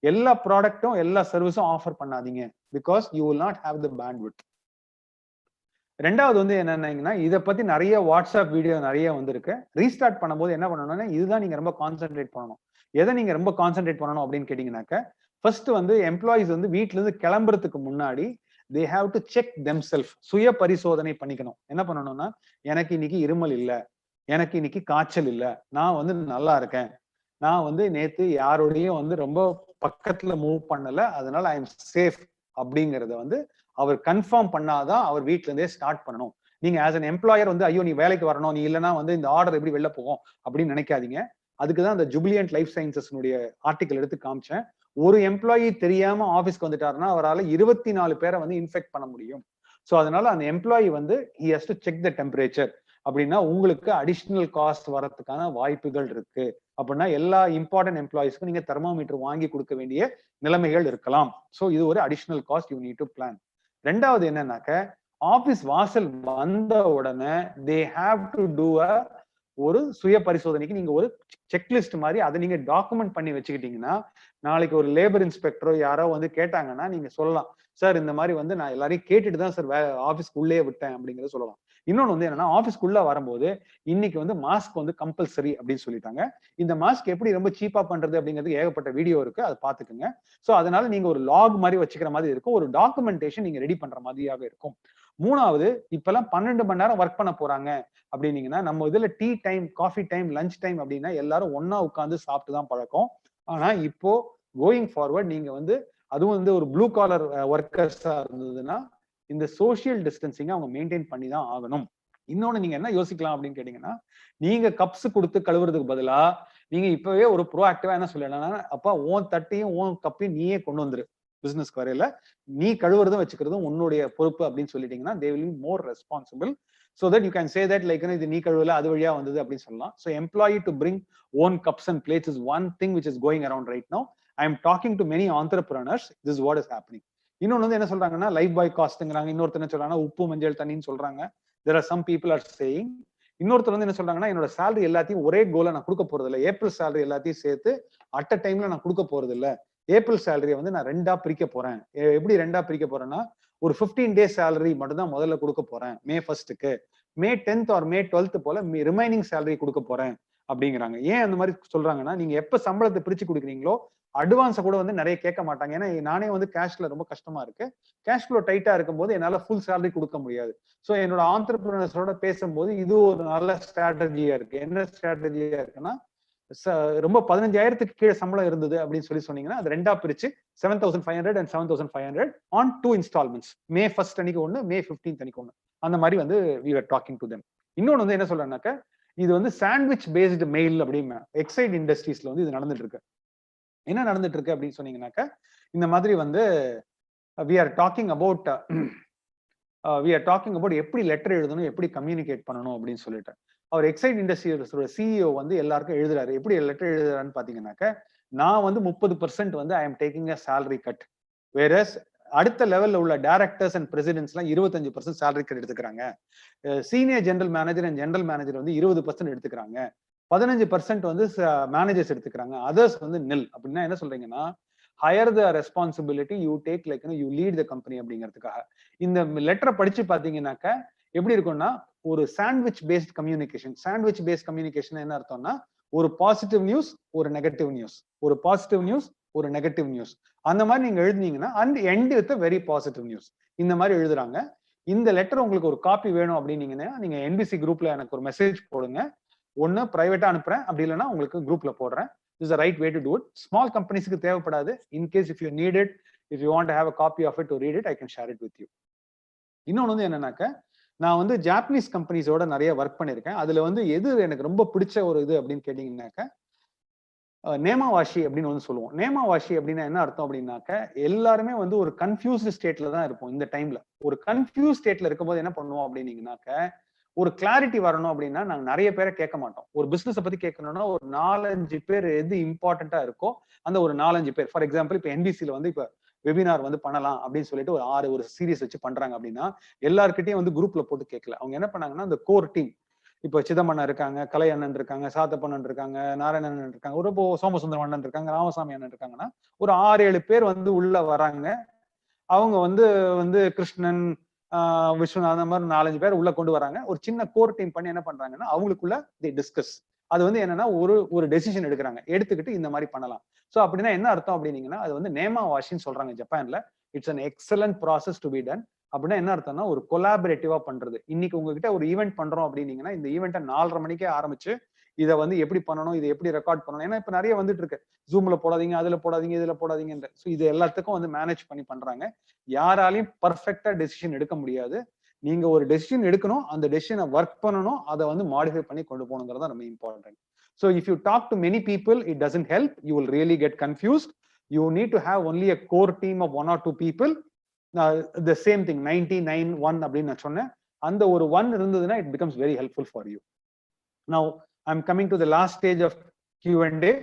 எல்லா ப்ராடக்ட்டும் எல்லா சர்வீஸும் ஆஃபர் பண்ணாதீங்க, because you will not have the bandwidth. ரெண்டாவது வந்து என்னன்னா, இதை பத்தி நிறைய வாட்ஸ்அப் வீடியோ நிறைய வந்திருக்கு. ரீஸ்டார்ட் பண்ணும்போது என்ன பண்ணணும்னா, இதுதான் நீங்க ரொம்ப கான்சென்ட்ரேட் பண்ணணும். எதை நீங்க ரொம்ப கான்சென்ட்ரேட் பண்ணணும் அப்படின்னு கேட்டீங்கன்னாக்க, ஃபர்ஸ்ட் வந்து எம்ப்ளாயிஸ் வந்து வீட்டுல இருந்து கிளம்புறதுக்கு முன்னாடி they have to check themselves. சுய பரிசோதனை பண்ணிக்கணும். என்ன பண்ணணும்னா, எனக்கு இன்னைக்கு இருமல் இல்ல, எனக்கு இன்னைக்கு காய்ச்சல் இல்ல, நான் வந்து நல்லா இருக்கேன், நான் வந்து நேத்து யாரோடையும் வந்து ரொம்ப பக்கத்துல மூவ் பண்ணல, அதனால ஐ எம் சேஃப் அப்படிங்கறத வந்து அவர் கன்ஃபார்ம் பண்ணாதான் அவர் வீட்டுல இருந்தே ஸ்டார்ட் பண்ணணும். நீங்க ஆஸ் அன் எம்ப்ளாயர் வந்து ஐயோ நீ வேலைக்கு வரணும், நீ இல்லைன்னா வந்து இந்த ஆர்டர் எப்படி வெளில போகும் அப்படின்னு நினைக்காதீங்க. அதுக்குதான் அந்த ஜூபிலியன்ட் லைஃப் சயின்சஸ் ஆர்டிகல் எடுத்து காமிச்சேன். ஒரு எம்ப்ளாயி தெரியாம ஆஃபீஸ்க்கு வந்துட்டாருன்னா அவரால் 24 பேரை வந்து இன்ஃபெக்ட் பண்ண முடியும். ஸோ அதனால அந்த எம்ப்ளாயி வந்து he has to check the temperature. அப்படின்னா உங்களுக்கு அடிஷனல் காஸ்ட் வரதுக்கான வாய்ப்புகள் இருக்கு. அப்படின்னா எல்லா இம்பார்ட்டன்ட் எம்ப்ளாயிஸ்க்கும் நீங்க தெர்மோமீட்டர் வாங்கி கொடுக்க வேண்டிய நிலைமைகள் இருக்கலாம். ஸோ இது ஒரு additional cost you need to plan. ரெண்டாவது என்னன்னாக்க, ஆபீஸ் வாசல் வந்த உடனே they have to do ஒரு சுய பரிசோதனைக்கு நீங்க ஒரு செக்லிஸ்ட் மாதிரி அதை நீங்க டாக்குமெண்ட் பண்ணி வச்சுக்கிட்டீங்கன்னா, நாளைக்கு ஒரு லேபர் இன்ஸ்பெக்டரோ யாரோ வந்து கேட்டாங்கன்னா நீங்க சொல்லலாம், சார் இந்த மாதிரி வந்து நான் எல்லாரையும் கேட்டுட்டு தான் சார் ஆஃபீஸ்க்கு உள்ளே விட்டேன் அப்படிங்கறத சொல்லலாம். இன்னொன்னு வந்து என்னன்னா, ஆஃபீஸ்க்குள்ள வரும்போது இன்னைக்கு வந்து மாஸ்க் வந்து கம்பல்சரி அப்படின்னு சொல்லிட்டாங்க. இந்த மாஸ்க் எப்படி ரொம்ப சீப்பா பண்றது அப்படிங்கிறது ஏகப்பட்ட வீடியோ இருக்கு, அதை பாத்துக்கோங்க. ஸோ அதனால நீங்க ஒரு லாக் மாதிரி வச்சுக்கிற மாதிரி இருக்கும், ஒரு டாக்குமெண்டேஷன் நீங்க ரெடி பண்ற மாதிரியாக இருக்கும். மூணாவது, இப்பெல்லாம் 12 மணி நேரம் ஒர்க் பண்ண போறாங்க அப்படின்னீங்கன்னா, நம்ம இதுல tea time, coffee time, lunch time அப்படின்னா எல்லாரும் ஒன்னா உட்காந்து சாப்பிட்டு தான் பழக்கம். ஆனா இப்போ கோயிங் ஃபார்வர்ட் நீங்க வந்து அதுவும் வந்து ஒரு ப்ளூ காலர் ஒர்க்கர்ஸா இருந்ததுன்னா இந்த சோஷியல் டிஸ்டன்சிங்கை அவங்க மெயின்டைன் பண்ணி தான் ஆகணும். இன்னொன்னு நீங்க என்ன யோசிக்கலாம் அப்படின்னு கேட்டீங்கன்னா, நீங்க கப்ஸ் கொடுத்து கழுவுறதுக்கு பதிலா நீங்க இப்பவே ஒரு ப்ரோஆக்டிவா என்ன சொல்லலாம், அப்பா உன் தட்டையும் உன் கப்பையும் நீயே கொண்டு வந்துரு பிசினஸ்க்கு வரையில, நீ கழுவுறதும் வச்சுக்கிறதும் உன்னுடைய பொறுப்பு அப்படின்னு சொல்லிட்டீங்கன்னா they will be more responsible, so that you can say that like இது நீ கழுவல அது வழியா வந்தது அப்படின்னு சொல்லலாம். So employee to bring own cups and plates is one thing which is going around right now. I am talking to many entrepreneurs, this is what is happening. இன்னொன்னு வந்து என்ன சொல்றாங்கன்னா லைஃப் பாய் காஸ்ட்ங்கிறாங்க, இன்னொருத்தர் என்ன சொல்றாங்கன்னா உப்பு மஞ்சள் தண்ணின்னு சொல்றாங்க. There are some people are saying, இன்னொருத்தர் வந்து என்ன சொல்றாங்கன்னா என்னோட சேலரி எல்லாத்தையும் ஒரே கோல நான் கொடுக்க போறது இல்லை, ஏப்ரல் சேலரி எல்லாத்தையும் சேர்த்து அட் அ டைம்ல நான் கொடுக்க போறது இல்லை, ஏப்ரல் சேலரியை வந்து நான் 2ஆ பிரிக்க போறேன். எப்படி 2ஆ பிரிக்க போறேன்னா ஒரு 15 days சேலரி மட்டும் தான் முதல்ல கொடுக்க போறேன், மே 1st, May 10th or May 12th போல ரிமைனிங் சேலரி கொடுக்க போறேன் அப்படிங்கிறாங்க. ஏன் அந்த மாதிரி சொல்றாங்கன்னா நீங்க எப்ப சம்பளத்தை பிரிச்சு கொடுக்குறீங்களோ அட்வான்ஸை கூட வந்து நிறைய கேட்க மாட்டாங்க. ஏன்னா நானே வந்து கேஷ்ல ரொம்ப கஷ்டமா இருக்கு, கேஷ் ஃப்ளோ டைட்டா இருக்கும்போது என்னால ஃபுல் சேலரி கொடுக்க முடியாது. ஸோ என்னோட ஆண்டர்பிரினர்ஸோட பேசும்போது இது ஒரு நல்ல ஸ்ட்ராட்டஜியா இருக்கு. என்ன ஸ்ட்ராட்டஜியா இருக்குன்னா ரொம்ப 15,000க்கு கீழே சம்பளம் இருந்தது அப்படின்னு சொன்னீங்கன்னா அது 2ஆ பிரிச்சு 7,500 and 7,500 on 2 installments, May 1st அன்னைக்கு ஒன்று, மே 15th அன்னைக்கு ஒன்று, அந்த மாதிரி வந்து we were talking to them. இன்னொன்று வந்து என்ன சொல்றேன்னாக்க இது வந்து சாண்ட்விச் பேஸ்டு மெயில் அப்படின்னு எக்ஸைட் இண்டஸ்ட்ரீஸ்ல வந்து இது நடந்துட்டு இருக்கு. என்ன நடந்துட்டு இருக்கு அப்படின்னு சொன்னீங்கன்னாக்க இந்த மாதிரி வந்து we are talking about எப்படி லெட்டர் எழுதணும், எப்படி கம்யூனிகேட் பண்ணணும் அப்படின்னு சொல்லிட்டு அவர் எக்ஸைட் இண்டஸ்ட்ரீஸோட சிஇஓ வந்து எல்லாருக்கும் எழுதுறாரு. எப்படி லெட்டர் எழுதுறாருன்னு பாத்தீங்கன்னாக்க நான் வந்து 30% வந்து I am taking a salary cut, whereas அடுத்த லெவல்ல உள்ள டைரக்டர்ஸ் அண்ட் பிரசிடென்ட்ஸ் எல்லாம் 25% salary cut எடுத்துக்கிறாங்க, senior general manager and general manager வந்து 20% எடுத்துக்கிறாங்க, 15% வந்து மேனேஜர்ஸ் எடுத்துக்கிறாங்க, அதர்ஸ் வந்து nil. அப்படின்னா என்ன சொல்றீங்கன்னா higher the responsibility you take, like you lead the company அப்படிங்கிறதுக்காக. இந்த லெட்டரை படிச்சு பாத்தீங்கன்னாக்க எப்படி இருக்கும்னா ஒரு sandwich based communication. Sandwich based communication என்ன அர்த்தம்னா ஒரு பாசிட்டிவ் நியூஸ், ஒரு நெகட்டிவ் நியூஸ், ஒரு பாசிட்டிவ் நியூஸ், ஒரு நெகட்டிவ் நியூஸ், அந்த மாதிரி நீங்க எழுதுனீங்கன்னா and end with very positive news, இந்த மாதிரி எழுதுறாங்க. இந்த லெட்டர் உங்களுக்கு ஒரு காப்பி வேணும் அப்படின்னீங்கன்னா நீங்க என்பிசி குரூப்ல எனக்கு ஒரு மெசேஜ் போடுங்க, ஒன்னு பிரைவேட்டா அனுப்புறேன், அப்படி இல்லைன்னா உங்களுக்கு குரூப்ல போடுறேன். This is the right way to do it. Small companiesக்கு தேவைப்படாது. In case if you need it, if you want to have a copy of it to read it, I can share it with you. இன்னொன்று வந்து என்னன்னாக்க நான் வந்து Japanese கம்பெனிஸோட நிறைய work பண்ணியிருக்கேன். அதுல வந்து எது எனக்கு ரொம்ப பிடிச்ச ஒரு இது அப்படின்னு கேட்டீங்கன்னாக்க நேமாவாஷி அப்படின்னு வந்து சொல்லுவோம். நேமாவாஷி அப்படின்னா என்ன அர்த்தம் அப்படின்னாக்க எல்லாருமே வந்து ஒரு கன்ஃபியூஸ்டு ஸ்டேட்ல தான் இருப்போம். இந்த டைம்ல ஒரு கன்ஃபியூஸ் ஸ்டேட்ல இருக்கும்போது என்ன பண்ணுவோம் அப்படின்னீங்கன்னாக்க ஒரு கிளாரிட்டி வரணும் அப்படின்னா நாங்க நிறைய பேரை கேட்க மாட்டோம். ஒரு பிசினஸ் பத்தி கேட்கணும்னா ஒரு 4-5 பேர் எது இம்பார்ட்டண்டா இருக்கோ அந்த ஒரு 4-5 பேர். ஃபார் எக்ஸாம்பிள் இப்ப என்பிசில வந்து இப்ப வெபினார் வந்து பண்ணலாம் அப்படின்னு சொல்லிட்டு ஒரு சீரிஸ் வச்சு பண்றாங்க அப்படின்னா எல்லார்கிட்டையும் வந்து குரூப்ல போட்டு கேட்கல. அவங்க என்ன பண்ணாங்கன்னா அந்த கோர் டீம், இப்போ சிதம்பண்ணன் இருக்காங்க, கலை அண்ணன் இருக்காங்க, சாத்தப்பண்ணன் இருக்காங்க, நாராயணன் இருக்காங்க, ஒரு சோமசுந்தரம் அண்ணன் இருக்காங்க, ராமசாமி அண்ணன் இருக்காங்கன்னா ஒரு 6-7 பேர் வந்து உள்ள வராங்க. அவங்க வந்து கிருஷ்ணன், விஸ்வநாத், அந்த மாதிரி 4-5 பேர் உள்ள கொண்டு வராங்க. ஒரு சின்ன கோர் டீம் பண்ணி என்ன பண்றாங்கன்னா அவங்களுக்குள்ள தி டிஸ்கஸ், அது வந்து என்னன்னா ஒரு டெசிஷன் எடுக்கிறாங்க, எடுத்துக்கிட்டு இந்த மாதிரி பண்ணலாம். ஸோ அப்படின்னா என்ன அர்த்தம் அப்படின்னீங்கன்னா அது வந்து நேமா வாஷின்னு சொல்றாங்க ஜப்பான்ல. It's an excellent process to be done. அப்படின்னா என்ன அர்த்தம்னா ஒரு கொலாபரேட்டிவா பண்றது. இன்னைக்கு உங்ககிட்ட ஒரு ஈவெண்ட் பண்றோம் அப்படின்னீங்கன்னா இந்த ஈவெண்ட்டை 4:30 மணிக்கே ஆரம்பிச்சு இதை வந்து எப்படி பண்ணணும், இதை எப்படி ரெக்கார்ட் பண்ணணும், ஏன்னா இப்ப நிறைய வந்துட்டு இருக்கு, ஜூம்ல போடாதீங்க, அதுல போடாதீங்க, இதுல போடாதீங்க. ஸோ இது எல்லாத்துக்கும் வந்து மேனேஜ் பண்ணி பண்றாங்க. யாராலையும் பர்ஃபெக்டா டெசிஷன் எடுக்க முடியாது. நீங்க ஒரு டெசிஷன் எடுக்கணும், அந்த டெசிஷனை ஒர்க் பண்ணணும், அதை வந்து மாடிஃபை பண்ணி கொண்டு போகணுங்கிறது ரொம்ப important. So if you talk to many people it doesn't help, you will really get confused. You need to have only a core team of 1 or 2 people. The same thing 99-1 அப்படின்னு நான் சொன்னேன். அந்த ஒரு 1 இருந்ததுன்னா it becomes very helpful for you. Now I'm coming to the last stage of Q&A.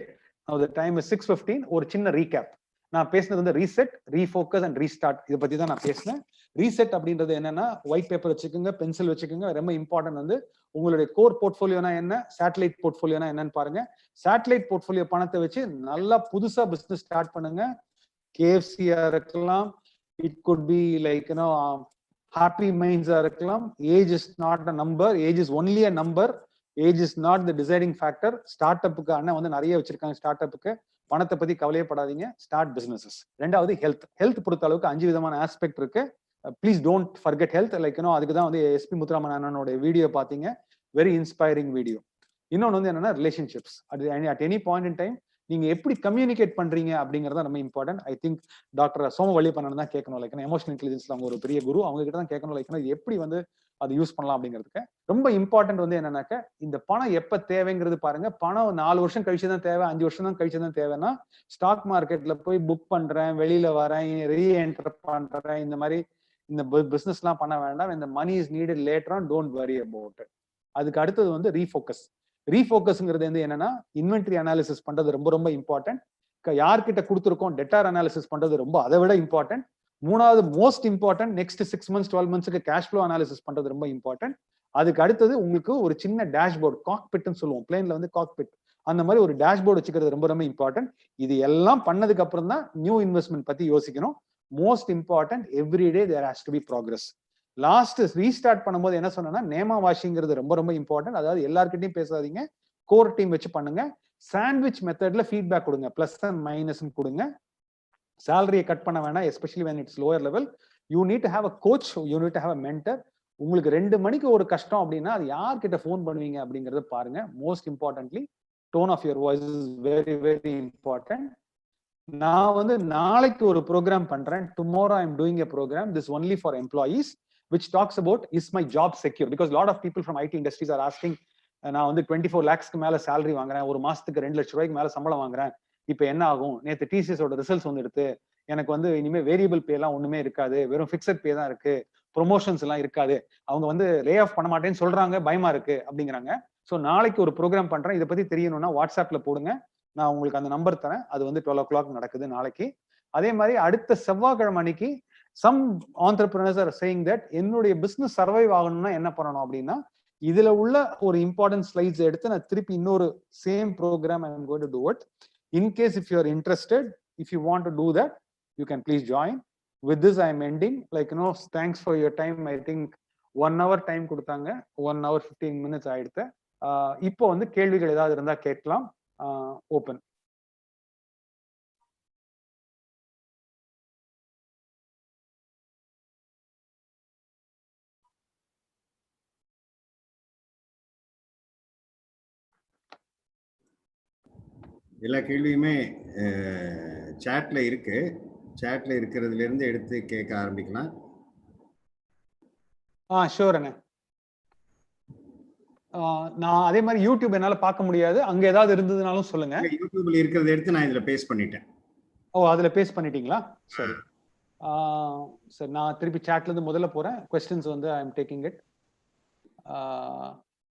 Now the time is 6:15. ஒரு சின்ன recap. நான் பேசினது வந்து ரீசெட், ரீஃபோக்கஸ் அண்ட் ரீஸ்டார்ட், இதை பத்தி தான் நான் பேசினேன். ரீசெட் அப்படின்றது என்னன்னா ஒயிட் பேப்பர் வச்சுக்கோங்க, பென்சில் வச்சுக்கோங்க. ரொம்ப இம்பார்ட்டன்ட் வந்து உங்களுடைய கோர் போர்ட்ஃபோலியோனா என்ன, சேட்டலைட் போர்ட்ஃபோலியோனா என்னன்னு பாருங்க. சேட்டலைட் போர்ட்ஃபோலியோ பணத்தை வச்சு நல்லா புதுசா பிசினஸ் ஸ்டார்ட் பண்ணுங்க. கேஎஃப்சியா இருக்கலாம், it could be like happy minds இருக்கலாம். Age is not a number, age is only a number, age is not the deciding factor. Start அப்புக்கு அண்ணன் வந்து நிறைய வச்சிருக்காங்க. ஸ்டார்ட் அப்புக்கு பணத்தை பத்தி கவலையப்படாதீங்க, ஸ்டார்ட் பிசினஸஸ். ரெண்டாவது ஹெல்த் பொறுத்த அளவுக்கு 5 விதமான ஆஸ்பெக்ட் இருக்கு. Please don't forget health. Like அதுக்கு தான் வந்து எஸ்பி முத்துராமன் அண்ணனோட வீடியோ பாத்தீங்க, வெரி இன்ஸ்பைரிங் வீடியோ. இன்னொன்று வந்து என்னன்னா relationships. At any point in time நீங்க எப்படி கம்யூனிகேட் பண்றீங்க அப்படிங்கறத ரொம்ப important. I think doctor Somavalliappan தான் கேட்கணும். லைக் எமோஷனல் இன்டெலிஜென்ஸ்ல அவங்க ஒரு பெரிய குரு, அவங்க கிட்ட தான் கேட்கணும். லைக் எப்படி வந்து அது யூஸ் பண்ணலாம் அப்படிங்கிறதுக்கு. ரொம்ப இம்பார்ட்டன்ட் வந்து என்னன்னாக்க, இந்த பணம் எப்ப தேவைங்கிறது பாருங்க. பணம் 4 வருஷம் கழிச்சு தான் தேவை, 5 வருஷம் தான் கழிச்சு தான் தேவைன்னா, ஸ்டாக் மார்க்கெட்ல போய் புக் பண்றேன், வெளியில வரேன், ரீஎன்டர் பண்றேன், இந்த மாதிரி இந்த பிசினஸ் எல்லாம் பண்ண வேண்டாம். இந்த money is needed later on, don't worry about it. அதுக்கு அடுத்தது வந்து ரீஃபோக்கஸ். ரீஃபோக்கஸ்ங்கிறது வந்து என்னன்னா, இன்வென்டரி அனாலிசிஸ் பண்றது ரொம்ப ரொம்ப இம்பார்ட்டன்ட். யார்கிட்ட கொடுத்துருக்கோம் டெட்டார் அனாலிசிஸ் பண்றது ரொம்ப அதை விட இம்பார்ட்டன்ட். மூணாவது மோஸ்ட் இம்பார்ட்டன்ட், நெக்ஸ்ட் 6 months 12 monthsக்கு கேஷ் ஃப்ளோ அனாலிசிஸ் பண்றது ரொம்ப இம்பார்ட்டன்ட். அதுக்கு அடுத்தது உங்களுக்கு ஒரு சின்ன டேஷ்போர்ட், காக்பிட்னு சொல்லுவோம், பிளேன்ல வந்து காக்பிட், அந்த மாதிரி ஒரு டேஷ்போர்ட் வச்சுக்கிறது ரொம்ப ரொம்ப இம்பார்ட்டன்ட். இது எல்லாம் பண்ணதுக்கு அப்புறம் தான் நியூ இன்வெஸ்ட்மெண்ட் பத்தி யோசிக்கணும். Most important, everyday there has to be progress. Last restart பண்ணும்போது என்ன சொன்னா, நேமா வாஷிங்கிறது ரொம்ப ரொம்ப இம்பார்ட்டன்ட். அதாவது எல்லார்கிட்டையும் பேசாதீங்க, கோர் டீம் வச்சு பண்ணுங்க. சாண்ட்விச் மெத்தட்ல ஃபீட்பேக் கொடுங்க, பிளஸ் அண்ட் மைனஸ் கொடுங்க. சேலரியை கட் பண்ண வேணாம், especially when it's lower level. You need to have a coach, you need to have a mentor. உங்களுக்கு 2 மணிக்கு ஒரு கஷ்டம் அப்படின்னா அது யார்கிட்ட ஃபோன் பண்ணுவீங்க அப்படிங்கறத பாருங்க. Most importantly tone of your voice is very very important. நான் வந்து நாளைக்கு ஒரு ப்ரோக்ராம் பண்றேன். Tomorrow I am doing a program, this only for employees, which talks about is my job secure, because lot of people from IT industries are asking, நான் வந்து 24 lakhsக்கு மேல salary வாங்குறேன், ஒரு மாசத்துக்கு 2 லட்சம் ரூபாய்க்கு மேல சம்பளம் வாங்குறேன், இப்ப என்ன ஆகும், நேத்து டிசிஎஸோட ரிசல்ட்ஸ் வந்து எடுத்து எனக்கு வந்து இனிமே வேரியபிள் பே எல்லாம் ஒண்ணுமே இருக்காது, வெறும் பிக்சட் பே தான் இருக்கு, ப்ரொமோஷன்ஸ் எல்லாம் இருக்காது, அவங்க வந்து லே ஆஃப் பண்ண மாட்டேன்னு சொல்றாங்க, பயமா இருக்கு அப்படிங்கிறாங்க. ஸோ நாளைக்கு ஒரு ப்ரோக்ராம் பண்றேன், இதை பத்தி தெரியணும்னா வாட்ஸ்அப்ல போடுங்க, நான் உங்களுக்கு அந்த நம்பர் தரேன். அது வந்து 12 o'clock நடக்குது நாளைக்கு. அதே மாதிரி அடுத்த செவ்வாய்க்கிழமை அன்னைக்கு some entrepreneurs are saying that என்னுடைய பிசினஸ் சர்வைவ் ஆகணும்னா என்ன பண்ணணும் அப்படின்னா, இதுல உள்ள ஒரு இம்பார்ட்டன்ட் ஸ்லைட்ஸ் எடுத்து நான் திருப்பி இன்னொரு same program I am going to do it. In case if you are interested, if you want to do that, you can please join. With this I am ending. Like, you know, thanks for your time. I think 1 hour time கொடுத்தாங்க, 1 hour 15 minutes ஆயிடுத்து. இப்போ வந்து கேள்விகள் ஏதாவது இருந்தா கேட்கலாம். Open. எல்லா கேள்வியுமே சாட்ல இருக்கு. சாட்ல இருக்கிறதுல இருந்து எடுத்து கேட்க ஆரம்பிக்கலாம். ஷூர் அண்ணே. நான் அதே மாதிரி யூடியூப் என்னால பார்க்க முடியாது, அங்க ஏதாவது இருந்ததுனாலும் சொல்லுங்க. யூடியூப்ல இருக்கிறத எடுத்து நான் இதுல பேஸ்ட் பண்ணிட்டேன். ஓ, அதுல பேஸ்ட் பண்ணிட்டீங்களா? சரி சரி, நான் திருப்பி சாட்ல இருந்து முதல்ல போறேன். क्वेश्चंस வந்து I am taking it.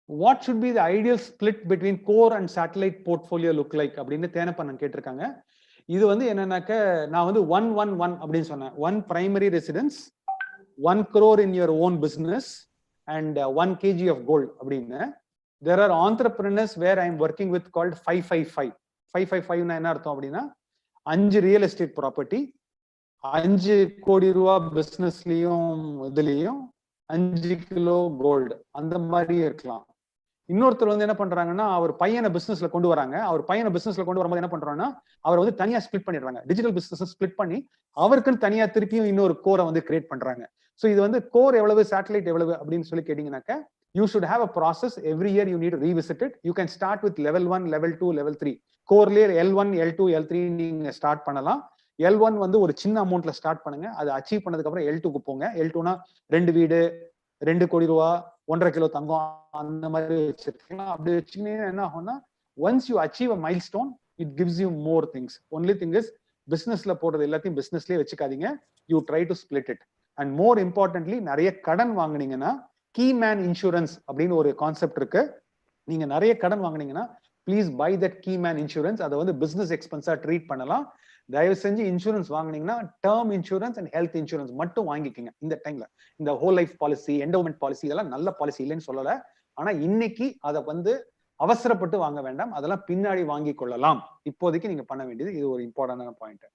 What should be the ideal split between core and satellite portfolio look like அப்படின்னு தேனப்பண்ணன் கேட்டிருக்காங்க. இது வந்து என்னன்னாக்க, நான் வந்து 1-1-1 அப்படின்னு சொன்னேன். 1 primary residence, 1 crore in your own business and 1 kg of gold அப்படின்னு. There are entrepreneurs where I am working with called 555. 555 என்ன அர்த்தம் அப்படின்னா, 5 ரியல் எஸ்டேட் ப்ராப்பர்ட்டி, 5 கோடி ரூபா பிசினஸ்லயும் இதுலயும் 5 கிலோ கோல்டு, அந்த மாதிரி இருக்கலாம். இன்னொருத்தர் வந்து என்ன பண்றாங்கன்னா, அவர் பையனை பிசினஸ்ல கொண்டு வராங்க. அவர் பையனை பிசினஸ்ல கொண்டு வரும்போது என்ன பண்றாங்கன்னா, அவர் வந்து தனியா ஸ்பிளிட் பண்ணிடுறாங்க. டிஜிட்டல் பிசினஸ் ஸ்பிளிட் பண்ணி அவருக்குன்னு தனியா திருப்பியும் இன்னொரு கோரை வந்து கிரியேட் பண்றாங்க. ஸோ இது வந்து கோர் எவ்வளவு, சேட்டலைட் எவ்வளவு அப்படின்னு சொல்லி கேட்டீங்கன்னாக்க, you should have a process. Every year you need revisit it. You can start with level 1, level 2, level 3. கோர்லயே L1, L2, L3 நீங்க ஸ்டார்ட் பண்ணலாம். L1 வந்து ஒரு சின்ன அமௌண்ட்ல ஸ்டார்ட் பண்ணுங்க. அதை அச்சீவ் பண்ணதுக்கு அப்புறம் L2க்கு போங்க. L2னா 2 வீடு, 2 கோடி ரூபா, 1.5 கிலோ தங்கம், அந்த மாதிரி வச்சிருக்கலாம். அப்படி வச்சுக்கிட்டீங்கன்னா என்ன ஆகும்னா, once you achieve a mile stone, it gives you more things. Only thing is, பிசினஸ்ல போடுறது எல்லாத்தையும் பிசினஸ்லயே வச்சுக்காதீங்க. You try to split it. And more importantly, நிறைய கடன் வாங்குனீங்கன்னா கீ மேன் இன்சூரன்ஸ் அப்படின்னு ஒரு கான்செப்ட் இருக்கு. நீங்க நிறைய கடன் வாங்குனீங்கன்னா please buy that key man insurance. அதை வந்து பிசினஸ் எக்ஸ்பென்ஸா ட்ரீட் பண்ணலாம். தயவு செஞ்சு இன்சூரன்ஸ் வாங்குனீங்கன்னா term insurance and health insurance மட்டும் வாங்கிக்கோங்க இந்த டைம்ல. இந்த whole life policy, endowment policy, இதெல்லாம் நல்ல பாலிசி இல்லைன்னு சொல்லல. ஆனா இன்னைக்கு அதை வந்து அவசரப்பட்டு வாங்க வேண்டாம். அதெல்லாம் பின்னாடி வாங்கி கொள்ளலாம். இப்போதைக்கு நீங்க பண்ண வேண்டியது இது ஒரு இம்பார்ட்டன்டான பாயிண்ட்.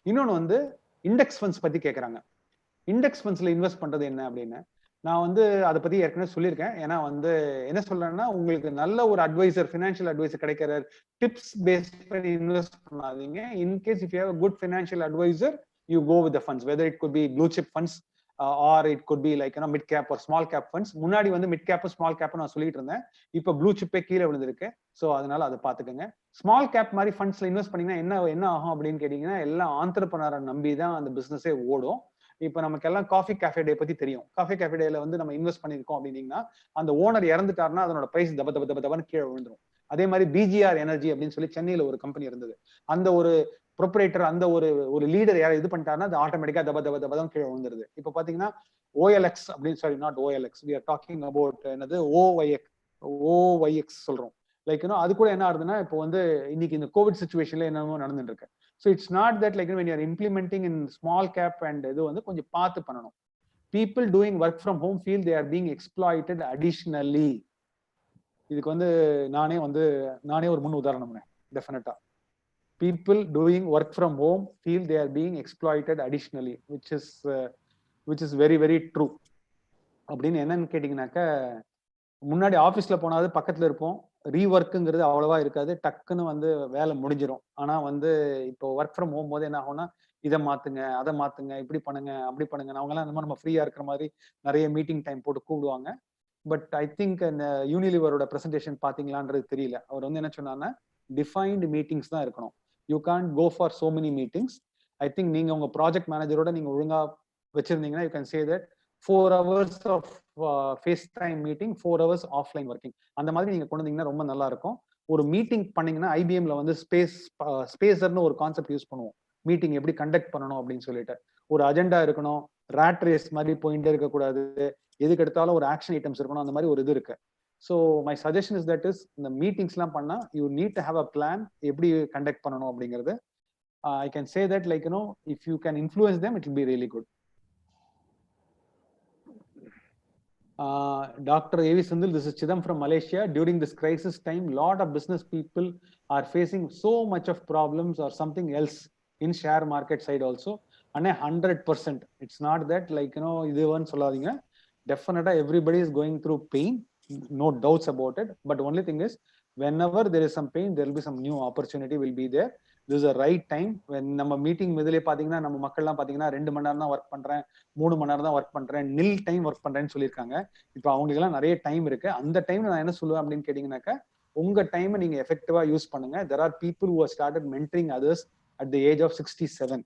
இன்னொன்னு வந்து இண்டெக்ஸ் ஃபண்ட்ஸ் பத்தி கேட்கறாங்க. இண்டெக்ஸ் ஃபண்ட்ஸ்ல இன்வெஸ்ட் பண்றது என்ன அப்படின்னு நான் வந்து அதை பத்தி ஏற்கனவே சொல்லியிருக்கேன். ஏன்னா வந்து என்ன சொல்றேன்னா, உங்களுக்கு நல்ல ஒரு அட்வைசர், ஃபினான்ஷியல் அட்வைசர் கிடைக்கிற டிப்ஸ் பேஸ் பண்ணி இன்வெஸ்ட் பண்ணாதீங்க. In case if you have a good financial advisor, you go with the funds, whether it could be blue chip funds, R it could be like mid cap ஒரு small cap funds. முன்னாடி வந்து mid cap small cap நான் சொல்லிட்டு இருந்தேன், இப்போ blue சிப்பே கீழே விழுந்திருக்கு. So அதனால அதை பார்த்துக்கோங்க. ஸ்மால் கேப் மாதிரி ஃபண்ட்ஸ்ல இன்வெஸ்ட் பண்ணீங்கன்னா என்ன ஆகும் அப்படின்னு கேட்டீங்கன்னா, எல்லாம் ஆண்டர்பிரனரை நம்பி தான் அந்த பிசினஸே ஓடும். இப்போ நமக்கு எல்லாம் காஃபி கேஃபே டே பத்தி தெரியும். காஃபி கேஃபே டேல வந்து நம்ம இன்வெஸ்ட் பண்ணிருக்கோம் அப்படின்னீங்கன்னா, அந்த ஓனர் இறந்துட்டாருன்னா அதனோட பிரைஸ் தபன்னு கீழே விழுந்துரும். அதே மாதிரி பிஜிஆர் எனர்ஜி அப்படின்னு சொல்லி சென்னையில ஒரு கம்பெனி இருந்தது. அந்த ஒரு ப்ரொப்ரேட்டர், அந்த ஒரு லீடர் யாரை இது பண்ணிட்டாருன்னா அது ஆட்டோமேட்டிக்கா தபதான் கீழே விழுந்துருது. இப்போ பாத்தீங்கன்னா OLX அப்படின்னு சொல்லி, not OLX, we are talking about என்னது OYX சொல்றோம். லைக் அது கூட என்ன ஆகுதுன்னா, இப்போ வந்து இன்னைக்கு இந்த கோவிட் சிச்சுவேஷன்ல என்னமோ நடந்துட்டு இருக்கு. So it's not that like when you are implementing in small cap and இது வந்து கொஞ்சம் பார்த்து பண்ணணும். People doing work from home feel they are being exploited additionally. இதுக்கு வந்து நானே ஒரு முன் உதாரணம். டெஃபினட்டா people doing work from home feel they are being exploited additionally, which is very very true. அப்படின்னு என்னன்னு கேட்டீங்கன்னாக்க, முன்னாடி ஆஃபீஸ்ல போனாது பக்கத்துல இருப்போம், ரீஒர்க்குங்கிறது அவ்வளவா இருக்காது, டக்குன்னு வந்து வேலை முடிஞ்சிடும். ஆனா வந்து இப்போ ஒர்க் ஃப்ரம் ஹோம் போது என்ன ஆகும்னா, இதை மாத்துங்க அதை மாத்துங்க, இப்படி பண்ணுங்க அப்படி பண்ணுங்க, அவங்க எல்லாம் நம்ம ஃப்ரீயா இருக்கிற மாதிரி நிறைய மீட்டிங் டைம் போட்டு கூப்பிடுவாங்க. பட் ஐ திங்க் இந்த யூனிலிவரோட பிரசன்டேஷன் பாத்தீங்களான்றது தெரியல. அவர் வந்து என்ன சொன்னாங்கன்னா, டிஃபைன்டு மீட்டிங்ஸ் தான் இருக்கணும். You can't go for so many meetings. I think நீங்க உங்க ப்ராஜெக்ட் மேனேஜரோட நீங்க ஒழுங்கா வச்சிருந்தீங்கன்னா, you can say that 4 hours of face time meeting, 4 hours offline working, அந்த மாதிரி நீங்க கொண்டு வந்தீங்கன்னா ரொம்ப நல்லா இருக்கும். ஒரு மீட்டிங் பண்ணீங்கன்னா IBMல வந்து ஸ்பேசர்னு ஒரு கான்செப்ட் யூஸ் பண்ணுவோம். மீட்டிங் எப்படி கண்டக்ட் பண்ணணும் அப்படின்னு சொல்லிட்டு ஒரு அஜெண்டா இருக்கணும். ராட் ரேஸ் மாதிரி போயிட்டே இருக்கக்கூடாது, எதுக்கு எடுத்தாலும் ஒரு ஆக்ஷன் ஐட்டம்ஸ் இருக்கணும். அந்த மாதிரி ஒரு இது இருக்கு. So my suggestion is that is, இந்த மீட்டிங்ஸ்லாம் பண்ணா you need to have a plan, எப்படி கண்டக்ட் பண்ணணும் அப்படிங்கிறது. I can say that like if you can influence them, it will be really good. Dr.AV.SENTHIL, this is Chidam from Malaysia. During this crisis time, lot of business people are facing so much of problems or something else in share market side also. And 100%, it's not that like இது வந்து சொல்லாதீங்க. Definitely everybody is going through pain, no doubts about it. But only thing is, whenever there is some pain, there will be some new opportunity will be there. This is a right time. when நம்ம meeting முதலே பாத்தீங்கன்னா, நம்ம மக்கள்லாம் பாத்தீங்கன்னா 2 மணி நேரம் தான் work பண்றேன், 3 மணி நேரம் தான் ஒர்க் பண்றேன், நில் டைம் ஒர்க் பண்றேன்னு சொல்லியிருக்காங்க. இப்போ அவங்களுக்கு எல்லாம் நிறைய டைம் இருக்கு. அந்த டைம்ல நான் என்ன சொல்லுவேன் அப்படின்னு கேட்டீங்கன்னாக்கா, உங்க டைமை நீங்க எஃபெக்டிவா யூஸ் பண்ணுங்க. There are people who have started mentoring others at the age of 67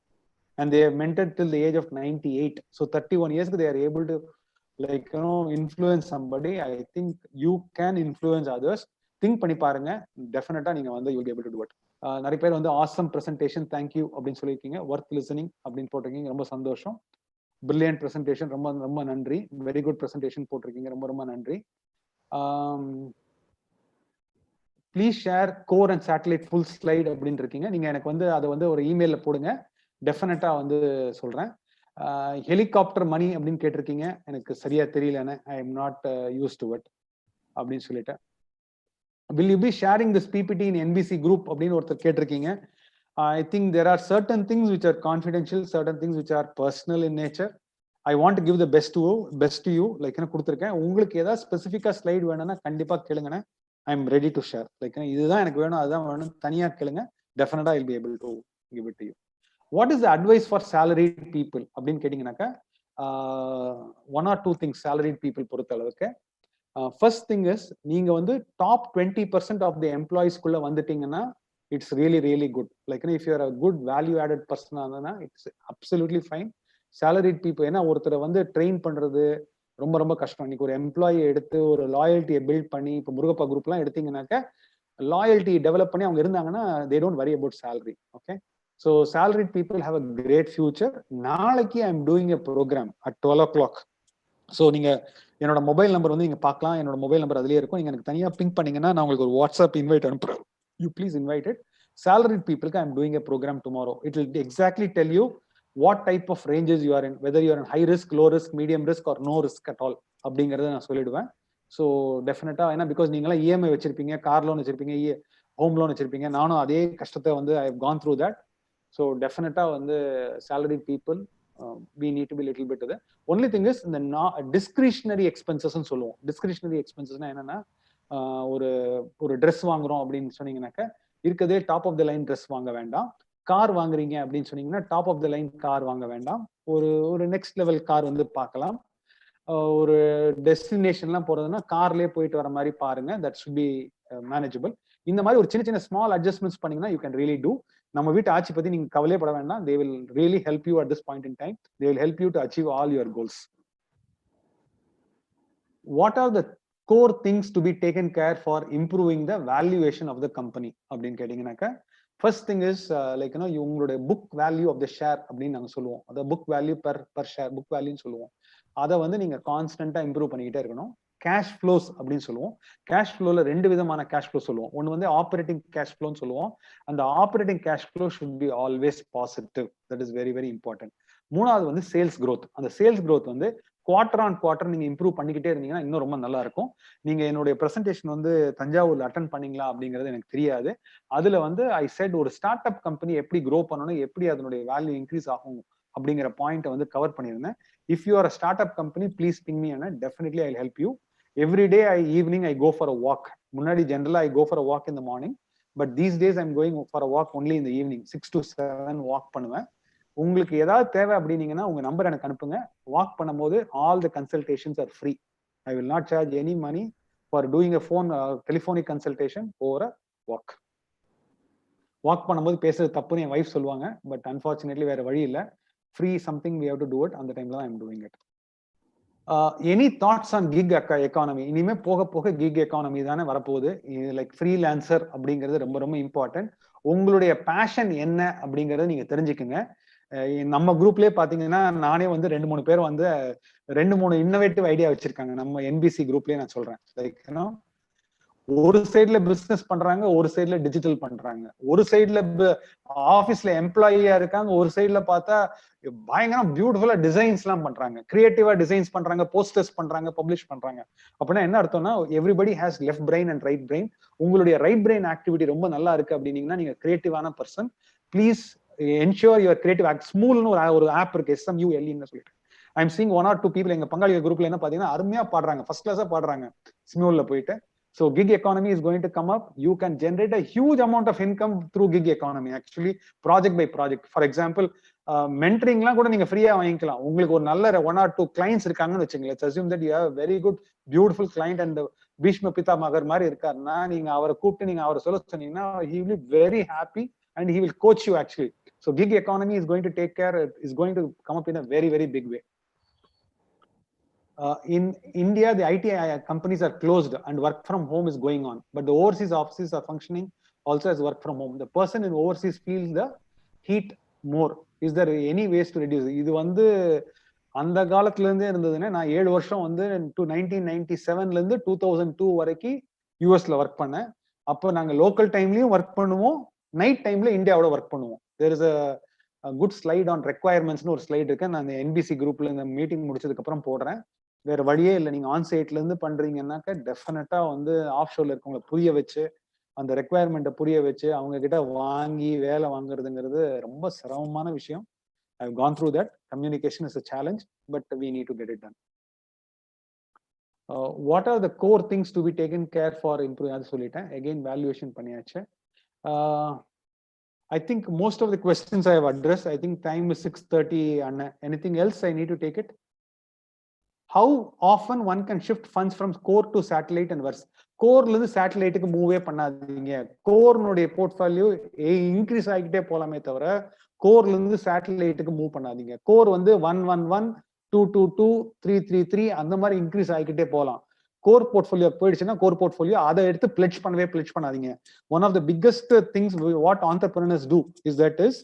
and they have mentored till the age of 98. So 31 years they are able to like influence somebody. I think you can influence others. Think பண்ணி பாருங்க, டெஃபினட்டா நீங்க வந்து you will be able to do it. நிறைய பேர் வந்து awesome presentation, thank you அப்படின்னு சொல்லியிருக்கீங்க. ஒர்த் லிசனிங் அப்படின்னு போட்டிருக்கீங்க, ரொம்ப சந்தோஷம். பிரில்லியன்ட் பிரசன்டேஷன், ரொம்ப ரொம்ப நன்றி. வெரி குட் பிரசன்டேஷன் போட்டிருக்கீங்க, ரொம்ப ரொம்ப நன்றி. Please share core and satellite full slide அப்படின்னு இருக்கீங்க. நீங்க எனக்கு வந்து அதை வந்து ஒரு இமெயில போடுங்க, டெஃபினட்டா வந்து சொல்றேன். ஹெலிகாப்டர் மணி அப்படின்னு கேட்டிருக்கீங்க, எனக்கு சரியா தெரியலன்னு, I am not use to it அப்படின்னு சொல்லிட்டேன். Will you be sharing this PPT in NBC group அப்படின்னு ஒருத்தர் கேட்டிருக்கீங்க. I think there are certain things which are confidential, certain things which are personal in nature. I want to give the best to you like என்ன கொடுத்துருக்கேன். உங்களுக்கு ஏதாவது ஸ்பெசிஃபிக்கா slide வேணும்னா கண்டிப்பா கேளுங்கண்ணே, I am ready to share. Like இதுதான் எனக்கு வேணும், அதுதான் வேணும், தனியா கேளுங்க, டெஃபினட்டா I'll be able to give it to you. What is the advice for salaried people அப்படின்னு கேட்டீங்கன்னாக்கா, 1 or 2 things salaried people பொறுத்த அளவுக்கு. ஃபர்ஸ்ட் திங் இஸ், நீங்க வந்து டாப் 20% ஆஃப் தி எம்ப்ளாயிஸ்குள்ள வந்துட்டீங்கன்னா it's really really good. Like if you are a good value added பர்சனா இருந்ததுன்னா it's absolutely fine. Salaried people, ஏன்னா ஒருத்தரை வந்து ட்ரெயின் பண்றது ரொம்ப ரொம்ப கஷ்டம். இன்னைக்கு ஒரு எம்ப்ளாயி எடுத்து ஒரு லாயல்ட்டியை பில்ட் பண்ணி, இப்போ முருகப்பா குரூப்லாம் எடுத்தீங்கன்னாக்க லாயல்ட்டி டெவலப் பண்ணி அவங்க இருந்தாங்கன்னா they don't worry about salary. Okay, so salaried people have a great future. நாளைக்கு I am doing a program at 12 o'clock. So நீங்க என்னோட மொபைல் நம்பர் வந்து நீங்க பார்க்கலாம், என்னோட மொபைல் நம்பர் அதுலயே இருக்கும். நீங்க எனக்கு தனியா பிங்க் பண்ணீங்கன்னா நான் உங்களுக்கு ஒரு வாட்ஸ்அப் இன்வைட் அனுப்புறேன். You please invite it. Salaried people, I am doing a program tomorrow. It will exactly tell you what type of ranges you are in, whether you are in high risk, low risk, medium risk or no risk at all அப்படிங்கறத நான் சொல்லிடுவேன். So டெஃபினட்டா, ஏன்னா because நீங்களாம் EMI வச்சிருப்பீங்க, car loan வச்சிருப்பீங்க, home loan வச்சிருப்பீங்க, நானும் அதே கஷ்டத்தை வந்து I have gone through that. So டெஃபினட்டா வந்து salaried people we need to be little bit of only thing is இந்த discretionary expenses ன்னு சொல்லுவோம். discretionary expensesனா என்னன்னா, ஒரு ட்ரெஸ் வாங்குறோம் அப்படின்னு சொன்னீங்கன்னாக்க இருக்கதே top of the line dress வாங்க வேண்டாம். கார் வாங்குறீங்க அப்படின்னு சொன்னீங்கன்னா top of the line car வாங்க வேண்டாம். ஒரு நெக்ஸ்ட் லெவல் கார் வந்து பார்க்கலாம். ஒரு டெஸ்டினேஷன்லாம் போறதுன்னா கார்லயே போயிட்டு வர மாதிரி பாருங்க. That should be manageable. இந்த மாதிரி ஒரு சின்ன சின்ன ஸ்மால் அட்ஜஸ்ட்மெண்ட்ஸ் பண்ணீங்கன்னா யூ கேன் ரியலி டூ. நம்ம வீட்டு ஆட்சி பத்தி நீங்க கவலைப்பட வேண்டாம். They will really help you at this point in time. They will help you to achieve all your goals. What are the core things to be taken care for improving the valuation of the company அப்படின்னு கேட்டீங்கன்னாக்கா, first thing is like உங்களுடைய book value of the share அப்படின்னு நாங்கள் சொல்லுவோம். அதை book value per share, book வேல்யூன்னு சொல்லுவோம். அதை வந்து நீங்க கான்ஸ்டன்டா இம்ப்ரூவ் பண்ணிக்கிட்டே இருக்கணும். கேஷ் ஃப்ளோஸ் அப்படின்னு சொல்லுவோம். கேஷ் ஃப்ளோல 2 விதமான கேஷ் ஃப்ளோ சொல்லுவோம். ஒன்று வந்து ஆப்ரேட்டிங் கேஷ் ஃப்ளோன்னு சொல்லுவோம். அந்த operating cash flow should be always positive. That is very very important. மூணாவது வந்து சேல்ஸ் growth. அந்த சேல்ஸ் growth வந்து குவார்டர் ஆன் குவார்டர் நீங்க இம்ப்ரூவ் பண்ணிக்கிட்டே இருந்தீங்கன்னா இன்னும் ரொம்ப நல்லா இருக்கும். நீங்க என்னுடைய பிரசன்டேஷன் வந்து தஞ்சாவூர்ல அட்டன் பண்ணீங்களா அப்படிங்கிறது எனக்கு தெரியாது. அதுல வந்து ஐ செட் ஒரு ஸ்டார்ட் அப் கம்பெனி எப்படி க்ரோ பண்ணணும், எப்படி அதனுடைய வேல்யூ இன்க்ரீஸ் ஆகும் அப்படிங்கிற பாயிண்ட் வந்து கவர் பண்ணியிருந்தேன். If you are a start up company please ping me and definitely I help you. Every day evening I go for a walk. முன்னாடி ஜென்ரலா I go for a walk in the morning. But these days I'm going for a walk only in the evening. 6 to 7 walk பண்ணுவேன். உங்களுக்கு ஏதாவது தேவை அப்படின்னீங்கன்னா உங்க number எனக்கு அனுப்புங்க. வாக் பண்ணும்போது all the consultations are free. I will not charge any money for doing a phone telephonic consultation over a walk. Walk பண்ணும்போது பேசுறது தப்புன்னு என் வைஃப் சொல்லுவாங்க. பட் அன்பார்ச்சுனேட்லி வேற வழி இல்லை. Free something we have to do it. அந்த டைம்ல தான் I am doing it. Any thoughts on gig economy? இனிமே போக போக கிக் எக்கானமி தானே வரப்போகுது. லைக் ஃப்ரீலான்சர் அப்படிங்கிறது ரொம்ப ரொம்ப இம்பார்ட்டன்ட். உங்களுடைய பேஷன் என்ன அப்படிங்கறத நீங்க தெரிஞ்சுக்குங்க. நம்ம குரூப்லயே பாத்தீங்கன்னா நானே வந்து 2-3 பேர் வந்து 2-3 இன்னோவேட்டிவ் ஐடியா வச்சிருக்காங்க. நம்ம என்பிசி குரூப்லயே நான் சொல்றேன். லைக் ஒரு சைட்ல பிசினஸ் பண்றாங்க, ஒரு சைட்ல டிஜிட்டல் பண்றாங்க, ஒரு சைட்ல ஆபீஸ்ல எம்ப்ளாயியா இருக்காங்க, ஒரு சைட்ல பார்த்தா பயங்கரம் பியூட்டிஃபுல்லா டிசைன்ஸ் எல்லாம் பண்றாங்க, கிரியேட்டிவா டிசைன்ஸ் பண்றாங்க, போஸ்டர்ஸ் பண்றாங்க, பப்ளிஷ் பண்றாங்க. அப்படின்னா என்ன அர்த்தம்னா everybody has left brain and right brain. உங்களுடைய ரைட் பிரெயின் ஆக்டிவிட்டி ரொம்ப நல்லா இருக்கு அப்படின்னீங்கன்னா நீங்க கிரியேட்டிவான person. Please ensure your creative act. ஸ்மூல்னு ஒரு ஆப் இருக்கு, SMULE சொல்லிட்டு. I am seeing 1 or 2 people எங்க பங்காளி குரூப்ல என்ன பாத்தீங்கன்னா அருமையா பாடுறாங்க, ஃபர்ஸ்ட் கிளாஸா பாடுறாங்க ஸ்மூல்ல போயிட்டு. So gig economy is going to come up. You can generate a huge amount of income through gig economy, actually, project by project. For example, mentoringலாம் கூட நீங்க ஃப்ரீயா வாங்கிக்கலாம். உங்களுக்கு ஒரு நல்ல 1 or 2 clients இருக்காங்கன்னு வச்சுங்க. Let's assume that you have a very good beautiful client and Bhishma பிதாமகர் மாதிரி இருக்காருன்னா நீங்க அவரை கூப்பிட்டு நீங்க அவரை சொல்ல சொன்னீங்கன்னா he will be very happy and he will coach you actually. So gig economy is going to take care, is going to come up in a very very big way. In India, the IT companies are closed and work from home is going on, but the overseas offices are functioning also as work from home. The person in overseas feels the heat more. Is there any ways to reduce? இது வந்து அந்த காலத்துல இருந்தே இருந்ததுன்னா நான் 7 வருஷம் வந்து 1997ல இருந்து 2002 வரைக்கும் யூஎஸ்ல ஒர்க் பண்ணேன். அப்போ நாங்க லோக்கல் டைம்லயும் ஒர்க் பண்ணுவோம், நைட் டைம்ல இந்தியாவோட ஒர்க் பண்ணுவோம். There is a good slide on requirements ஒரு ஸ்லைட் இருக்கு. நான் இந்த என்பிசி குரூப்ல இந்த மீட்டிங் முடிச்சதுக்கு அப்புறம் போடுறேன். வேற வழியே இல்லை. நீங்க ஆன் சைட்ல இருந்து பண்றீங்கன்னாக்க டெஃபினட்டா வந்து ஆஃப் ஷோர்ல இருக்கவங்களை புரிய வச்சு அந்த ரெக்குவயர்மெண்ட்டை புரிய வச்சு அவங்க கிட்ட வாங்கி வேலை வாங்குறதுங்கிறது ரொம்ப சிரமமான விஷயம். I've gone through that. Communication is a challenge, but we need to get it done. What are the core things to be taken care for improving? அது சொல்லிட்டேன். Again valuation பண்ணியாச்சு. I think most of the questions I have addressed. I think time is 6:30. Anything else I need to take it? How often one can shift funds from core to satellite and verse? கோர்ல இருந்து சேட்டலைட்டுக்கு மூவே பண்ணாதீங்க. கோர்னுடைய portfolio increase ஆகிட்டே போலாமே தவிர கோர்ல இருந்து சேட்டலைட்டுக்கு move பண்ணாதீங்க. Core வந்து 111, 222, 333 அந்த மாதிரி இன்க்ரீஸ் ஆகிக்கிட்டே போகலாம். கோர் போர்ட்ஃபோலியோ போயிடுச்சுன்னா கோர் போர்ட்ஃபோலியோ அதை எடுத்து பிளெட்ஜ் பண்ணாதீங்க. One of the biggest things what entrepreneurs do is that is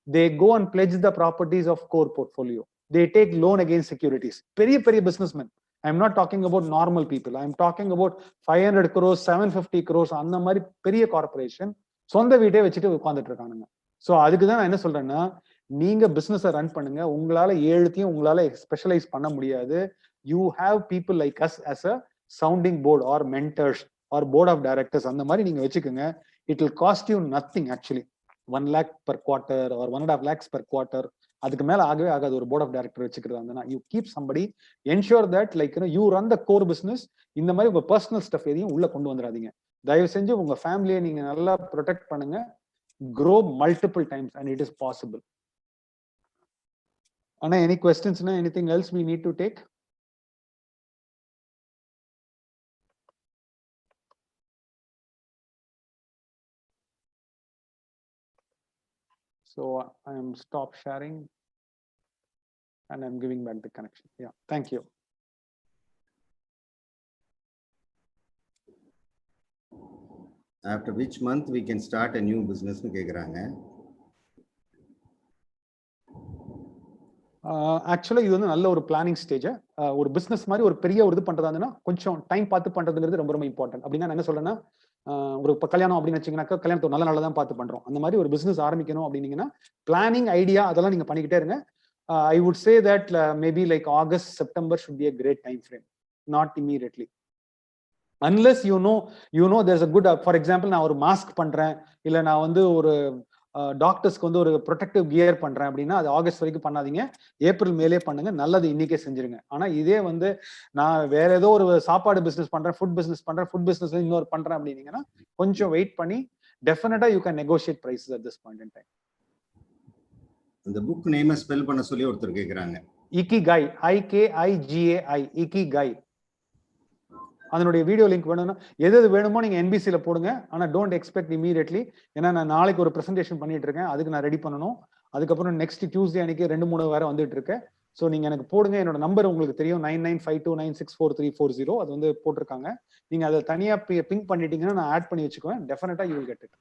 they go and pledge the properties of core portfolio. They take loan against securities. பெரிய businessmen. I'm not talking about normal people. I'm talking about 500 crores, 750 crores அந்த மாதிரி பெரிய corporation சொந்த வீட்டே வச்சுட்டு உட்கார்ந்துட்டு இருக்கானுங்க. So அதுக்கு தான் நான் என்ன சொல்றேன்னா, நீங்க பிசினஸை ரன் பண்ணுங்க. உங்களால ஏழுத்தையும் உங்களால ஸ்பெஷலைஸ் பண்ண முடியாது. You have people like us as a sounding board or mentors or board of directors அந்த மாதிரி நீங்க வச்சுக்கோங்க. It will cost you nothing actually. 1 lakh per quarter or 1.5 lakhs per quarter. அதுக்கு மேல ஆகவே ஆகாது ஒரு போர்ட் ஆஃப் டைரக்டர் வச்சுக்கிறதா. You keep somebody, ensure that like you run the core business. இந்த மாதிரி உங்க பர்சனல் ஸ்டஃப் எதையும் உள்ள கொண்டு வந்துடாதீங்க. தயவு செஞ்சு உங்க ஃபேமிலியை நீங்க நல்லா ப்ரொடெக்ட் பண்ணுங்க. grow multiple times and it is possible. Anna, any questions? Anything else we need to take? So I am stop sharing and I'm giving back the connection. Yeah, thank you. After which month we can start a new business nu கேக்குறாங்க. ஆக்சுவலா இது வந்து நல்ல ஒரு planning stage. ஒரு business மாதிரி ஒரு பெரிய ஒரு இது பண்றதா கொஞ்சம் டைம் பார்த்து பண்றதுங்கிறது ரொம்ப ரொம்ப இம்பார்ட்டன்ட். அப்படின்னா நான் என்ன சொல்றேன்னா, ஒரு கல்யாணம் அப்படின்னு வச்சீங்கன்னாக்கா கல்யாணத்தை நல்ல நாள் தான் பார்த்து பண்றோம். அந்த மாதிரி ஒரு பிசினஸ் ஆரம்பிக்கணும் அப்படின்னீங்கன்னா பிளானிங் ஐடியா அதெல்லாம் நீங்க பண்ணிக்கிட்டே இருங்க. I would say that maybe like August, September should be a great time frame, not immediately. Unless you know there's a good, for example, நான் ஒரு மாஸ்க் பண்றேன், இல்ல நான் வந்து ஒரு டாக்டர்ஸ்க்கு வந்து ஒரு ப்ரொடெக்டிவ் கியர் பண்றேன் அப்படின்னா அது ஆகஸ்ட் வரைக்கும் பண்ணாதீங்க, ஏப்ரல் மேலே பண்ணுங்க, நல்லது இன்னைக்கே செஞ்சிருங்க. ஆனா இதே வந்து நான் வேற ஏதோ ஒரு சாப்பாடு பிசினஸ் பண்றேன், ஃபுட் பிசினஸ் இன்னொரு பண்றேன் அப்படின்னீங்கன்னா கொஞ்சம் வெயிட் பண்ணி டெஃபினட்டா you can negotiate prices at this point in time. அந்த புக் நேம் ஸ்பெல் பண்ண சொல்லி ஒருத்தர் கேக்குறாங்க. Ikigai, IKIGAI, ikigai. அதனுடைய வீடியோ லிங்க் வேணும்னா எது வேணுமோ நீங்க NBCல போடுங்க. ஆனா டோன்ட் எக்ஸ்பெக்ட் இமீடியட்லி. ஏன்னா நான் நாளைக்கு ஒரு பிரசன்டேஷன் பண்ணிட்டு இருக்கேன், அதுக்கு நான் ரெடி பண்ணணும். அதுக்கப்புறம் நெக்ஸ்ட் டியூஸ்டே அன்னைக்கு 2-3 வேற வந்துட்டு இருக்கேன். ஸோ நீங்க எனக்கு போடுங்க. என்னோட நம்பர் உங்களுக்கு தெரியும், 9952964340. அது வந்து போட்டிருக்காங்க. நீங்க அதை தனியா பிங்க் பண்ணிட்டீங்கன்னா நான் ஆட் பண்ணி வச்சுக்குவேன். டெஃபினட்டா you will get it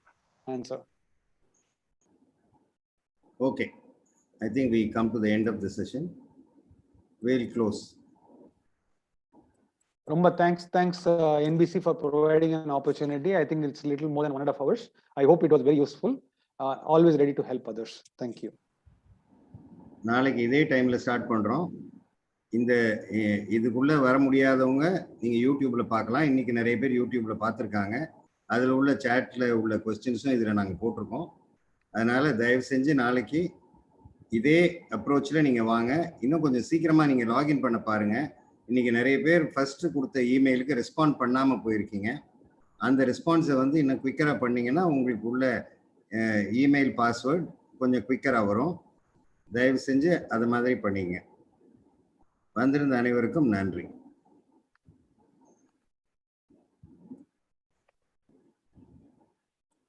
answer. Okay, I think we come to the end of the session. We'll close. Romba thanks NBC for providing an opportunity. I think it's a little more than 1.5 hours. I hope it was very useful. Always ready to help others. Thank you. நாளைக்கு இதே டைம்ல start பண்றோம். இந்த இதுக்குள்ள வர முடியாதவங்க நீங்க யூடியூப்ல பார்க்கலாம். இன்னைக்கு நிறைய பேர் யூடியூப்ல பார்த்துருக்காங்க. அதுல உள்ள சாட்ல உள்ள கொஸ்டின்ஸும் இதுல நாங்க போட்டிருக்கோம். அதனால தயவு செஞ்சு நாளைக்கு இதே அப்ரோச்ல நீங்க வாங்க. இன்னும் கொஞ்சம் சீக்கிரமா நீங்க லாகின் பண்ண பாருங்க. இன்னைக்கு நிறைய பேர் ஃபர்ஸ்ட் கொடுத்த இமெயிலுக்கு ரெஸ்பாண்ட் பண்ணாம போயிருக்கீங்க. அந்த ரெஸ்பான்ஸை வந்து இன்னும் குயிக்கரா பண்ணீங்கன்னா உங்களுக்கு உள்ள இமெயில் பாஸ்வேர்ட் கொஞ்சம் குயிக்கரா வரும். தயவு செஞ்சு அது மாதிரி பண்ணீங்க. வந்திருந்த அனைவருக்கும் நன்றி.